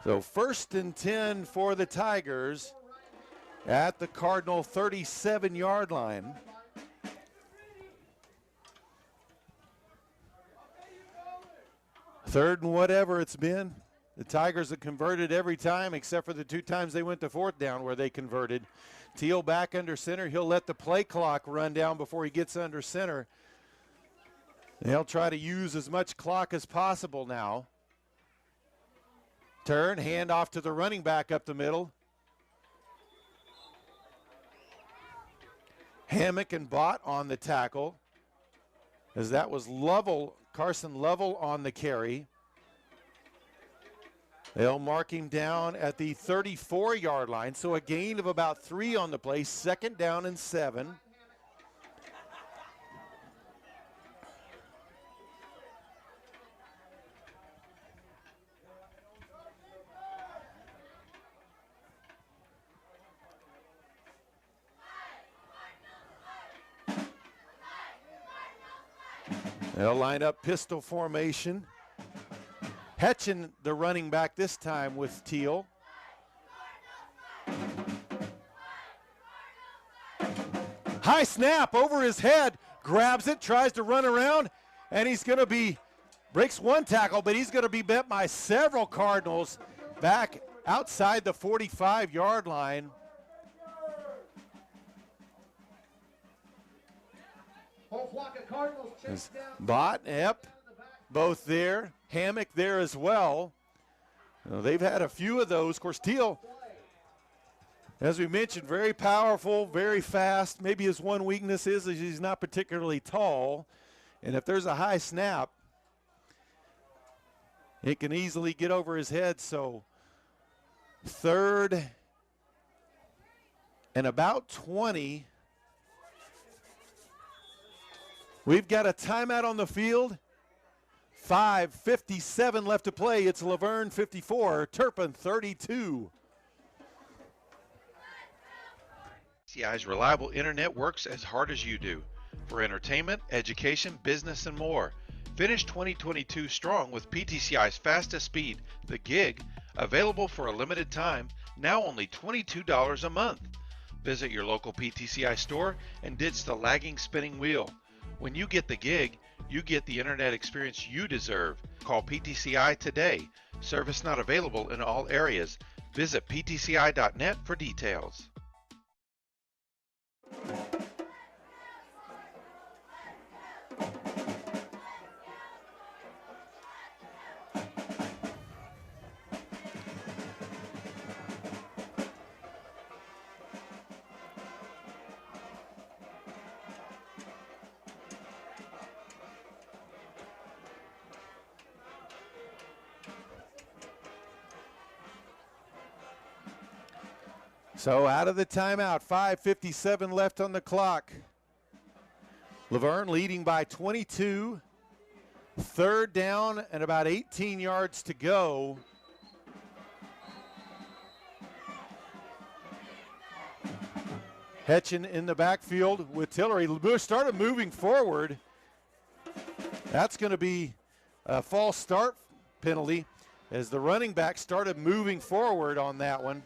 So 1st and 10 for the Tigers at the Cardinal 37-yard line. Third and whatever it's been. The Tigers have converted every time except for the 2 times they went to 4th down where they converted. Teal back under center. He'll let the play clock run down before he gets under center. They'll try to use as much clock as possible now. Turn, hand off to the running back up the middle. Hammock and Bott on the tackle, as that was Carson Lovell on the carry. They'll mark him down at the 34-yard line, so a gain of about 3 on the play, 2nd down and 7. They'll line up pistol formation. Hetchen, the running back this time with Teal. High snap over his head, grabs it, tries to run around, and he's going to breaks one tackle, but he's going to be bent by several Cardinals back outside the 45-yard line. Whole flock of Cardinals chase down. Bott, yep, both there. Hammock there as well. They've had a few of those. Of course, Teal, as we mentioned, very powerful, very fast. Maybe his one weakness is he's not particularly tall. And if there's a high snap, It can easily get over his head, so 3rd and about 20. We've got a timeout on the field. 5:57 left to play. It's Laverne 54, Turpin 32. PTCI's reliable internet works as hard as you do for entertainment, education, business, and more. Finish 2022 strong with PTCI's fastest speed, the gig, available for a limited time, now only $22 a month. Visit your local PTCI store and ditch the lagging spinning wheel. When you get the gig, you get the internet experience you deserve. Call PTCI today. Service not available in all areas. Visit ptci.net for details. So out of the timeout, 5:57 left on the clock. Laverne leading by 22. 3rd down and about 18 yards to go. Hetchen in the backfield with Tillery. LeBouche started moving forward. That's going to be a false start penalty as the running back started moving forward on that one.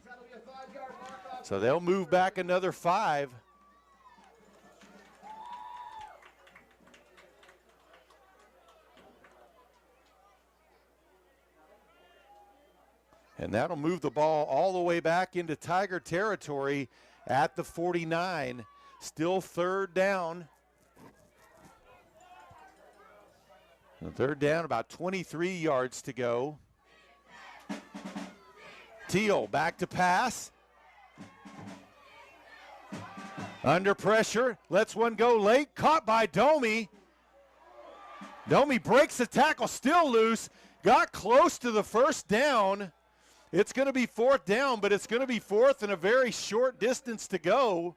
So they'll move back another 5. And that'll move the ball all the way back into Tiger territory at the 49. Still 3rd down. And 3rd down, about 23 yards to go. Teal back to pass. Under pressure, lets one go late, caught by Domi. Domi breaks the tackle, still loose, got close to the 1st down. It's going to be 4th down, but it's going to be 4th and a very short distance to go.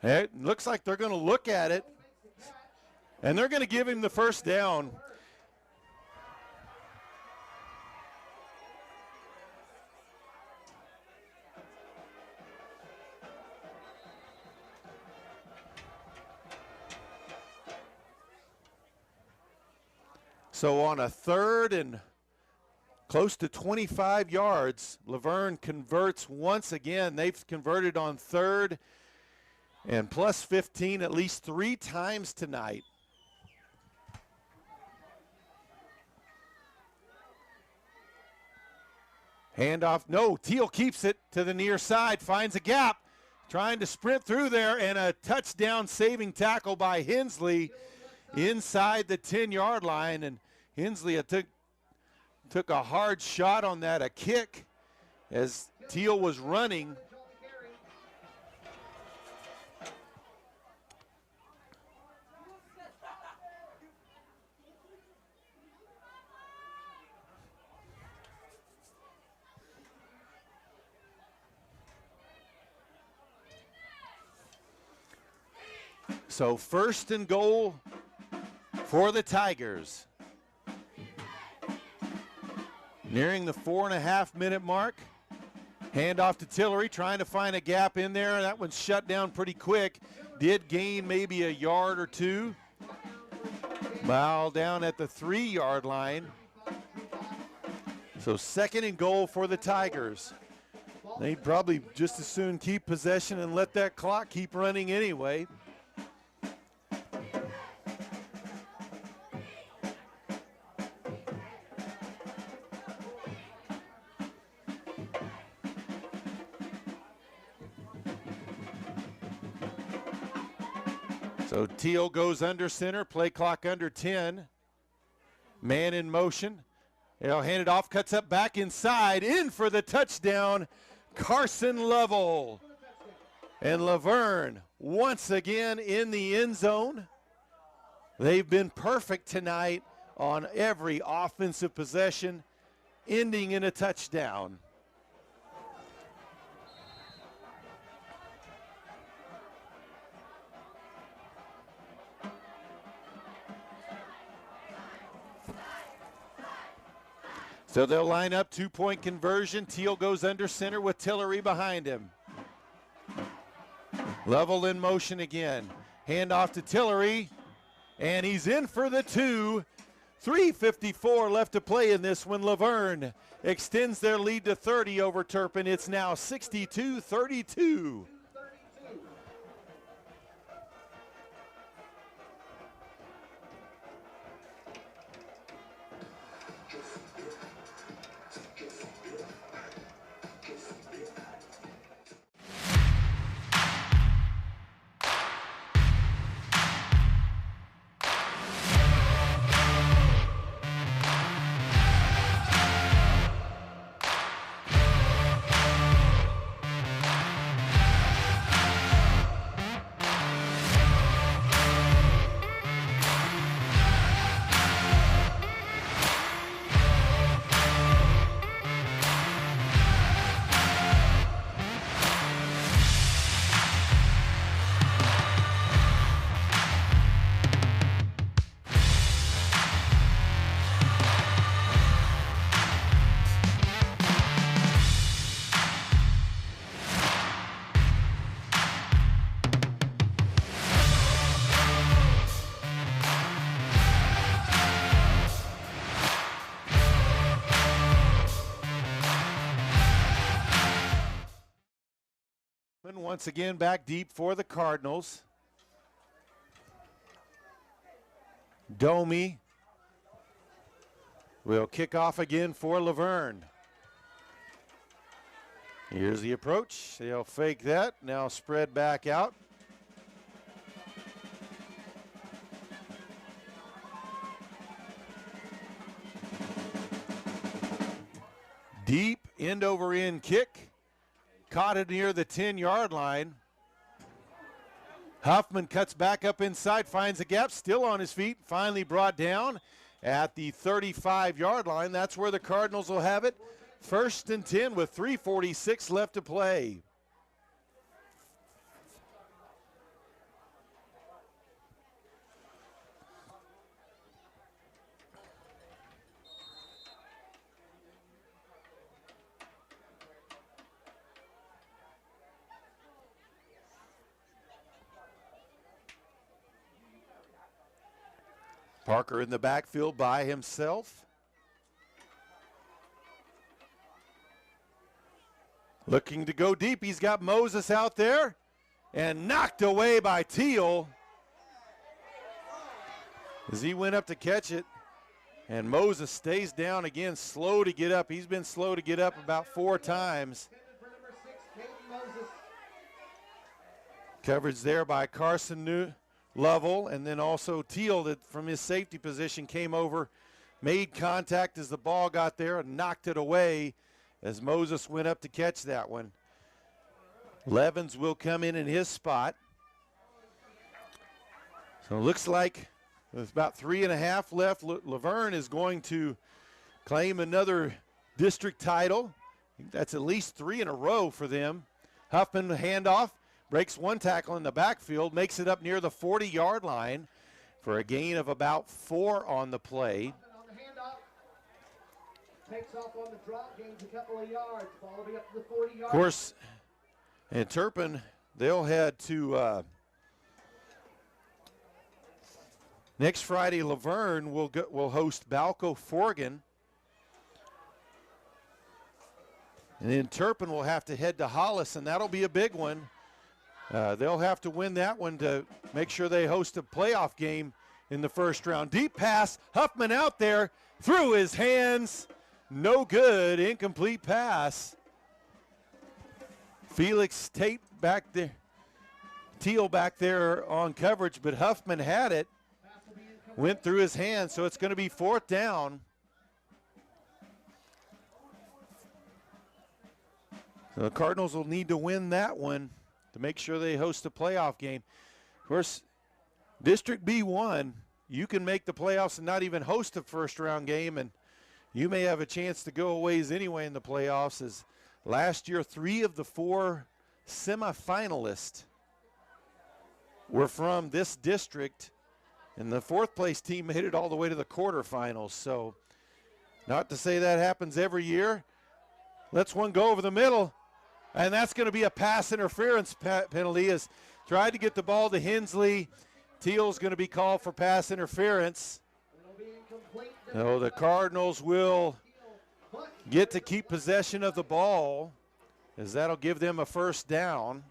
It looks like they're going to look at it, and they're going to give him the 1st down. So on a 3rd and close to 25 yards, Laverne converts once again. They've converted on 3rd and plus 15 at least 3 times tonight. Handoff, no, Teal keeps it to the near side, finds a gap, trying to sprint through there, and a touchdown saving tackle by Hensley inside the 10-yard line. And Hensley took a hard shot on that, a kick, as Teal was running. So 1st and goal for the Tigers. Nearing the 4.5-minute mark. Handoff to Tillery, trying to find a gap in there. That one's shut down pretty quick. Did gain maybe a yard or 2. Ball down at the 3-yard line. So 2nd and goal for the Tigers. They'd probably just as soon keep possession and let that clock keep running anyway. So Teal goes under center, play clock under 10. Man in motion. He'll hand it off, cuts up back inside, in for the touchdown, Carson Lovell. And Laverne once again in the end zone. They've been perfect tonight on every offensive possession, ending in a touchdown. So they'll line up, 2-point conversion. Teal goes under center with Tillery behind him. Level in motion again. Hand off to Tillery, and he's in for the 2. 3:54 left to play in this one. Laverne extends their lead to 30 over Turpin. It's now 62-32. Once again back deep for the Cardinals. Domi will kick off again for Laverne. Here's the approach. They'll fake that. Now spread back out. Deep end over end kick. Caught it near the 10-yard line. Huffman cuts back up inside, finds a gap, still on his feet, finally brought down at the 35-yard line. That's where the Cardinals will have it. 1st and 10 with 3:46 left to play. Parker in the backfield by himself. Looking to go deep. He's got Moses out there and knocked away by Teal as he went up to catch it. And Moses stays down again, slow to get up. He's been slow to get up about 4 times. Coverage there by Carson Lovell, and then also Teal that from his safety position came over, made contact as the ball got there and knocked it away as Moses went up to catch that one. Levens will come in his spot. So it looks like with about 3.5 left, Laverne is going to claim another district title. I think that's at least 3 in a row for them. Huffman handoff. Breaks one tackle in the backfield, makes it up near the 40-yard line for a gain of about 4 on the play. On the handoff, takes off on the drop, gains a couple of yards. Ball will be up to the 40 yards. Of course, in Turpin, they'll head to next Friday. Laverne will host Balco Forgan. And then Turpin will have to head to Hollis, and that'll be a big one. They'll have to win that one to make sure they host a playoff game in the first round. Deep pass, Huffman out there, through his hands, no good, incomplete pass. Felix Tate back there, Teal back there on coverage, but Huffman had it, went through his hands, so it's going to be 4th down. So the Cardinals will need to win that one to make sure they host a playoff game. Of course, District B1, you can make the playoffs and not even host a first-round game, and you may have a chance to go a ways anyway in the playoffs. As last year, 3 of the 4 semifinalists were from this district, and the 4th-place team made it all the way to the quarterfinals. So not to say that happens every year. Lets one go over the middle, and that's going to be a pass interference penalty. As tried to get the ball to Hensley. Teal's going to be called for pass interference. So the Cardinals will get to keep possession of the ball, as that'll give them a first down.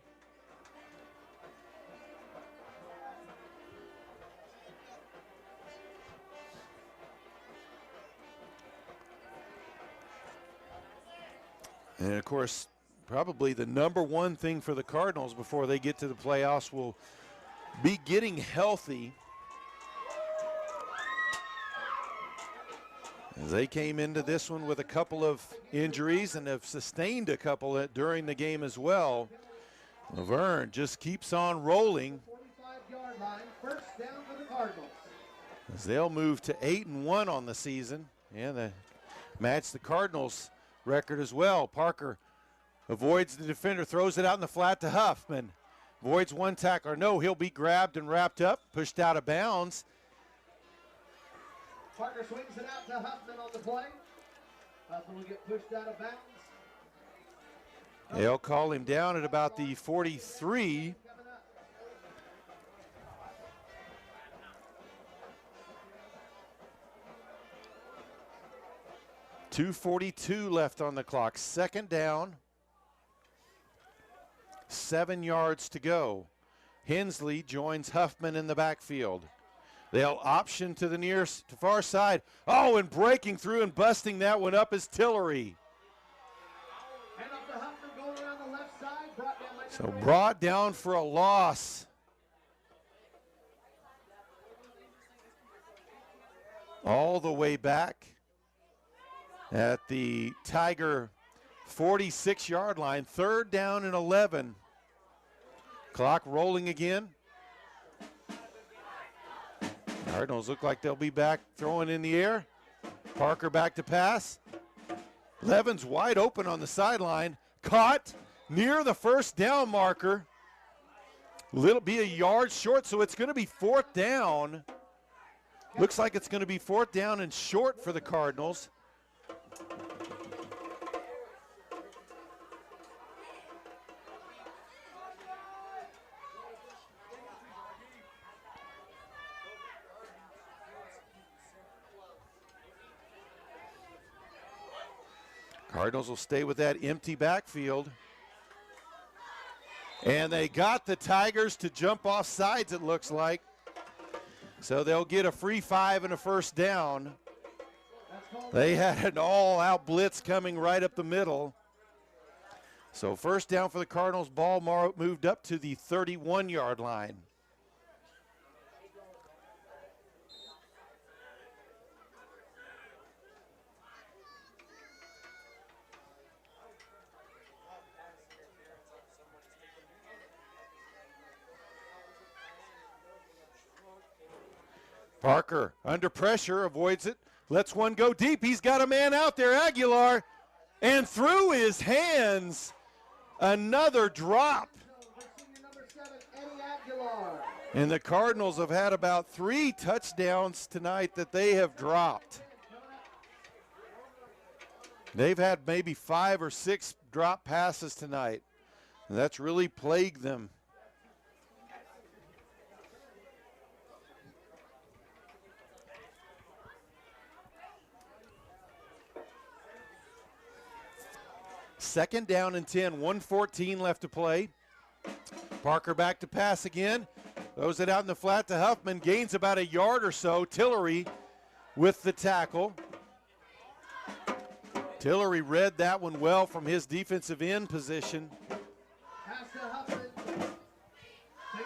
And of course, probably the number one thing for the Cardinals before they get to the playoffs will be getting healthy. As they came into this one with a couple of injuries and have sustained a couple during the game as well. Laverne just keeps on rolling. 45-yard line, first down for the Cardinals. As they'll move to 8-1 on the season and match the Cardinals record as well. Parker avoids the defender, throws it out in the flat to Huffman. Avoids one tackler. No, he'll be grabbed and wrapped up, pushed out of bounds. Parker swings it out to Huffman on the play. Huffman will get pushed out of bounds. They'll call him down at about the 43. .242 left on the clock. Second down. 7 yards to go. Hensley joins Huffman in the backfield. They'll option to the far side. Oh, and breaking through and busting that one up is Tillery. And up to Huffman going around the left side. So brought down for a loss. All the way back at the Tiger 46-yard line. Third down and 11. Clock rolling again. Cardinals look like they'll be back throwing in the air. Parker back to pass. Levin's wide open on the sideline. Caught near the first down marker. Be a yard short, so it's going to be 4th down. Looks like it's going to be 4th down and short for the Cardinals. Cardinals will stay with that empty backfield. And they got the Tigers to jump off sides, it looks like. So they'll get a free 5 and a first down. They had an all-out blitz coming right up the middle. So first down for the Cardinals. Ball moved up to the 31-yard line. Parker under pressure, avoids it, lets one go deep. He's got a man out there, Aguilar, and through his hands, another drop. And the Cardinals have had about 3 touchdowns tonight that they have dropped. They've had maybe 5 or 6 drop passes tonight. And that's really plagued them. Second down and 10, 1:14 left to play. Parker back to pass again. Throws it out in the flat to Huffman. Gains about a yard or so. Tillery with the tackle. Tillery read that one well from his defensive end position.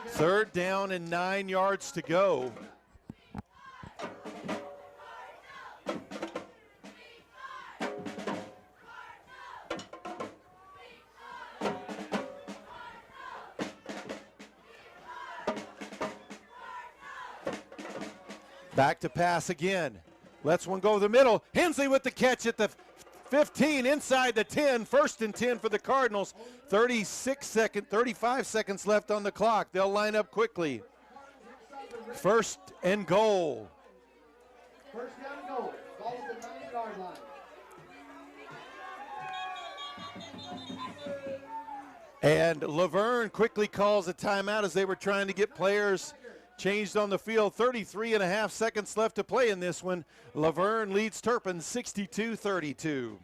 Third down and 9 yards to go. Back to pass again. Lets one go the middle. Hensley with the catch at the 15, inside the 10. 1st and 10 for the Cardinals. 35 seconds left on the clock. They'll line up quickly. 1st and goal. 1st down and goal. Ball at the 9-yard line. And Laverne quickly calls a timeout as they were trying to get players changed on the field. 33.5 seconds left to play in this one. Laverne leads Turpin 62-32.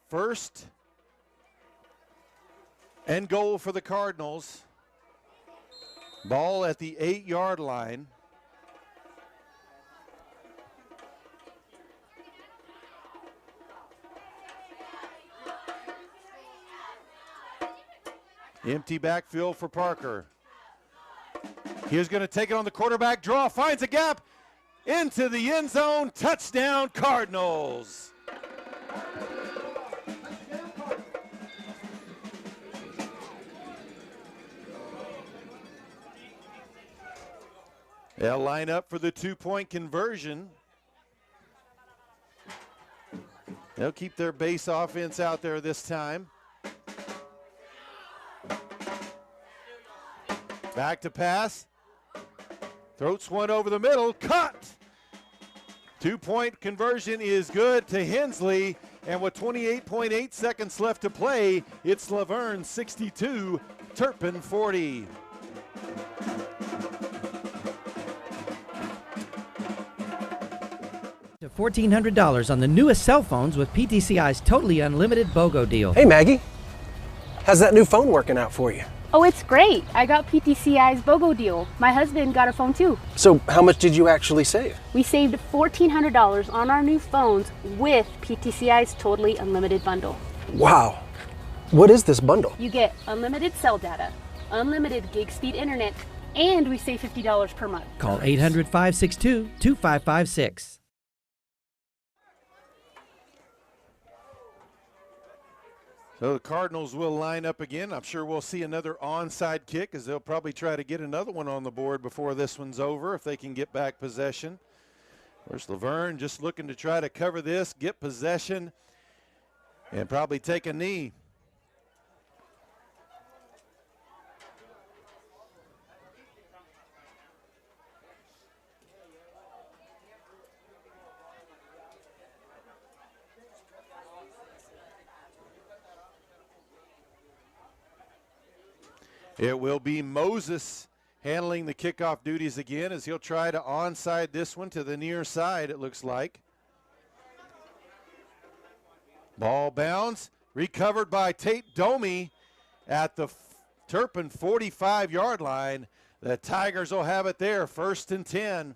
First and goal for the Cardinals. Ball at the 8-yard line. Empty backfield for Parker. He's going to take it on the quarterback draw, finds a gap into the end zone. Touchdown, Cardinals. They'll line up for the 2-point conversion. They'll keep their base offense out there this time. Back to pass. Throats one over the middle. Cut! 2-point conversion is good to Hensley. And with 28.8 seconds left to play, it's Laverne 62, Turpin 40. To $1,400 on the newest cell phones with PTCI's totally unlimited BOGO deal. Hey, Maggie. How's that new phone working out for you? Oh, it's great. I got PTCI's BOGO deal. My husband got a phone too. So how much did you actually save? We saved $1,400 on our new phones with PTCI's totally unlimited bundle. Wow. What is this bundle? You get unlimited cell data, unlimited gig speed internet, and we save $50 per month. Call 800-562-2556. So the Cardinals will line up again. I'm sure we'll see another onside kick as they'll probably try to get another one on the board before this one's over if they can get back possession. Where's Laverne just looking to try to cover this, get possession, and probably take a knee. It will be Moses handling the kickoff duties again as he'll try to onside this one to the near side, it looks like. Ball bounds, recovered by Tate Domi at the Turpin 45-yard line. The Tigers will have it there, 1st and 10.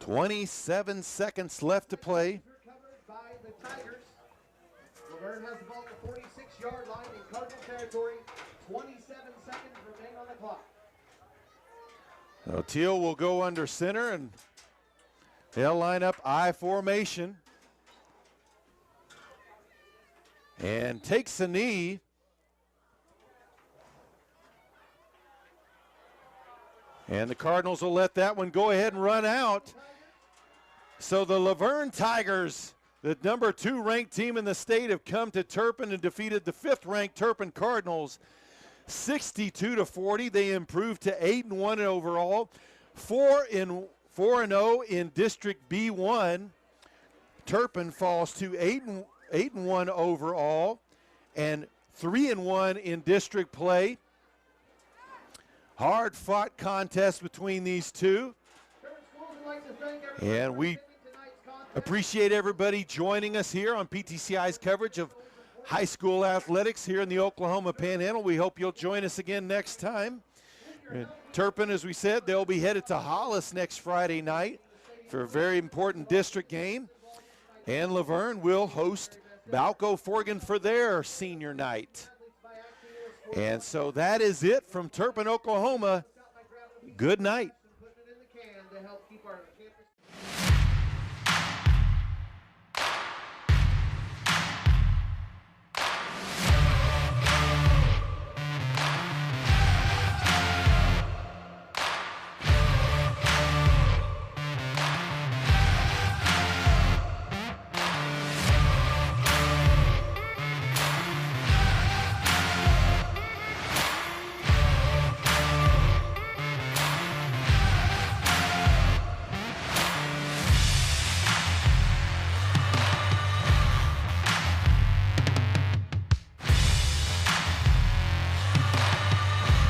.27 seconds left to play. Covered by the Tigers. Laverne has the ball at the 46-yard line in Cardinal territory. 27 seconds remain on the clock. So Teal will go under center and they'll line up I formation. And takes a knee. And the Cardinals will let that one go ahead and run out. So the Laverne Tigers, the number 2 ranked team in the state, have come to Turpin and defeated the 5th ranked Turpin Cardinals 62-40. They improved to 8-1 overall, 4-0 in District B1. Turpin falls to 8-1 overall and 3-1 in district play. Hard fought contest between these two. And we appreciate everybody joining us here on PTCI's coverage of high school athletics here in the Oklahoma Panhandle. We hope you'll join us again next time. Turpin, as we said, they'll be headed to Hollis next Friday night for a very important district game. And Laverne will host Balco Forgan for their senior night. And so that is it from Turpin, Oklahoma. Good night.